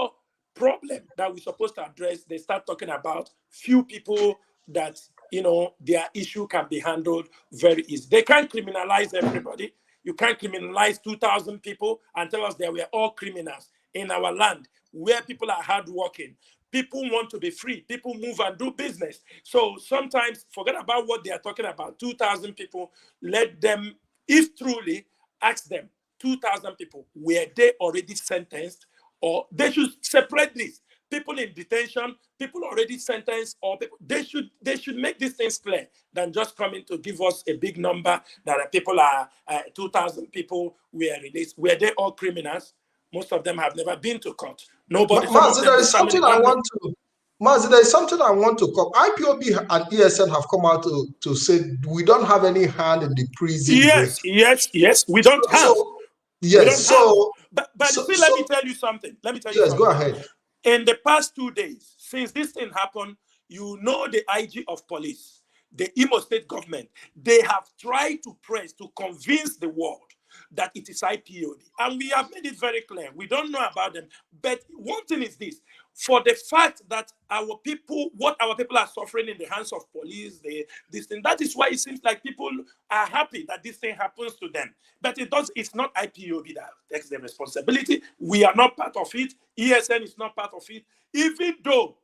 problem that we're supposed to address. They start talking about few people that, you know, their issue can be handled very easy. They can't criminalize everybody. You can't criminalize 2,000 people and tell us that we are all criminals in our land where people are hardworking. People want to be free. People move and do business. So sometimes forget about what they are talking about. 2,000 people, let them, if truly, ask them, 2,000 people, were they already sentenced? Or they should separate this. People in detention, people already sentenced, or people, they should make these things clear than just coming to give us a big number that people are 2,000 people were released. Were they all criminals? Most of them have never been to court. Nobody. Mazi, there is something I want to. Mazi, there is something I want to come. IPOB and ESN have come out to say we don't have any hand in the prison. Yes. We don't have. But let me tell you something. Yes, go ahead. In the past 2 days, since this thing happened, you know the IG of police, the Imo State government, they have tried to press to convince the world that it is IPOB. And we have made it very clear. We don't know about them. But one thing is this. For the fact that our people, what our people are suffering in the hands of police, this thing, that is why it seems like people are happy that this thing happens to them. But it's not IPOB that takes the responsibility. We are not part of it. ESN is not part of it. Even though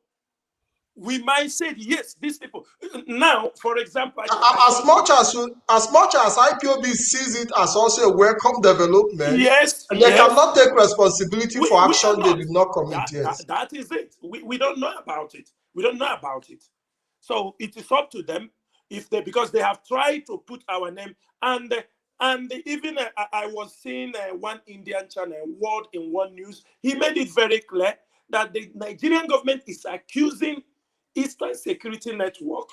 we might say, yes, these people. Now, for example, as much as IPOB sees it as also a welcome development, yes, they cannot take responsibility for action they did not commit. That is it. We don't know about it. We don't know about it. So it is up to them if they, because they have tried to put our name, and even I was seeing one Indian channel, World in One News. He made it very clear that the Nigerian government is accusing Eastern Security Network,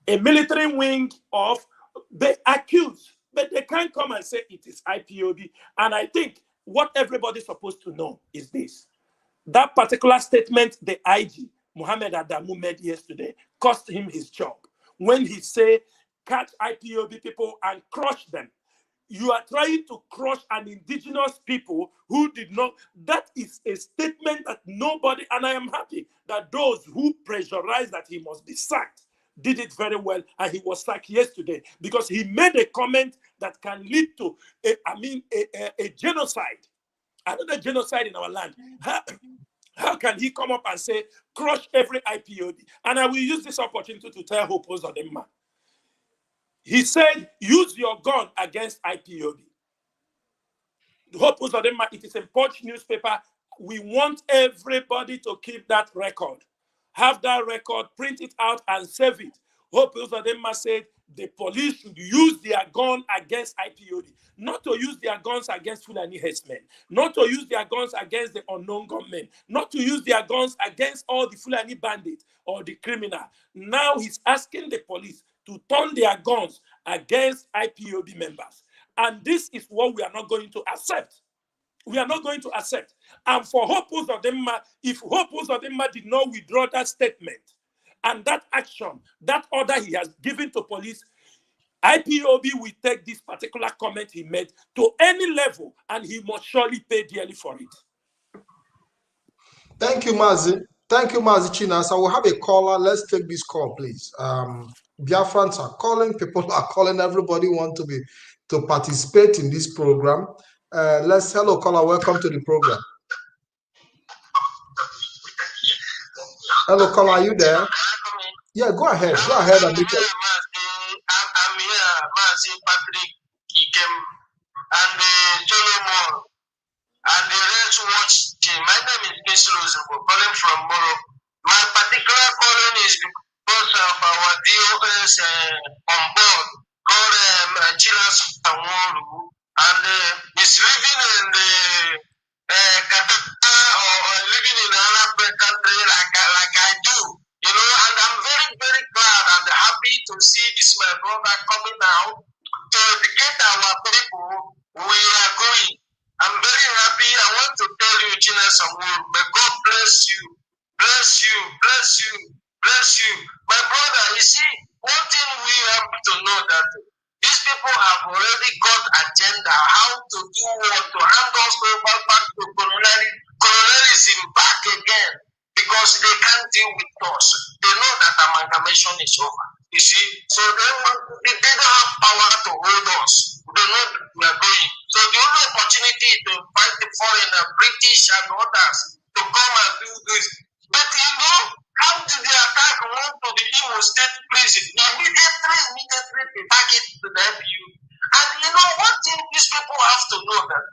a military wing of, they accuse, but they can't come and say it is IPOB. And I think what everybody's supposed to know is this. That particular statement the IG, Mohammed Adamu, made yesterday cost him his job. When he said, catch IPOB people and crush them. You are trying to crush an indigenous people who did not. That is a statement that nobody, and I am happy that those who pressurized that he must be sacked did it very well, and he was sacked yesterday because he made a comment that can lead to, a genocide, another genocide in our land. How can he come up and say, crush every IPOB? And I will use this opportunity to tell Hope Uzodimma. He said, use your gun against IPOB. Hope Uzodimma, it is a Punch newspaper. We want everybody to keep that record. Have that record, print it out, and save it. Hope Uzodimma said the police should use their gun against IPOB, not to use their guns against Fulani herdsmen, not to use their guns against the unknown gunmen, not to use their guns against all the Fulani bandits or the criminal. Now he's asking the police to turn their guns against IPOB members. And this is what we are not going to accept. We are not going to accept. And for Hope Uzodimma, if Hope Uzodimma did not withdraw that statement and that action, that order he has given to police, IPOB will take this particular comment he made to any level, and he must surely pay dearly for it. Thank you, Mazi. Thank you, Mazi Chinasa. We'll have a caller. Let's take this call, please. Biafrans are calling. People are calling. Everybody want to participate in this program. Hello, caller. Welcome to the program. Hello, caller. Are you there? Yeah, go ahead. Go ahead and make it. I'm here, Mazi Patrick Ikem, and Solomon, and the rest watch team. My name is Bessie Rosenberg, calling from Morocco. My particular calling is because of our DOS on board, called CHINASA, and he's living in the Qatar or living in an Arab country like I do, you know, and I'm very, very glad and happy to see this my brother coming out to educate our people. We are going. I'm very happy. I want to tell you, CHINASA, may God bless you, bless you, bless you, bless you. My brother, you see, one thing we have to know that these people have already got agenda, how to do what, to hand us over back to colonialism back again, because they can't deal with us. They know that amalgamation is over, you see. So they don't have power to hold us. They know that we are going. So the only opportunity is to fight the foreigner, British and others, to come and do this. But you know, how did the attack went to the Imo State prison? Immediately they target to the FU. And you know, one thing these people have to know that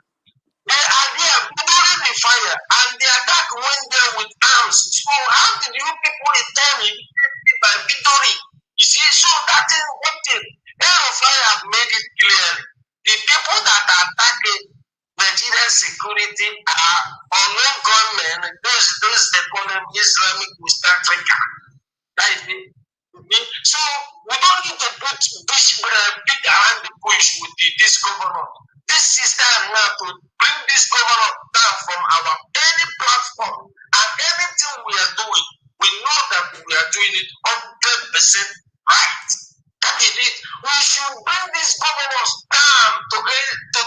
they are there during the fire, and the attack went there with arms. So how did you people return immediately by victory? You see, so that is one thing. Fire have made it clearly. The people that are attacking Nigerian security are unknown gunmen. Those they call them Islamic West Africa. That is it. So we don't need to beat around the bush with this governor. This is time now to bring this governor down from our any platform, and anything we are doing, we know that we are doing it 100% right. That is it. We should bring these governors down to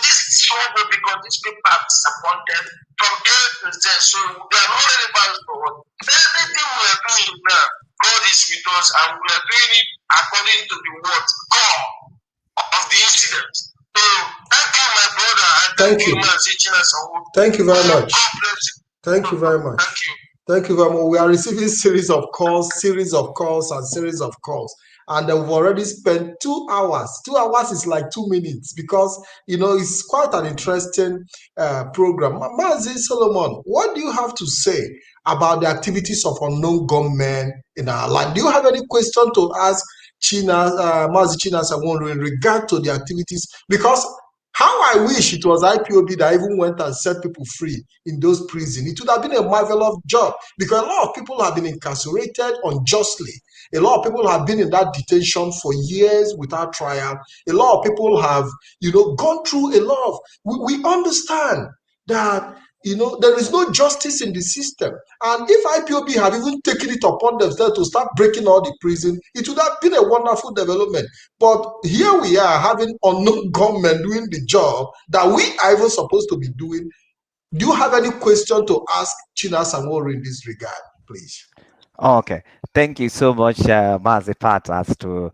this trouble because these people are disappointed from A to Z. So they are not relevant for us. Everything we are doing now, God is with us, and we are doing it according to the word God of the incident. So thank you, my brother, and thank you, Mazi Chinasa. Thank you very much. God bless you. Thank you very much. Thank you. Thank you very much. We are receiving series of calls, and we've already spent 2 hours. 2 hours is like 2 minutes because it's quite an interesting program. Mazi Solomon, what do you have to say about the activities of unknown gunmen in our land? Do you have any question to ask Mazi Chinasa in regard to the activities? Because how I wish it was IPOB that even went and set people free in those prisons. It would have been a marvelous job because a lot of people have been incarcerated unjustly. A lot of people have been in that detention for years without trial. A lot of people have, gone through a lot of. We understand that there is no justice in the system. And if IPOB had even taken it upon themselves to start breaking all the prison, it would have been a wonderful development. But here we are having unknown gunmen doing the job that we are even supposed to be doing. Do you have any question to ask CHINASA NWORU in this regard, please? Okay, thank you so much, Mazi Pat, as to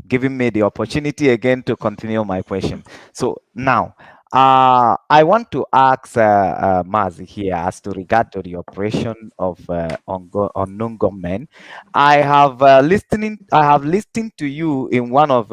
giving me the opportunity again to continue my question. So now, I want to ask Mazi here as to regard to the operation of unknown gunmen. I have listened to you in one of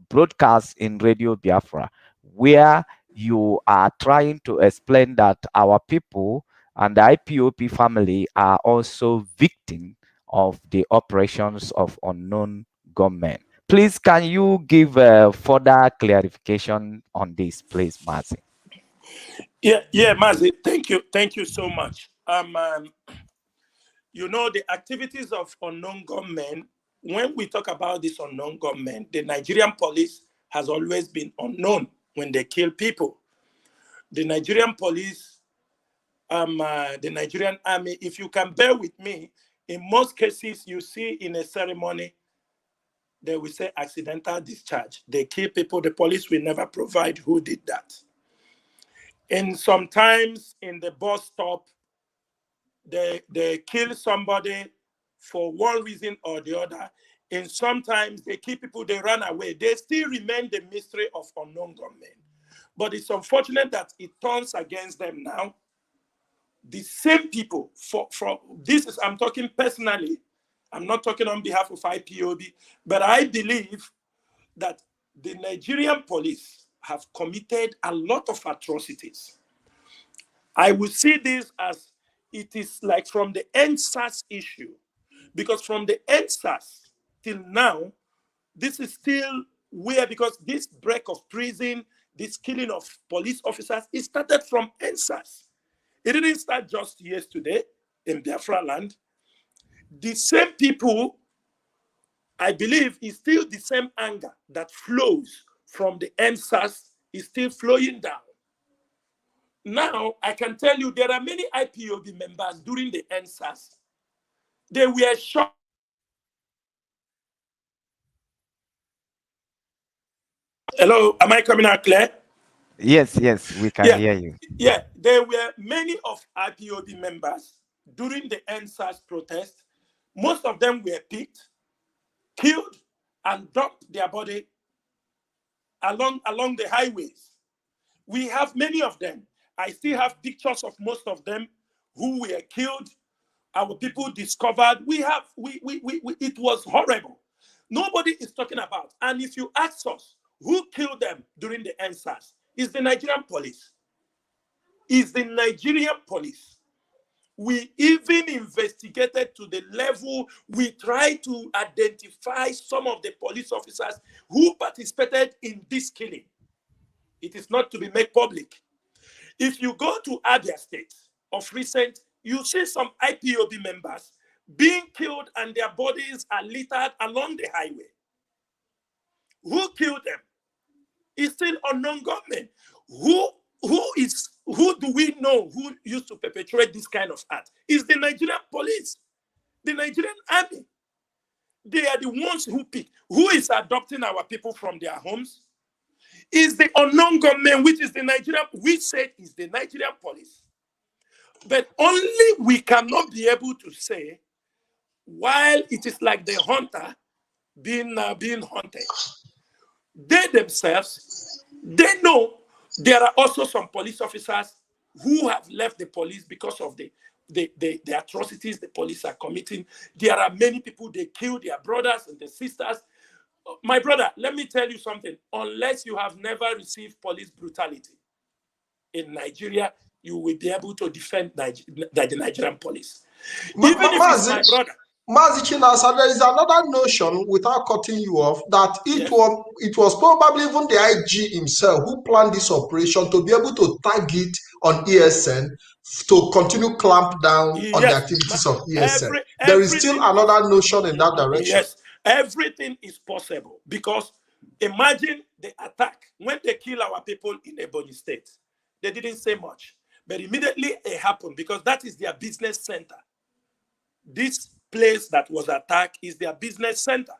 broadcasts in Radio Biafra, where you are trying to explain that our people and the IPOB family are also victims of the operations of unknown gunmen. Please, can you give further clarification on this, please, Mazi? Yeah, Mazi, thank you so much. The activities of unknown gunmen, when we talk about this unknown gunmen, the Nigerian police has always been unknown when they kill people. The Nigerian police, the Nigerian army, if you can bear with me, in most cases you see in a ceremony, they will say accidental discharge. They kill people, the police will never provide who did that. And sometimes in the bus stop, they kill somebody for one reason or the other. And sometimes they kill people, they run away. They still remain the mystery of unknown gunmen. But it's unfortunate that it turns against them now. The same people, I'm talking personally, I'm not talking on behalf of IPOB, but I believe that the Nigerian police have committed a lot of atrocities. I will see this as it is like from the NSAS issue, because from the NSAS till now, this is still weird because this break of prison, this killing of police officers, it started from NSAS. It didn't start just yesterday in Biafra land. The same people, I believe, is still the same anger that flows from the NSAS is still flowing down. Now, I can tell you there are many IPOB members during the NSAS. They were shocked. Hello, am I coming out clear? Yes, we can hear you. Yeah, there were many of IPOB members during the NSAS protest. Most of them were picked, killed, and dumped their body along the highways. We have many of them. I still have pictures of most of them who were killed. Our people discovered. It was horrible. Nobody is talking about. And if you ask us who killed them during the NSAS, it's the Nigerian police. It's the Nigerian police. We even investigated to the level, we tried to identify some of the police officers who participated in this killing. It is not to be made public. If you go to Abia State of recent, you see some IPOB members being killed and their bodies are littered along the highway. Who killed them? It's still unknown gunmen. Who do we know who used to perpetrate this kind of act? It's the Nigerian police, the Nigerian army. They are the ones who pick. Who is adopting our people from their homes? is the unknown gunmen, which is the Nigerian, we said is the Nigerian police. But only we cannot be able to say, while it is like the hunter being hunted, they themselves, they know there are also some police officers who have left the police because of the atrocities the police are committing. There are many people, they kill their brothers and their sisters. My brother, let me tell you something. Unless you have never received police brutality in Nigeria, you will be able to defend the Nigerian police. Even if it's my brother. Mazi Chinasa, there is another notion, without cutting you off, that it was probably even the IG himself who planned this operation to be able to target on ESN to continue clamp down on the activities of ESN. There is still another notion in that direction. Yes, everything is possible, because imagine the attack when they kill our people in Ebonyi State. They didn't say much, but immediately it happened because that is their business center. This place that was attacked is their business center.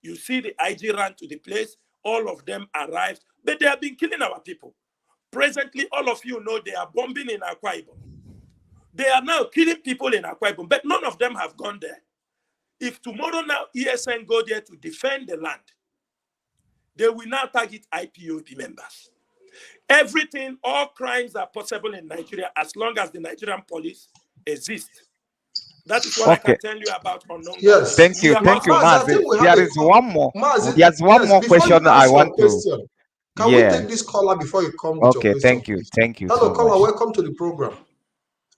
You see the IG ran to the place, all of them arrived, but they have been killing our people. Presently, all of you know they are bombing in Akwa Ibom. They are now killing people in Akwa Ibom, but none of them have gone there. If tomorrow now ESN go there to defend the land, they will now target IPOB members. Everything, all crimes are possible in Nigeria as long as the Nigerian police exists. That is what I can tell you about unknown. Yes. Thank you, Mazi. There is one more. There's one more question I want to. Can we take this caller before you come with your question? Thank you. Thank you. Hello, so caller. much. Welcome to the program.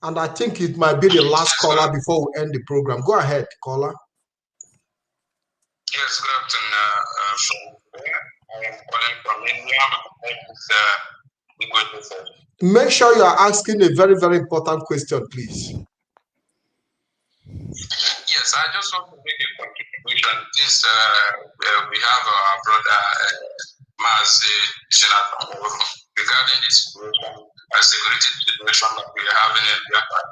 And I think it might be the last caller before we end the program. Go ahead, caller. Yes, good afternoon. I am calling from India. Make sure you are asking a very, very important question, please. Yes, I just want to make a contribution. This we have our brother MAZI regarding the situation, security situation that we are having in Biafra.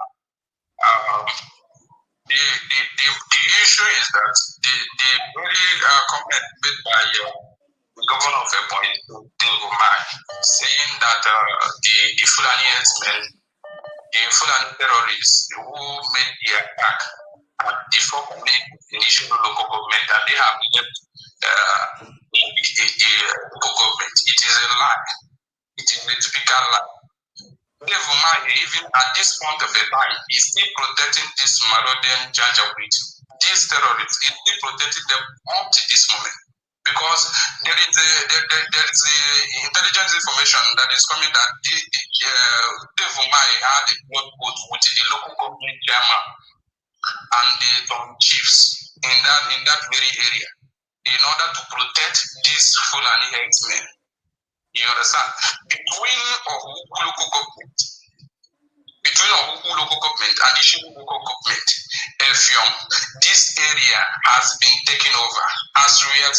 The issue is that the very comment made by the governor of Ebonyi, saying that the Fulani herdsmen, the Fulani terrorists who made the attack at the four communities in the local government, and they have left the local government. It is a lie. It is a typical lie. Even at this point of the time, is still protecting this Maroden Janjaweed, these terrorists. Is still protecting them up to this moment. Because there is a intelligence information that is coming that Devumai had a blood vote with the local government chairman and some chiefs in that very area in order to protect these Fulani herdsmen. You understand? Between Ohuku local government and Ishu local government, this area has been taken over. As I'm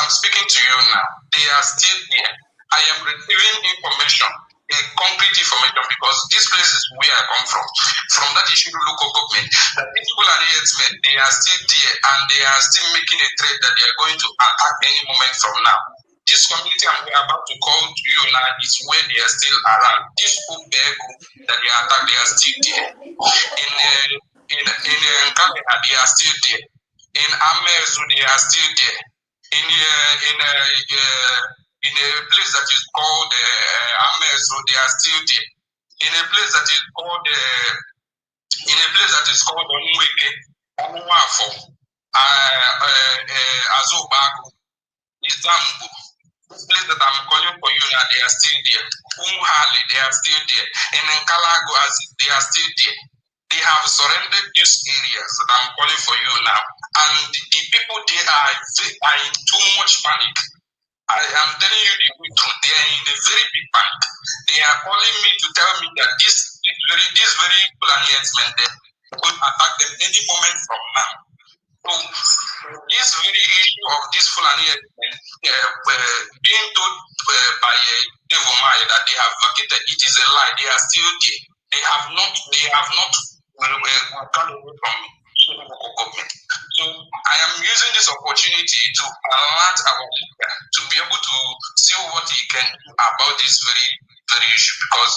speaking to you now, they are still there. I am receiving information, a concrete information, because this place is where I come from that Ishu local government, that these Fulani herdsmen, they are still there and they are still making a threat that they are going to attack any moment from now. This community I'm about to call to you now is where they are still around. This group that they attack, they are still there. In Kalena, they are still there. In Amezu, they are still there. In a place that is called Amezu, they are still there. In a place that is called Onweke, Onuwafo, Azobago, Izambu. This place that I'm calling for you now, they are still there. Umhali, they are still there. In Nkalago, they are still there. They have surrendered these areas that I'm calling for you now. And the people there are in too much panic. I am telling you the truth. They are in a very big panic. They are calling me to tell me that this very Fulani herdsmen, they could attack them any moment from now. So this very issue of this Fulani being told by Devomai that they have vacated, it is a lie. They are still there. They have not gone away from local government. So I I am using this opportunity to alert our leader to be able to see what he can do about this very, very issue, because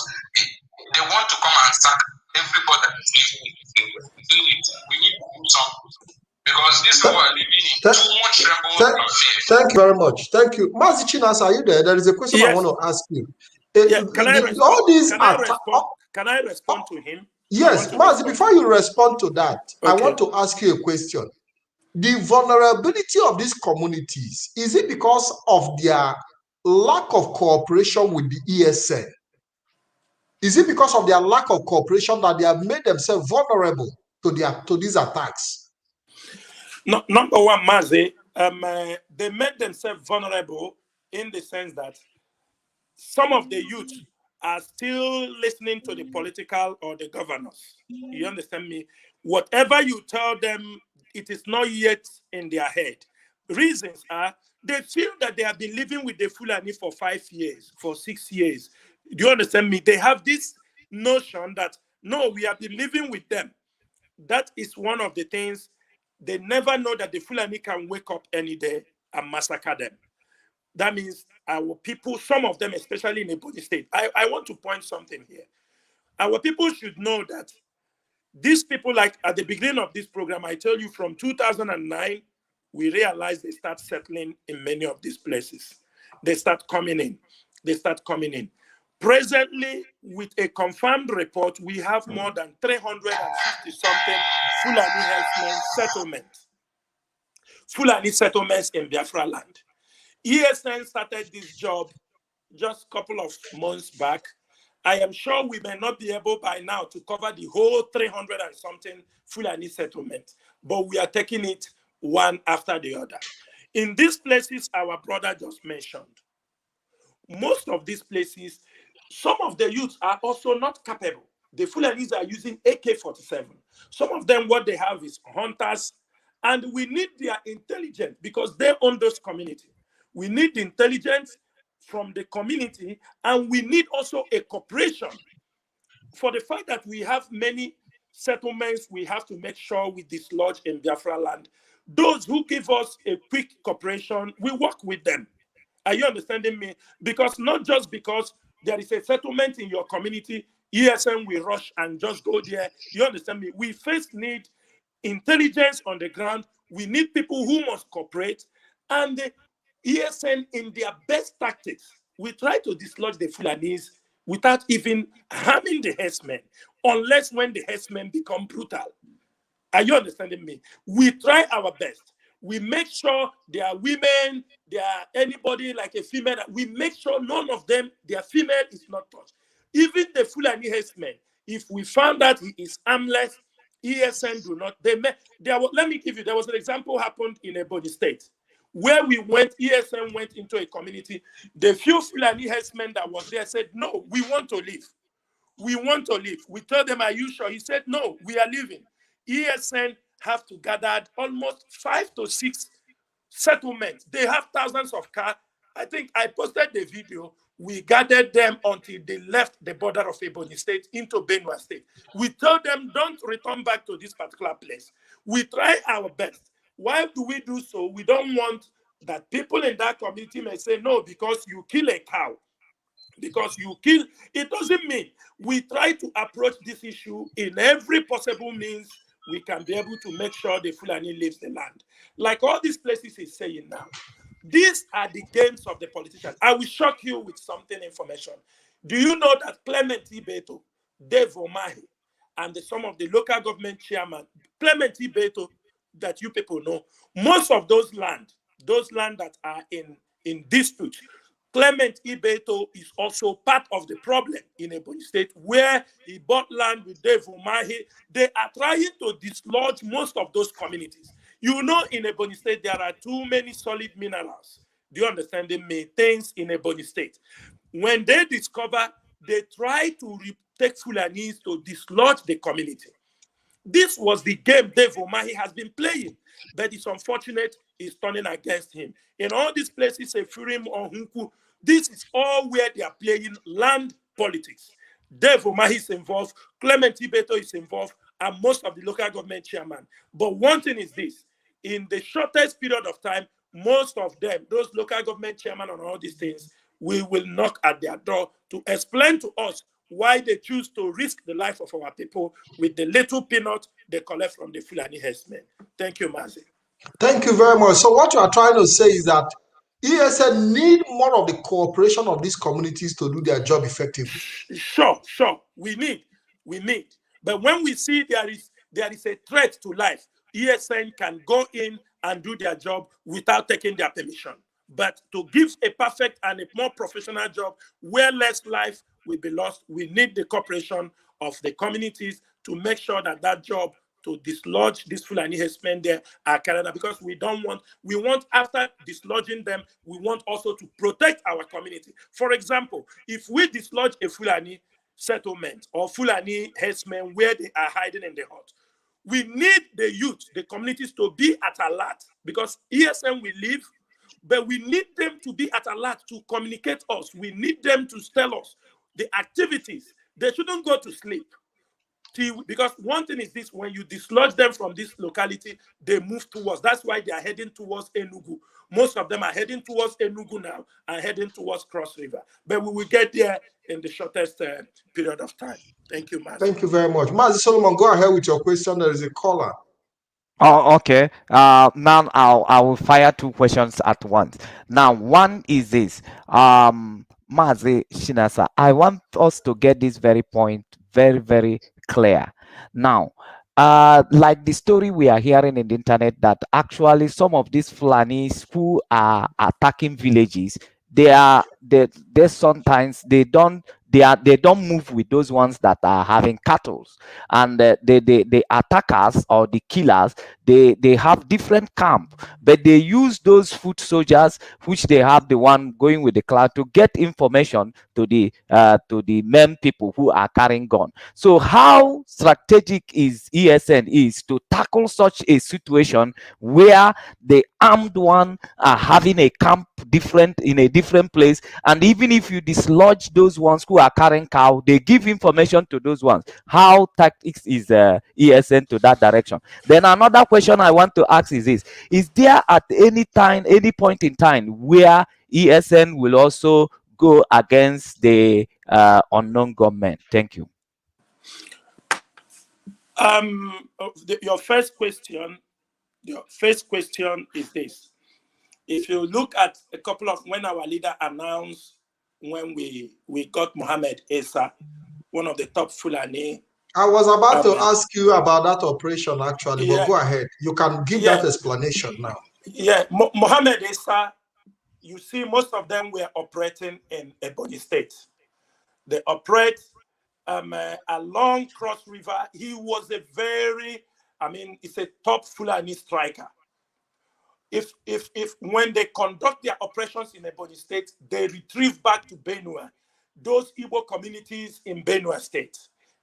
they want to come and sack everybody that is living in this area. We need to do something, because these people are living in too much trouble and fear. Thank you very much. Thank you. Mazi Chinasa, are you there? There is a question I want to ask you. Can I respond? All these Can I respond to him? Yes, Mazi, before you respond to that, I want to ask you a question. The vulnerability of these communities, is it because of their lack of cooperation with the ESN? Is it because of their lack of cooperation that they have made themselves vulnerable to these attacks? No, number one, Mazi, they made themselves vulnerable in the sense that some of the youth are still listening to the political or the governors. You understand me? Whatever you tell them, it is not yet in their head. Reasons are they feel that they have been living with the Fulani for 5 years, for 6 years. Do you understand me? They have this notion that, no, we have been living with them. That is one of the things. They never know that the Fulani can wake up any day and massacre them. That means our people, some of them, especially in Ebonyi State, I want to point something here. Our people should know that these people, like at the beginning of this program, I tell you from 2009, we realized they start settling in many of these places. They start coming in. They start coming in. Presently, with a confirmed report, we have more than 350-something Fulani herdsmen settlements. Fulani settlements in Biafra land. ESN started this job just a couple of months back. I am sure we may not be able by now to cover the whole 300 and something Fulani settlement, but we are taking it one after the other. In these places our brother just mentioned, most of these places, some of the youths are also not capable. The Fulanis are using AK-47. Some of them, what they have is hunters, and we need their intelligence because they own those communities. We need the intelligence from the community, and we need also a cooperation. For the fact that we have many settlements, we have to make sure we dislodge in Biafra land. Those who give us a quick cooperation, we work with them. Are you understanding me? Because not just because there is a settlement in your community, ESN will rush and just go there. You understand me? We first need intelligence on the ground. We need people who must cooperate. And the ESN, in their best tactics, we try to dislodge the Fulanis without even harming the herdsmen, unless when the herdsmen become brutal. Are you understanding me? We try our best. We make sure there are women, there are anybody like a female. We make sure none of them, their female is not touched. Even the Fulani herdsmen, if we found that he is armless, ESN do not. Let me give you, there was an example happened in Ebonyi State, where we went, ESN went into a community. The few Fulani herdsmen that was there said, no, we want to leave. We want to leave. We told them, are you sure? He said, no, we are leaving. ESN have to gather almost 5 to 6 settlements. They have thousands of cars. I think I posted the video. We gathered them until they left the border of Ebonyi State into Benue State. We told them, don't return back to this particular place. We try our best. Why do we do so? We don't want that people in that community may say, no, because you kill a cow. Because you kill, it doesn't mean. We try to approach this issue in every possible means we can be able to make sure the Fulani leaves the land. Like all these places is saying now, these are the games of the politicians. I will shock you with something information. Do you know that Clement Ibeto, Dave Omahi, and some of the local government chairman, Clement Ibeto, that you people know, most of those land that are in dispute, Clement Ibeto is also part of the problem in Ebonyi State, where he bought land with Dave Umahi. They are trying to dislodge most of those communities. You know, in Ebonyi State, there are too many solid minerals. Do you understand? They maintains in Ebonyi State. When they discover, they try to take Fulanis to dislodge the community. This was the game Dave Umahi has been playing, but it's unfortunate he's turning against him. In all these places, Efurim or Hunku, this is all where they are playing land politics. Dave Umahi is involved, Clement Ibeto is involved, and most of the local government chairman. But one thing is this, in the shortest period of time, most of them, those local government chairmen and all these things, we will knock at their door to explain to us why they choose to risk the life of our people with the little peanut they collect from the Fulani herdsmen. Thank you, Mazi. Thank you very much. So what you are trying to say is that ESN need more of the cooperation of these communities to do their job effectively. Sure. We need. But when we see there is a threat to life, ESN can go in and do their job without taking their permission. But to give a perfect and a more professional job where less life will be lost, we need the cooperation of the communities to make sure that that job to dislodge these Fulani herdsmen there are carried out, because we want after dislodging them, we want also to protect our community. For example, if we dislodge a Fulani settlement or Fulani herdsmen where they are hiding in the hut, we need the youth, the communities to be at alert, because ESN will leave, but we need them to be at alert to communicate us. We need them to tell us the activities. They shouldn't go to sleep. Because one thing is this, when you dislodge them from this locality, they move towards, that's why they are heading towards Enugu. Most of them are heading towards Enugu now and heading towards Cross River. But we will get there in the shortest period of time. Thank you, Mazi. Thank you very much. Mazi Solomon, go ahead with your question. There is a caller. Oh, okay. Now I will fire two questions at once. Now, one is this. Mazi CHINASA, I want us to get this very point very, very clear. Now, like the story we are hearing in the internet, that actually some of these Fulanis who are attacking villages, they sometimes they don't move with those ones that are having cattle, and the attackers or the killers, they have different camp, but they use those foot soldiers, which they have the one going with the cloud, to get information to the men people who are carrying gun. So how strategic is ESN is to tackle such a situation where the armed one are having a camp in a different place, and even if you dislodge those ones who are carrying cow, they give information to those ones? How tactics is ESN to that direction? Then another question I want to ask is this: is there at any point in time where ESN will also go against the unknown government? Thank you. Your first question is this. If you look at a couple of, when our leader announced, when we got Mohammed Issa, one of the top Fulani. I was about to ask you about that operation actually, but go ahead. You can give that explanation now. Yeah, Mohammed Issa, you see most of them were operating in Ebonyi State. They operate along Cross River. He was it's a top Fulani striker. If when they conduct their operations in Ebonyi State, they retrieve back to Benue, those Igbo communities in Benue State,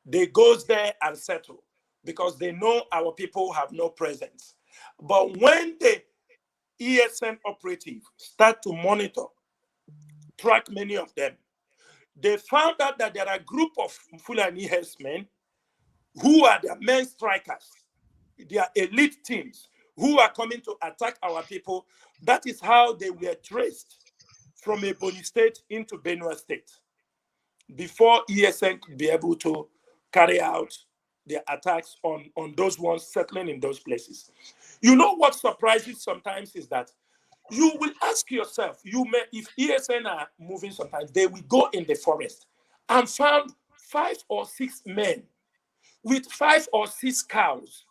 they go there and settle because they know our people have no presence. But when the ESN operative start to monitor, track many of them, they found out that there are a group of Fulani herdsmen who are their main strikers, their elite teams, who are coming to attack our people. That is how they were traced from Ebonyi State into Benue State before ESN could be able to carry out their attacks on those ones settling in those places. You know what surprises sometimes is that you will ask yourself, if ESN are moving sometimes, they will go in the forest and found 5 or 6 men with 5 or 6 cows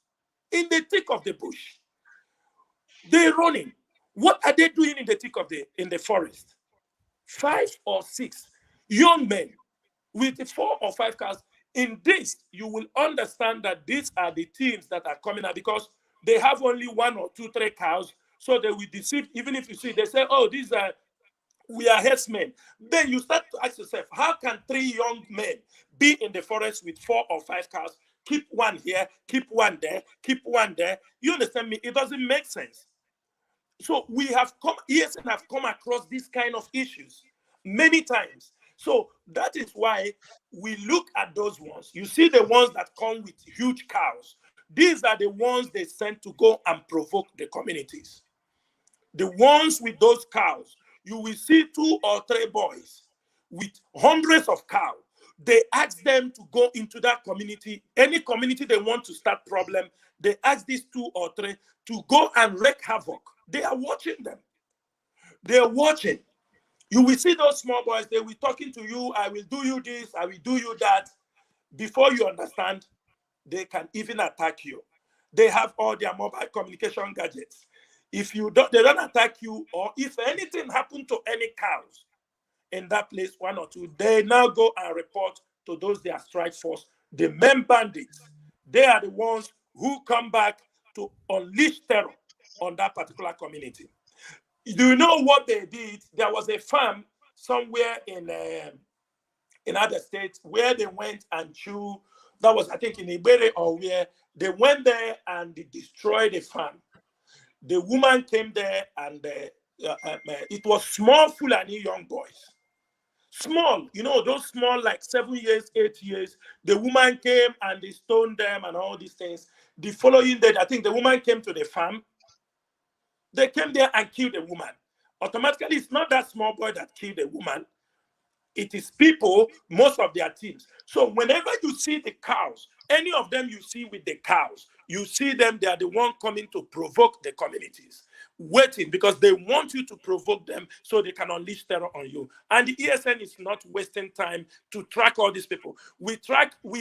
in the thick of the bush. They're running. What are they doing in the thick of in the forest? 5 or 6 young men with 4 or 5 cows. In this, you will understand that these are the teams that are coming out because they have only 1 or 2, 3 cows. So they will deceive. Even if you see, they say, oh, we are herdsmen. Then you start to ask yourself, how can 3 young men be in the forest with 4 or 5 cows? Keep one here, keep one there, keep one there. You understand me? It doesn't make sense. So ESN have come across these kind of issues many times. So that is why we look at those ones. You see the ones that come with huge cows. These are the ones they sent to go and provoke the communities. The ones with those cows. You will see 2 or 3 boys with hundreds of cows. They ask them to go into that community, any community they want to start problem. They ask these 2 or 3 to go and wreak havoc. They are watching them. They are watching. You will see those small boys, they will be talking to you, I will do you this, I will do you that. Before you understand, they can even attack you. They have all their mobile communication gadgets. If they don't attack you, or if anything happened to any cows in that place, 1 or 2, they now go and report to those their strike force, the men bandits. They are the ones who come back to unleash terror on that particular community. Do you know what they did? There was a farm somewhere in other states where they went and chewed. That was, I think, in Ibere or where they went there and they destroyed the farm. The woman came there and it was small Fulani young boys. Small, you know, those small, like 7 years, 8 years. The woman came and they stoned them and all these things. The following day, I think the woman came to the farm. They came there and killed the woman. Automatically, it's not that small boy that killed the woman. It is people, most of their teams. So whenever you see the cows, any of them you see with the cows, you see them, they are the one coming to provoke the communities, waiting because they want you to provoke them so they can unleash terror on you. And the ESN is not wasting time to track all these people. We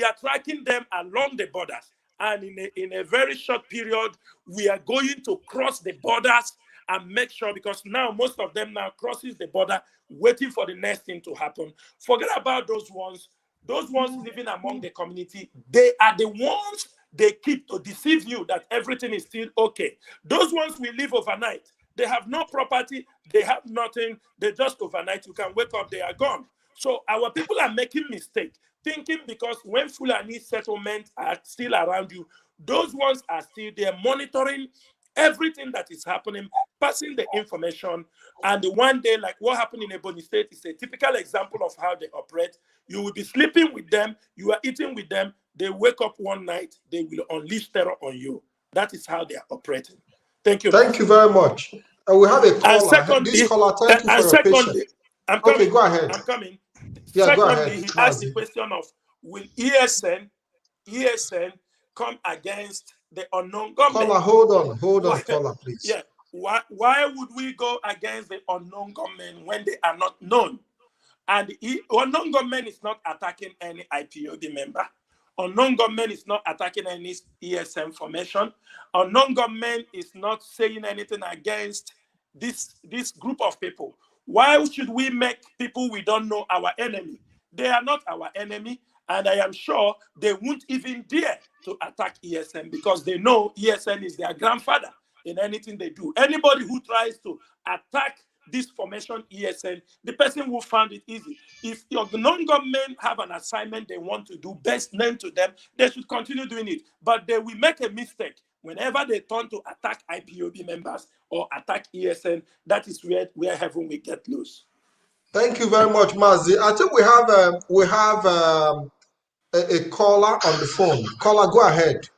are tracking them along the borders. And in a very short period, we are going to cross the borders and make sure, because now most of them now crosses the border, waiting for the next thing to happen. Forget about those ones living among the community. They are the ones they keep to deceive you that everything is still okay. Those ones will live overnight. They have no property, they have nothing, they just overnight. You can wake up, they are gone. So our people are making mistake, thinking because when Fulani settlements are still around you, those ones are still there monitoring everything that is happening, passing the information. And one day, like what happened in Ebonyi State, is a typical example of how they operate. You will be sleeping with them, you are eating with them, they wake up one night, they will unleash terror on you. That is how they are operating. Thank you. Thank you very much. We have a caller. Secondly, this caller, thank you for your patience. Okay, go ahead. I'm coming. Yeah, Secondly, go ahead. he asked the question of, will ESN come against the unknown government? Caller, hold on, caller, please. Yeah. Why would we go against the unknown government when they are not known? And the unknown government is not attacking any IPOB member. Unknown government is not attacking any ESM formation. Unknown government is not saying anything against this group of people. Why should we make people we don't know our enemy? They are not our enemy, and I am sure they won't even dare to attack ESN because they know ESN is their grandfather in anything they do. Anybody who tries to attack this formation ESN, the person will find it easy. If your non-government have an assignment they want to do, best known to them, they should continue doing it. But they will make a mistake whenever they turn to attack IPOB members or attack ESN. That is where heaven will get loose. Thank you very much, Mazi. I think we have a caller on the phone. Caller, go ahead.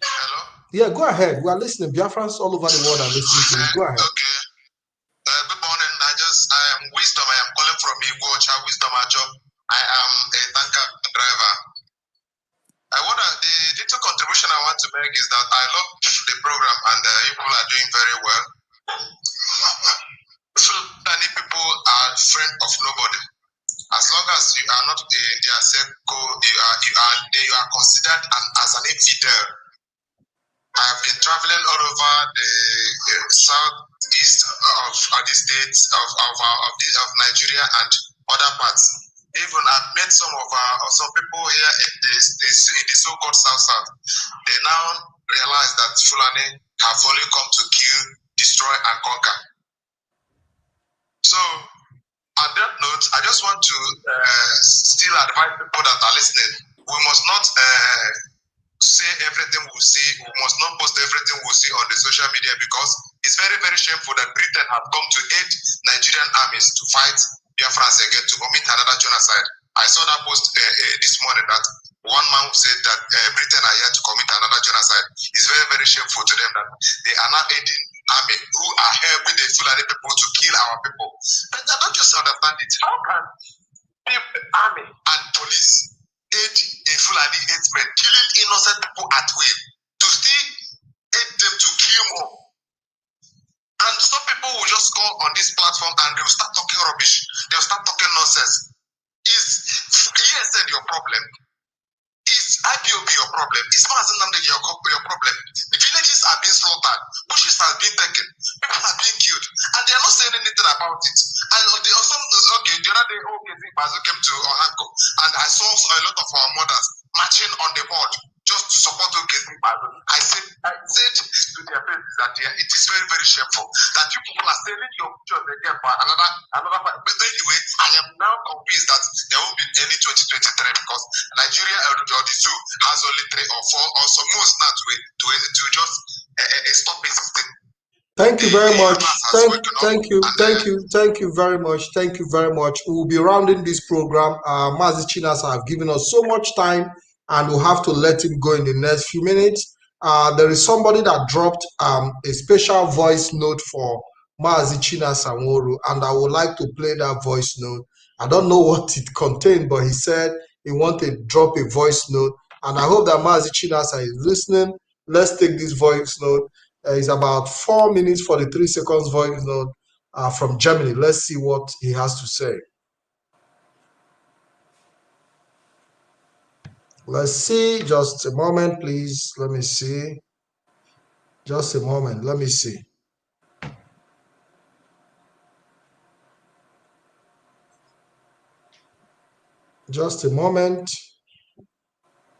Hello? Yeah, go ahead. We are listening. Biafrans all over the world are listening to you. Go ahead. Okay. Good morning. I am Wisdom. I am calling from Iguacha, Wisdom Ajo. I am a tanker driver. The little contribution I want to make is that I love the program and people are doing very well. Many people are friends of nobody. As long as you are not their circle, you are considered as an infidel. I have been traveling all over the southeast of the states of Nigeria and other parts. Even I've met some people here in the so-called South. They now realize that Fulani have only come to kill, destroy, and conquer. So, on that note, I just want to still advise people that are listening. We must not say everything we see. We must not post everything we see on the social media because it's very, very shameful that Britain has come to aid Nigerian armies to fight Biafra again, to commit another genocide. I saw that post this morning that one man said that Britain are here to commit another genocide. It's very, very shameful to them that they are not aiding army who are helping the Fulani people to kill our people. But I don't just understand it. How can the army and police aid a Fulani headsman killing innocent people at will to still aid them to kill more? And some people will just go on this platform and they will start talking rubbish. They will start talking nonsense. Is ESN your problem? Is IPOB your problem? Is MAZI your problem? The villages are being slaughtered. Bushes are being taken. People are being killed. And they are not saying anything about it. And the other day, MAZI came to Ohanko. And I saw a lot of our mothers marching on the board just to support MAZI. I said to their parents that it is very, very shameful that you people are selling your pictures again for another fight. But anyway, I am now convinced that there won't be any 2023 because Nigeria or the zoo has only 3 or 4 or some most now to just stop it. Thank you very much. Thank you very much. Thank you very much. We will be rounding this program. MAZI CHINASA have given us so much time, and we'll have to let him go in the next few minutes. There is somebody that dropped a special voice note for MAZI CHINASA NWORU, and I would like to play that voice note. I don't know what it contained, but he said he wanted to drop a voice note, and I hope that MAZI CHINASA is listening. Let's take this voice note. It's about 4 minutes, 43 seconds voice note from Germany. Let's see what he has to say. Let's see. Just a moment, please. Let me see. Just a moment. Let me see. Just a moment.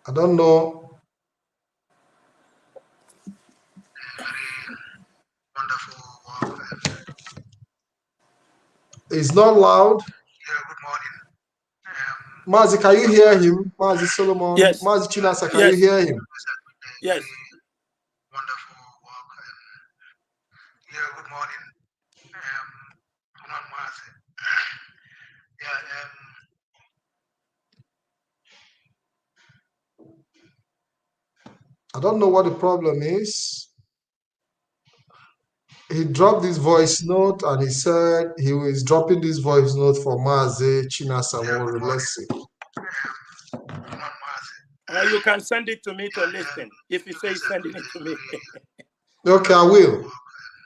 I don't know. It's not loud. Yeah, good morning. MAZI, can you hear him? MAZI Solomon. Yes. MAZI CHINASA, can you hear him? Yes. Wonderful work. Yeah, good morning. MAZI. I don't know what the problem is. He dropped this voice note and he said he was dropping this voice note for MAZI CHINASA NWORU. Let's see. You can send it to me to listen. If you say sending it to me. Okay, I will.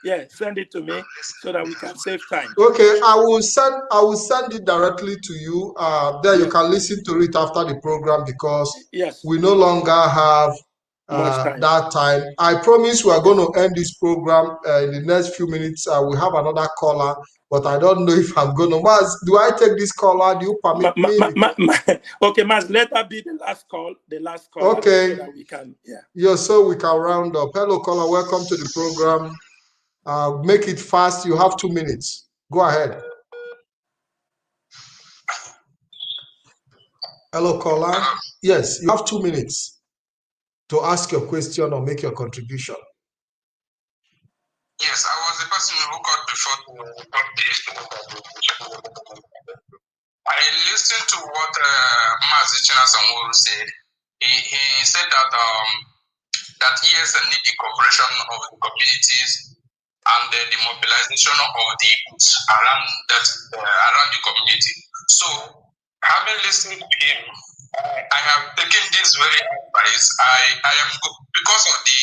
Yeah, send it to me so that we can save time. Okay, I will send it directly to you. There you can listen to it after the program because we no longer have that time. I promise we are going to end this program in the next few minutes. We have another caller, but I don't know if I'm going to. Maz, do I take this caller? Do you permit me? Okay, Maz, let that be the last call. The last call. Okay. So that we can, so we can round up. Hello, caller. Welcome to the program. Make it fast. You have 2 minutes. Go ahead. Hello, caller. Yes, you have 2 minutes to ask your question or make your contribution. Yes, I was the person who called before to talk the issue. I listened to what MAZI CHINASA NWORU said. He said that that ESN need the cooperation of the communities and the mobilization of the youth around the community. So, having listened to him, I have taken this very advice. I am, because of the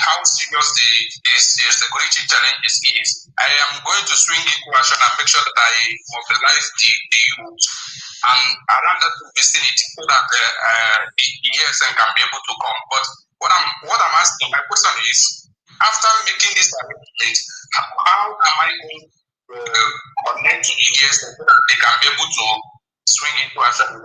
how serious the security challenges is, I am going to swing into action and make sure that I mobilize the youth and around that vicinity so that the ESN can be able to come. But what I'm asking, my question is, after making this arrangement, how am I going to connect to the ESN so that they can be able to swing into action?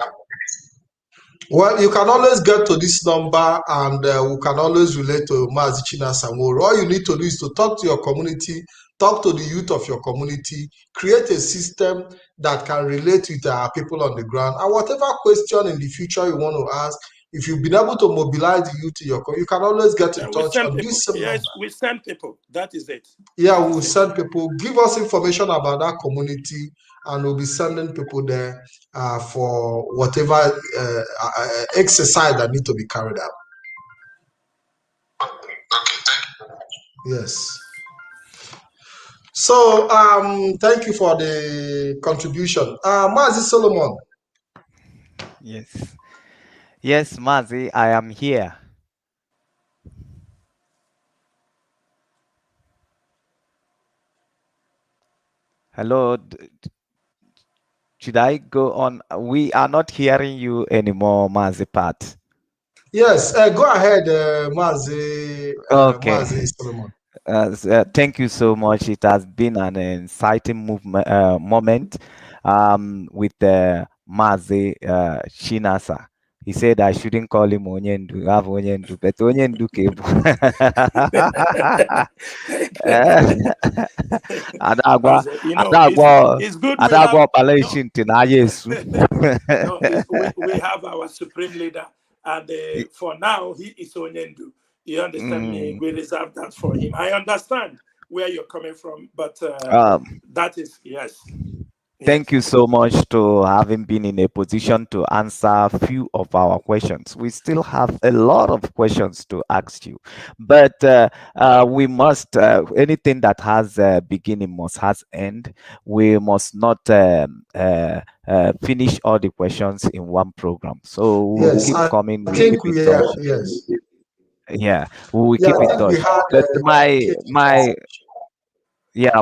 Well, you can always get to this number and we can always relate to MAZI CHINASA NWORU. All you need to do is to talk to your community, talk to the youth of your community, create a system that can relate with people on the ground. And whatever question in the future you want to ask, If you've been able to mobilize the youth to you can always get in We touch send on people. this same Yes, number. we send people. That is it. Yeah, we'll send people. Give us information about that community, and we'll be sending people there for whatever exercise that need to be carried out. Okay, thank you. Yes. So, thank you for the contribution. Mazi Solomon. Yes. Yes, Mazi, I am here. Hello. Should I go on? We are not hearing you anymore, Mazi Pat. Yes, go ahead, Mazi. Okay. Mazi Solomon. Thank you so much. It has been an exciting moment with Mazi CHINASA. He said I shouldn't call him Onyendu, have Onyendu, but Onyendu Kebu. It's good we have our supreme leader, and for now he is Onyendu. You understand me? We reserve that for him. I understand where you're coming from, but that is yes. Thank you so much to having been in a position to answer a few of our questions. We still have a lot of questions to ask you, but we must, anything that has a beginning must has end. We must not finish all the questions in one program. So we'll keep coming, we'll keep in touch. Yes. Yeah, we will keep in touch. But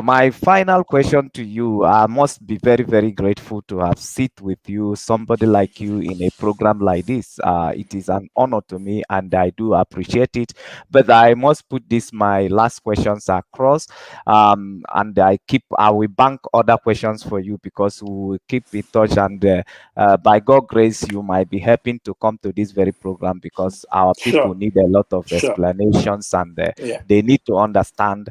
my final question to you, I must be very, very grateful to have sit with you, somebody like you in a program like this. It is an honor to me and I do appreciate it. But I must put this, my last questions across, and I will bank other questions for you because we will keep in touch, and by God's grace, you might be helping to come to this very program because our people need a lot of explanations, and they need to understand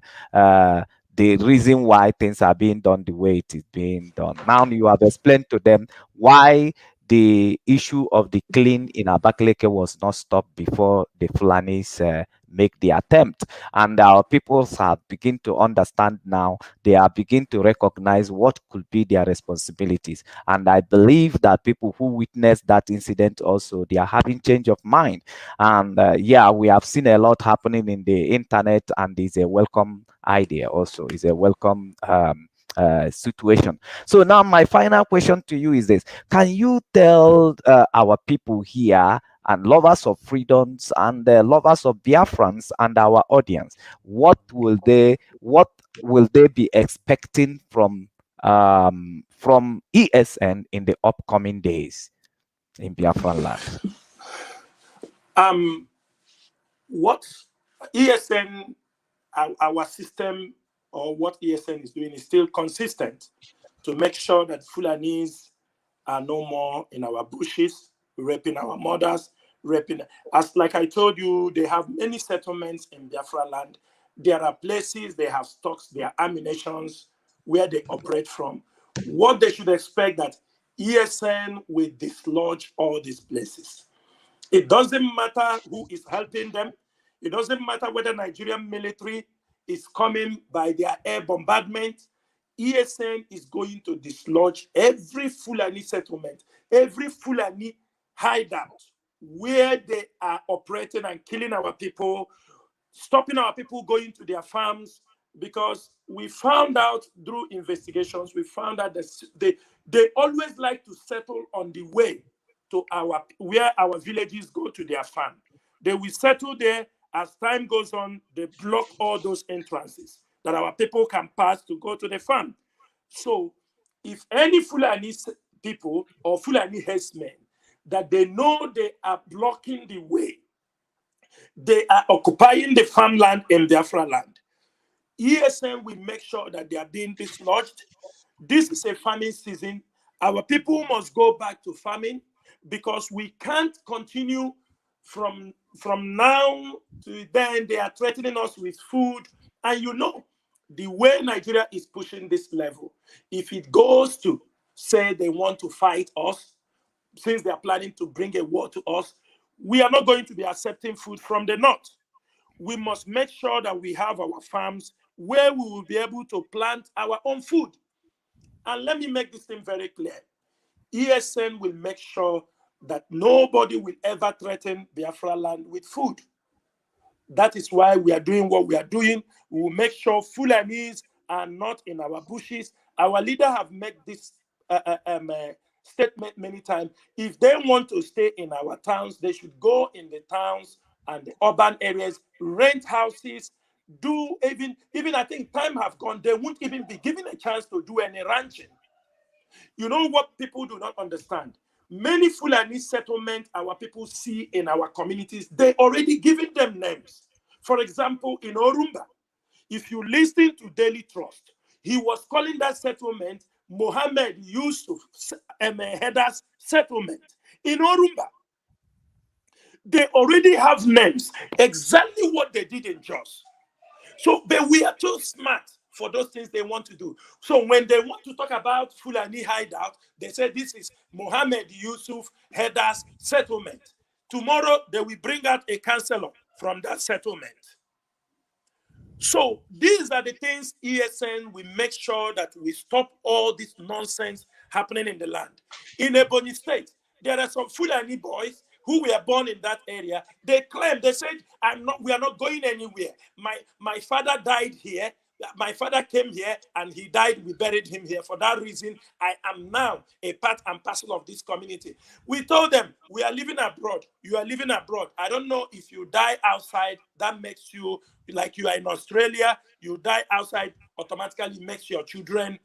the reason why things are being done the way it is being done. Now you have explained to them why the issue of the clean in Abakaliki was not stopped before the Fulanis make the attempt, and our peoples have begun to understand now. They are beginning to recognize what could be their responsibilities, and I believe that people who witnessed that incident also, they are having change of mind. And we have seen a lot happening in the internet, and it's a welcome idea also, is a welcome situation. So now my final question to you is this: can you tell our people here and lovers of freedoms and lovers of Biafrans and our audience, what will they be expecting from ESN in the upcoming days in Biafran land? What ESN, our system, or what ESN is doing is still consistent to make sure that Fulanis are no more in our bushes, raping our mothers, as like I told you, they have many settlements in Biafra land. There are places they have stocks, their ammunitions, where they operate from. What they should expect that ESN will dislodge all these places. It doesn't matter who is helping them. It doesn't matter whether Nigerian military is coming by their air bombardment. ESN is going to dislodge every Fulani settlement, every Fulani hideout where they are operating and killing our people, stopping our people going to their farms, because we found out through investigations, we found out that they always like to settle on the way to where our villages go to their farm. They will settle there. As time goes on, they block all those entrances that our people can pass to go to the farm. So if any Fulani people or Fulani herdsmen that they know they are blocking the way, they are occupying the farmland in Biafra land, ESN will make sure that they are being dislodged. This is a farming season. Our people must go back to farming, because we can't continue from now to then. They are threatening us with food. And you know, the way Nigeria is pushing this level, if it goes to say they want to fight us, since they are planning to bring a war to us, we are not going to be accepting food from the north. We must make sure that we have our farms where we will be able to plant our own food. And let me make this thing very clear. ESN will make sure that nobody will ever threaten Biafra land with food. That is why we are doing what we are doing. We will make sure Fulanis are not in our bushes. Our leader have made this statement many times. If they want to stay in our towns, they should go in the towns and the urban areas, rent houses, do even I think time have gone, they won't even be given a chance to do any ranching. You know what people do not understand? Many Fulani settlements our people see in our communities, they already given them names. For example, in Orumba, if you listen to Daily Trust, he was calling that settlement Mohammed Yusuf Heda's settlement. In Orumba, they already have names, exactly what they did in Jos. So, but we are too smart for those things they want to do. So when they want to talk about Fulani hideout, they say this is Mohammed Yusuf Heda's settlement. Tomorrow, they will bring out a councillor from that settlement. So these are the things ESN will make sure that we stop all this nonsense happening in the land. In Ebonyi State, there are some Fulani boys who were born in that area. They claim, they said, we are not going anywhere. My father died here. My father came here and he died. We buried him here. For that reason, I am now a part and parcel of this community. We told them, we are living abroad. You are living abroad. I don't know if you die outside, that makes you like you are in Australia. You die outside, automatically makes your children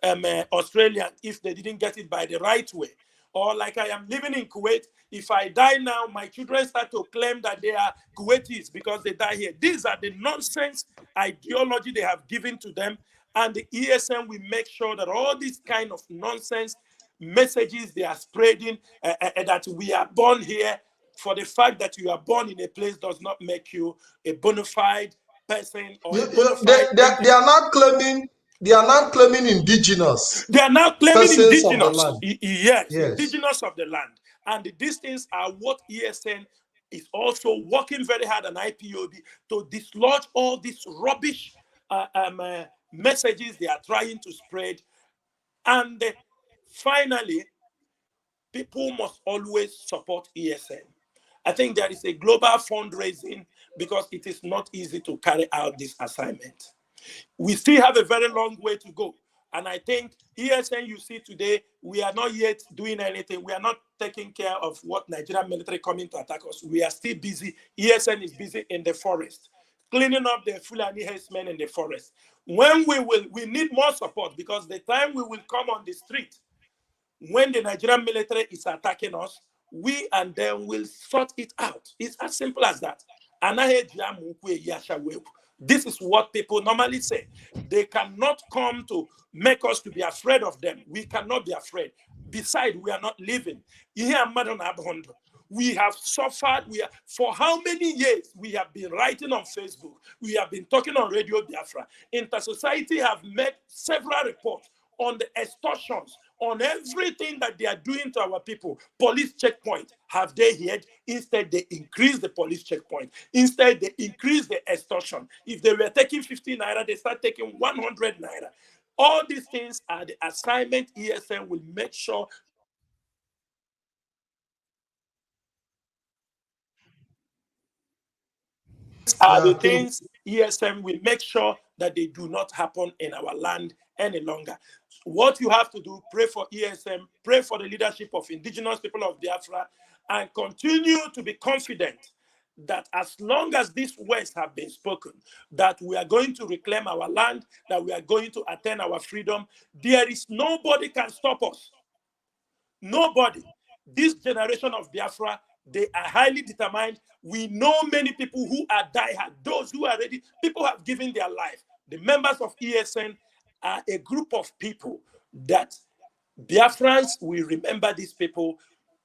Australian if they didn't get it by the right way. Or like I am living in Kuwait, if I die now, my children start to claim that they are Kuwaitis because they die here. These are the nonsense ideology they have given to them. And the ESN will make sure that all these kind of nonsense messages they are spreading, that we are born here, for the fact that you are born in a place does not make you a bona fide person. Or they are not claiming. They are not claiming indigenous. They are now claiming indigenous. Yes, indigenous of the land. And these things are what ESN is also working very hard on IPOB to dislodge all these rubbish messages they are trying to spread. And finally, people must always support ESN. I think there is a global fundraising because it is not easy to carry out this assignment. We still have a very long way to go. And I think ESN you see today, we are not yet doing anything. We are not taking care of what Nigerian military coming to attack us. We are still busy. ESN is busy in the forest, cleaning up the Fulani herdsmen in the forest. When we need more support because the time we will come on the street, when the Nigerian military is attacking us, we and them will sort it out. It's as simple as that. This is what people normally say. They cannot come to make us to be afraid of them. We cannot be afraid. Besides, we are not living. We have suffered. For how many years we have been writing on Facebook? We have been talking on Radio Biafra. Inter-Society have made several reports on the extortions, on everything that they are doing to our people. Police checkpoint, have they heard? Instead, they increase the police checkpoint. Instead, they increase the extortion. If they were taking 50 naira, they start taking 100 naira. All these things are the assignment ESN will make sure are the things ESM will make sure that they do not happen in our land any longer. What you have to do, pray for ESM, pray for the leadership of indigenous people of Biafra, and continue to be confident that as long as these words have been spoken, that we are going to reclaim our land, that we are going to attain our freedom, there is nobody can stop us. Nobody. This generation of Biafra, they are highly determined. We know many people who are diehard, those who are ready. People have given their life. The members of ESN are a group of people that Biafrans will remember these people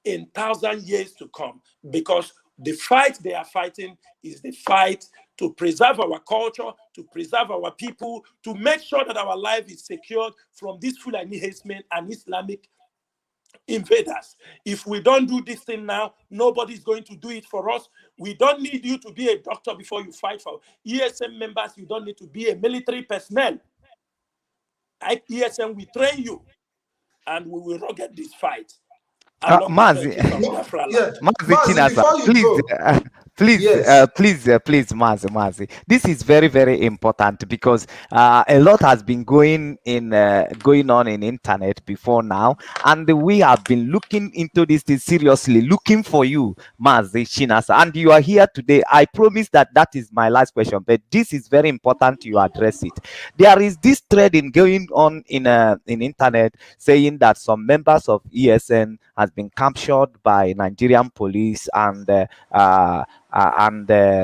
in 1,000 years to come, because the fight they are fighting is the fight to preserve our culture, to preserve our people, to make sure that our life is secured from these Fulani herdsmen and Islamic invaders. If we don't do this thing now, nobody's going to do it for us. We don't need you to be a doctor before you fight for ESN members. You don't need to be a military personnel. At ESN, we train you, and we will not get this fight. Mazi, Mazi Chinasa, please, Mazi. This is very, very important because a lot has been going on in internet before now, and we have been looking into this thing seriously, looking for you, Mazi Chinasa, and you are here today. I promise that is my last question, but this is very important you address it. There is this threading going on in internet saying that some members of ESN has been captured by Nigerian police, and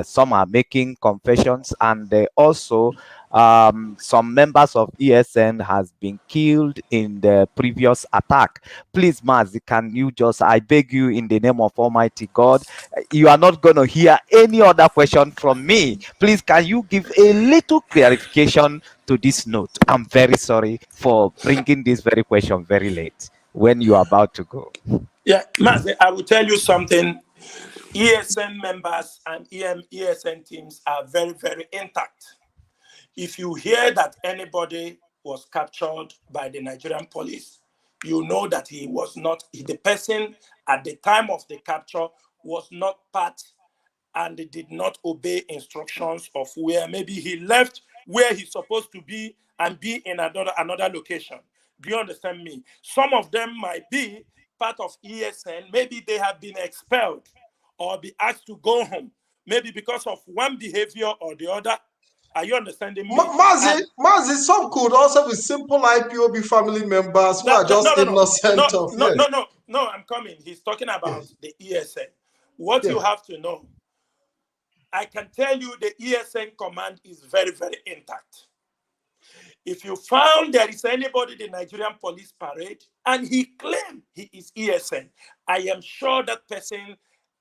some are making confessions, and also some members of ESN has been killed in the previous attack. Please, Mazi, can you just, I beg you in the name of Almighty God, you are not going to hear any other question from me. Please, can you give a little clarification to this note? I'm very sorry for bringing this very question very late when you are about to go. Yeah, Mazi, I will tell you something. ESN members and ESN teams are very, very intact. If you hear that anybody was captured by the Nigerian police, you know that he was not, the person at the time of the capture was not part and did not obey instructions of where maybe he left where he's supposed to be and be in another location. Do you understand me? Some of them might be part of ESN. Maybe they have been expelled or be asked to go home, maybe because of one behavior or the other. Are you understanding me? Mazi, some could also be simple IPOB family members who are just innocent of. No, I'm coming. He's talking about the ESN. What you have to know, I can tell you the ESN command is very, very intact. If you found there is anybody in the Nigerian police parade and he claimed he is ESN, I am sure that person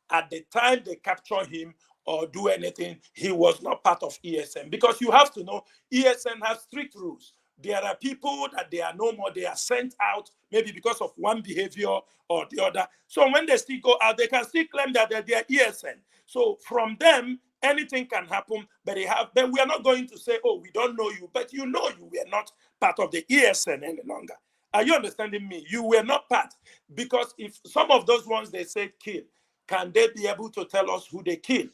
at the time they capture him or do anything, he was not part of ESN. Because you have to know, ESN has strict rules. There are people that they are no more, they are sent out, maybe because of one behavior or the other. So when they still go out, they can still claim that they are ESN. So from them, anything can happen, but then we are not going to say, oh, we don't know you, but you know you were not part of the ESN any longer. Are you understanding me? You were not part. Because if some of those ones they said kill, can they be able to tell us who they kill?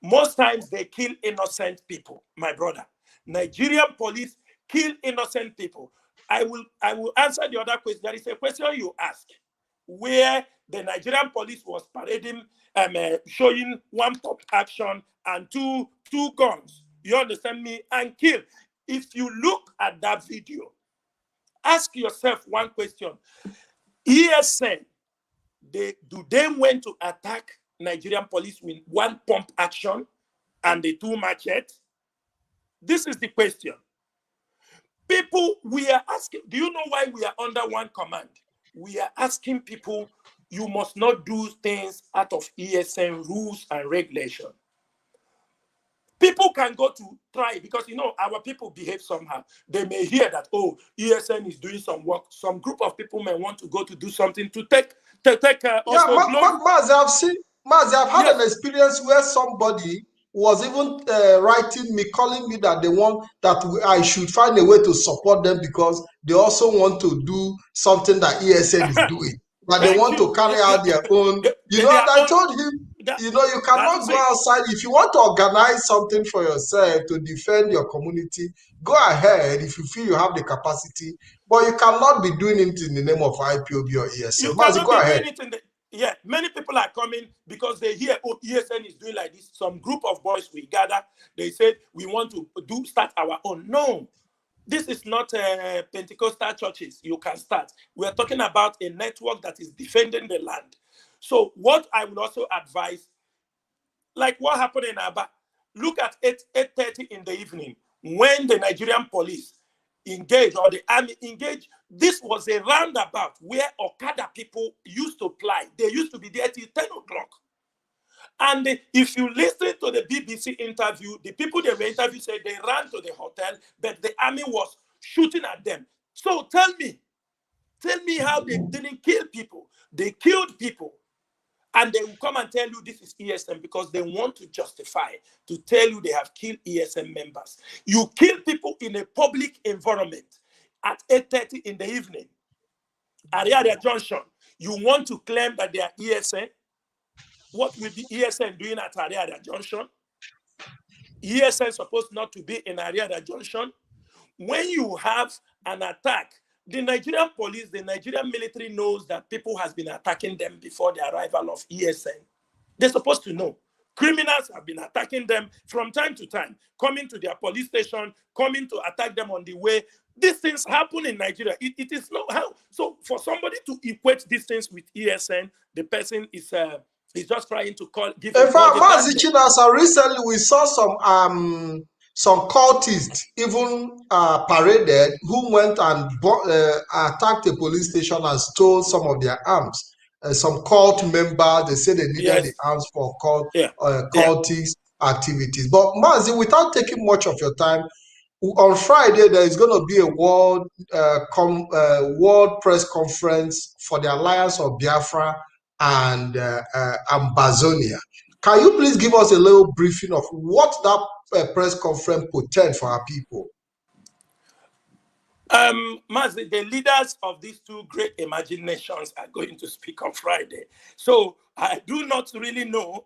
Most times they kill innocent people, my brother. Nigerian police kill innocent people. I will answer the other question. There is a question you ask where the Nigerian police was parading, showing one pop action and two guns. You understand me? And kill. If you look at that video, ask yourself one question. ESN, they went to attack Nigerian police with one pump action and the two machetes? This is the question. People, we are asking, do you know why we are under one command? We are asking people, you must not do things out of ESN rules and regulation. People can go to try because, you know, our people behave somehow. They may hear that, oh, ESN is doing some work. Some group of people may want to go to do something to take Mazi, I've had an experience where somebody was even writing me, calling me that they want that I should find a way to support them because they also want to do something that ESN is doing. But they want to carry out their own. You know, and I told him, you know, you cannot go outside. If you want to organize something for yourself to defend your community, go ahead if you feel you have the capacity. But you cannot be doing it in the name of IPOB or ESN. Mazi, go ahead. Yeah, many people are coming because they hear, oh, ESN is doing like this. Some group of boys we gather, they said, we want to start our own. No, this is not Pentecostal churches. You can start. We are talking about a network that is defending the land. So what I would also advise, like what happened in Aba, look at 8:30 in the evening when the Nigerian police engage or the army engage. This was a roundabout where Okada people used to ply. They used to be there till 10 o'clock. And if you listen to the BBC interview, the people they were interviewed said they ran to the hotel, but the army was shooting at them. So tell me, Tell me how they didn't kill people. They killed people. And they will come and tell you this is ESM because they want to justify, to tell you they have killed ESM members. You kill people in a public environment at 8:30 in the evening. Ariaria Junction, you want to claim that they are ESN? What will be ESN doing at Ariaria Junction? ESN is supposed not to be in Ariaria Junction. When you have an attack, the Nigerian police, the Nigerian military knows that people has been attacking them before the arrival of ESN. They're supposed to know. Criminals have been attacking them from time to time, coming to their police station, coming to attack them on the way. These things happen in Nigeria. It is not how. So for somebody to equate these things with ESN, the person is just trying to give. In fact, MAZI CHINASA, recently we saw some cultists even paraded who went and attacked a police station and stole some of their arms. Some cult members, they said they needed the arms for cultist activities. But MAZI, without taking much of your time, on Friday there is going to be a world press conference for the Alliance of Biafra and Amazonia. Can you please give us a little briefing of what that press conference portends for our people? MAZI, the leaders of these two great emerging nations are going to speak on Friday. So I do not really know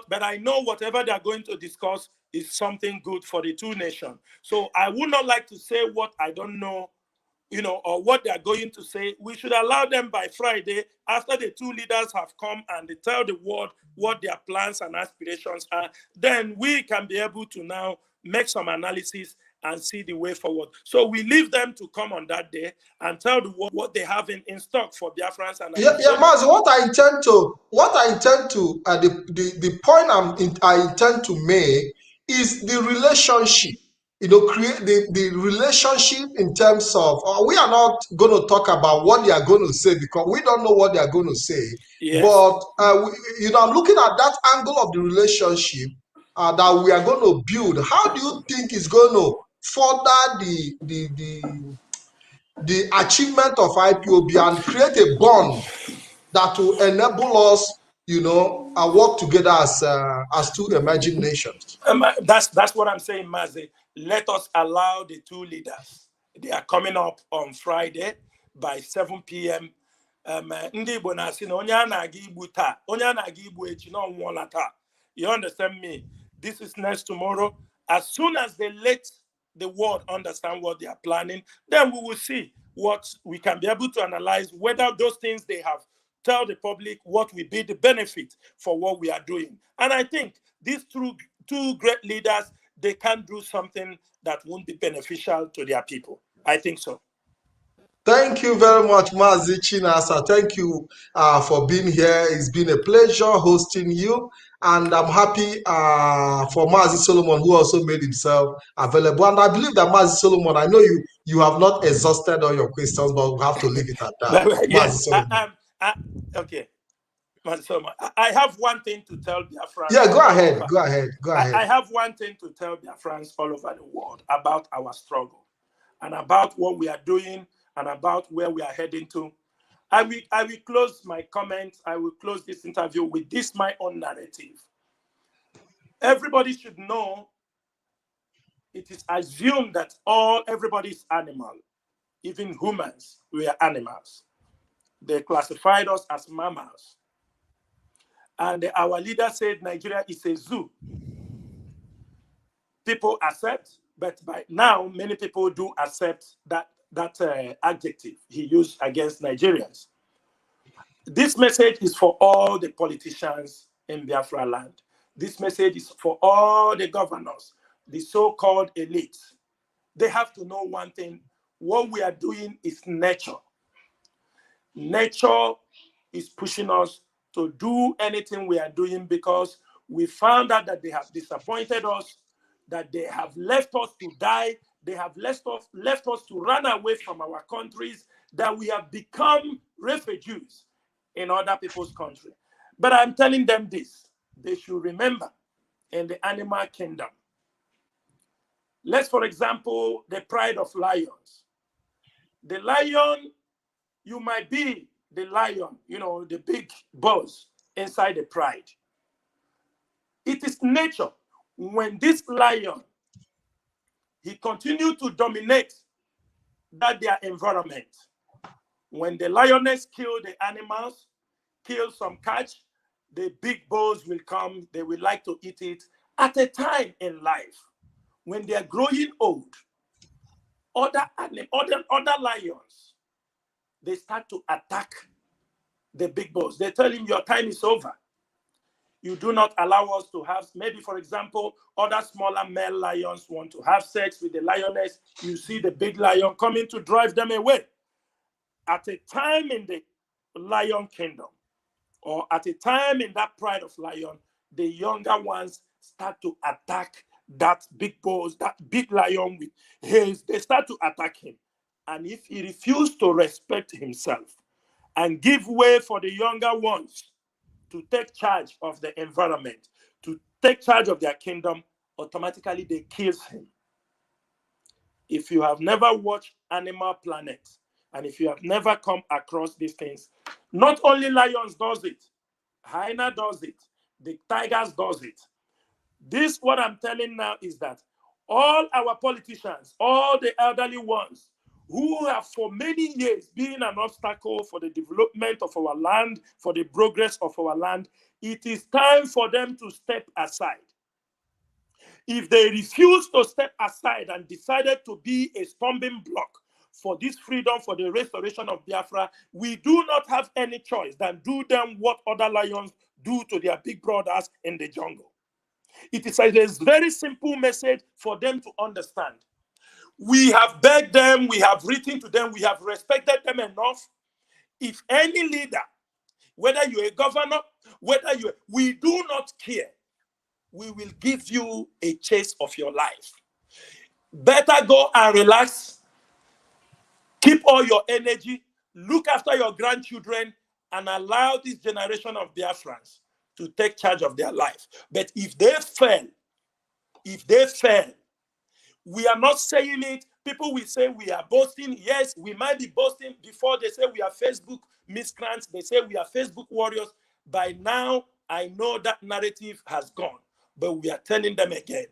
but I know whatever they are going to discuss is something good for the two nations. So I would not like to say what I don't know, or what they are going to say. We should allow them by Friday, after the two leaders have come and they tell the world what their plans and aspirations are, then we can be able to now make some analysis and see the way forward. So we leave them to come on that day and tell the world what they have in stock for Biafrans and MAZI, what I intend to the point I intend to make is the relationship. Create the relationship in terms of, we are not going to talk about what they are going to say because we don't know what they are going to say. Yes. But I'm looking at that angle of the relationship that we are going to build. How do you think it's going to further the achievement of IPOB and create a bond that will enable us, work together as two emerging nations? That's what I'm saying, MAZI. Let us allow the two leaders. They are coming up on Friday by 7 p.m. You understand me? This is next tomorrow. As soon as they let the world understand what they are planning, then we will see what we can be able to analyze, whether those things they have tell the public what will be the benefit for what we are doing. And I think these two great leaders, they can do something that won't be beneficial to their people. I think so. Thank you very much, MAZI CHINASA. Thank you for being here. It's been a pleasure hosting you. And I'm happy for MAZI Solomon, who also made himself available. And I believe that MAZI Solomon, I know you have not exhausted all your questions, but we'll have to leave it at that. Yes, okay. MAZI Solomon, I have one thing to tell Biafrans. Yeah, go ahead. I have one thing to tell Biafrans all over the world about our struggle and about what we are doing and about where we are heading to. I will close my comments. I will close this interview with this, my own narrative. Everybody should know it is assumed that everybody is animal, even humans, we are animals. They classified us as mammals. And our leader said Nigeria is a zoo. People accept, but by now, many people do accept that adjective he used against Nigerians. This message is for all the politicians in Biafra land. This message is for all the governors, the so-called elite. They have to know one thing. What we are doing is nature. Nature is pushing us to do anything we are doing because we found out that they have disappointed us, that they have left us to die, they have left us to run away from our countries, that we have become refugees in other people's country. But I'm telling them this, they should remember in the animal kingdom. Let's, for example, the pride of lions. The lion you might be the lion, the big boss inside the pride. It is nature. When this lion, he continued to dominate their environment. When the lioness kill the animals, kill some catch, the big bulls will come. They will like to eat it. At a time in life, when they are growing old, other lions, they start to attack the big bulls. They tell him, your time is over. You do not allow us to have, maybe, for example, other smaller male lions want to have sex with the lioness. You see the big lion coming to drive them away. At a time in the lion kingdom, or at a time in that pride of lion, the younger ones start to attack that big boss, that big lion with his. They start to attack him. And if he refuses to respect himself and give way for the younger ones to take charge of the environment, to take charge of their kingdom, automatically they kill him. If you have never watched Animal Planet, and if you have never come across these things, not only lions does it, hyena does it, the tigers does it. This, what I'm telling now, is that all our politicians, all the elderly ones, who have for many years been an obstacle for the development of our land, for the progress of our land, it is time for them to step aside. If they refuse to step aside and decided to be a stumbling block for this freedom, for the restoration of Biafra, we do not have any choice than do them what other lions do to their big brothers in the jungle. It is a very simple message for them to understand. We have begged them, we have written to them, we have respected them enough. If any leader, whether you're a governor, we do not care. We will give you a chase of your life. Better go and relax. Keep all your energy. Look after your grandchildren and allow this generation of Biafrans to take charge of their life. But if they fail, we are not saying it. People will say we are boasting. Yes, we might be boasting. Before they say we are Facebook miscreants, they say we are Facebook warriors. By now, I know that narrative has gone. But we are telling them again.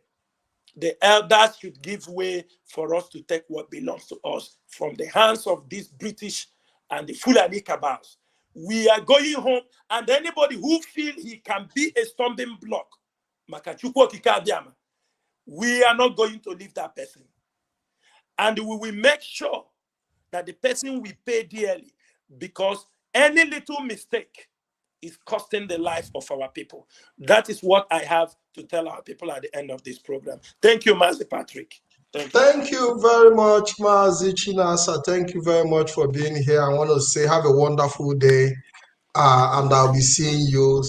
The elders should give way for us to take what belongs to us from the hands of these British and the Fulani cabals. We are going home, and anybody who feels he can be a stumbling block, we are not going to leave that person. And we will make sure that the person will pay dearly, because any little mistake is costing the life of our people. That is what I have to tell our people at the end of this program. Thank you, Mazi Patrick. Thank you very much, Mazi Chinasa. Thank you very much for being here. I want to say have a wonderful day, and I'll be seeing you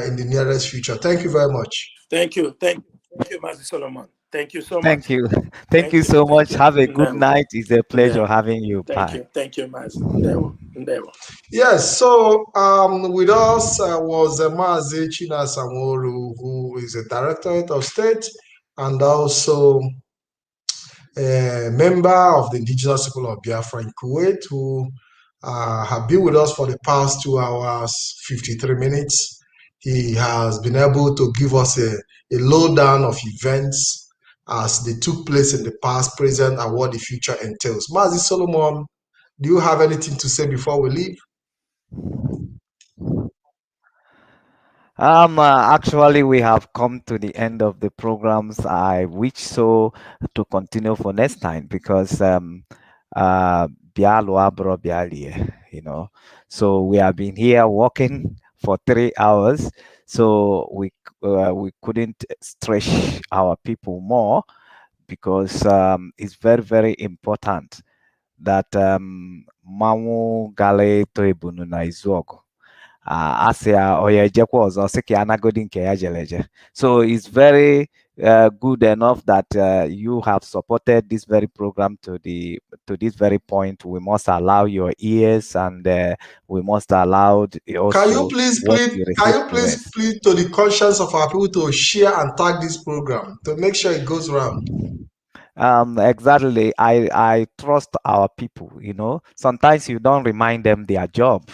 in the nearest future. Thank you very much. Thank you, Mazi Solomon. Thank you so much. Thank you. Thank you so much. Have a good night. It's a pleasure having you. Thank you. Thank you, Mazi. Yes, so with us was Mazi Chinasa, who is a Directorate of State and also a member of the Indigenous People of Biafra in Kuwait, who have been with us for the past 2 hours, 53 minutes. He has been able to give us a lowdown of events as they took place in the past, present, and what the future entails. Mazi Solomon, do you have anything to say before we leave? Actually, we have come to the end of the programs. I wish so to continue for next time, because so we have been here working for 3 hours, so we couldn't stretch our people more, because it's very, very important that Mamu Gale Toebunu na Izuogo. So it's very good enough that you have supported this very program to this very point. We must allow your ears, and we must allow also. Can you please plead to the conscience of our people to share and tag this program to make sure it goes around? Exactly. I trust our people, you know. Sometimes you don't remind them their job.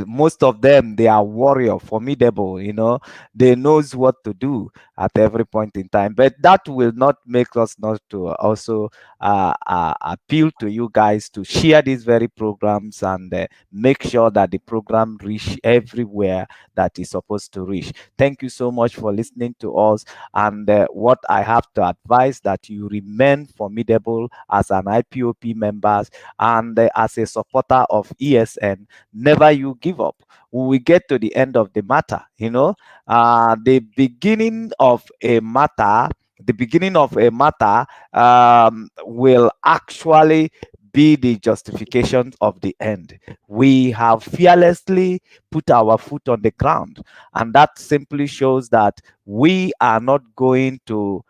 Most of them, they are warrior, formidable, you know. They knows what to do at every point in time. But that will not make us not to also appeal to you guys to share these very programs and make sure that the program reach everywhere that is supposed to reach. Thank you so much for listening to us. And what I have to advise that you remain formidable as an IPOP members and as a supporter of ESN. Never you give up. We will get to the end of the matter. You know, the beginning of a matter. The beginning of a matter will actually be the justification of the end. We have fearlessly put our foot on the ground, and that simply shows that we are not going to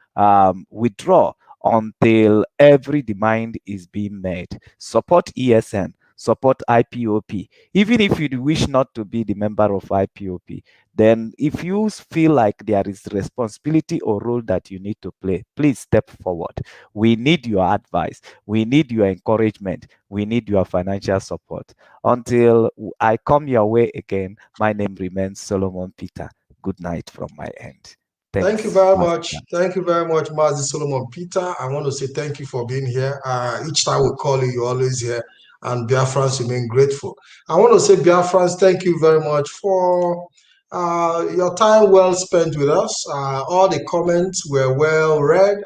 withdraw until every demand is being met. Support ESN, support IPOP. Even if you wish not to be the member of IPOP, then if you feel like there is responsibility or role that you need to play, please step forward. We need your advice. We need your encouragement. We need your financial support. Until I come your way again, my name remains Solomon Peter. Good night from my end. Thanks. Thank you very much. Thank you very much, Mazi Solomon Peter. I want to say thank you for being here. Each time we call you, you're always here. And Biafrans remain grateful. I want to say, Biafrans, thank you very much for your time well spent with us. All the comments were well read.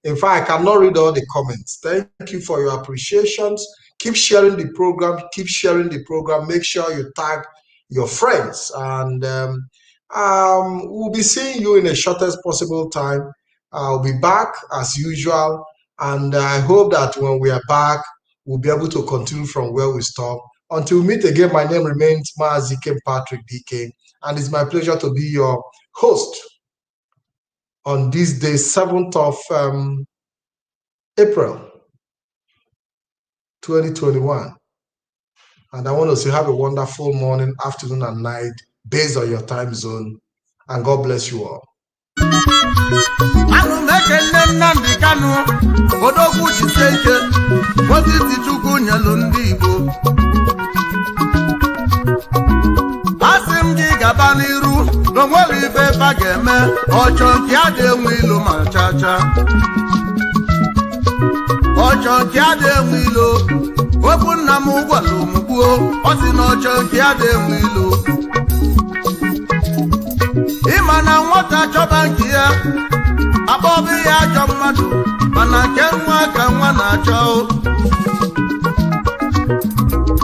In fact, I cannot read all the comments. Thank you for your appreciations. Keep sharing the program. Keep sharing the program. Make sure you tag your friends. And we'll be seeing you in the shortest possible time. I'll be back as usual. And I hope that when we are back, we'll be able to continue from where we stopped. Until we meet again, my name remains MAZI Patrick DK, and it's my pleasure to be your host on this day, 7th of April, 2021. And I want to say have a wonderful morning, afternoon, and night based on your time zone. And God bless you all. Asim gị gaba n'iru n'onwere ife ba ga-eme ọchọ nke a dị-enwe ilu ma chacha ọchọ nke a dị-enwe ilu okwu nna m gwara omugbuo ọ sị na ọchọ nke a dị-enwe ilu ịma na nwata chọba nke ya akpọbụ ya ajọ mmadụ mana nke nwa ka nwa na-achọ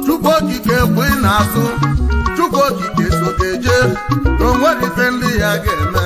Chukwu okike bụ ị na-asụ Chukwu okike so ga-eje n'onwere ife ndị ya ga-eme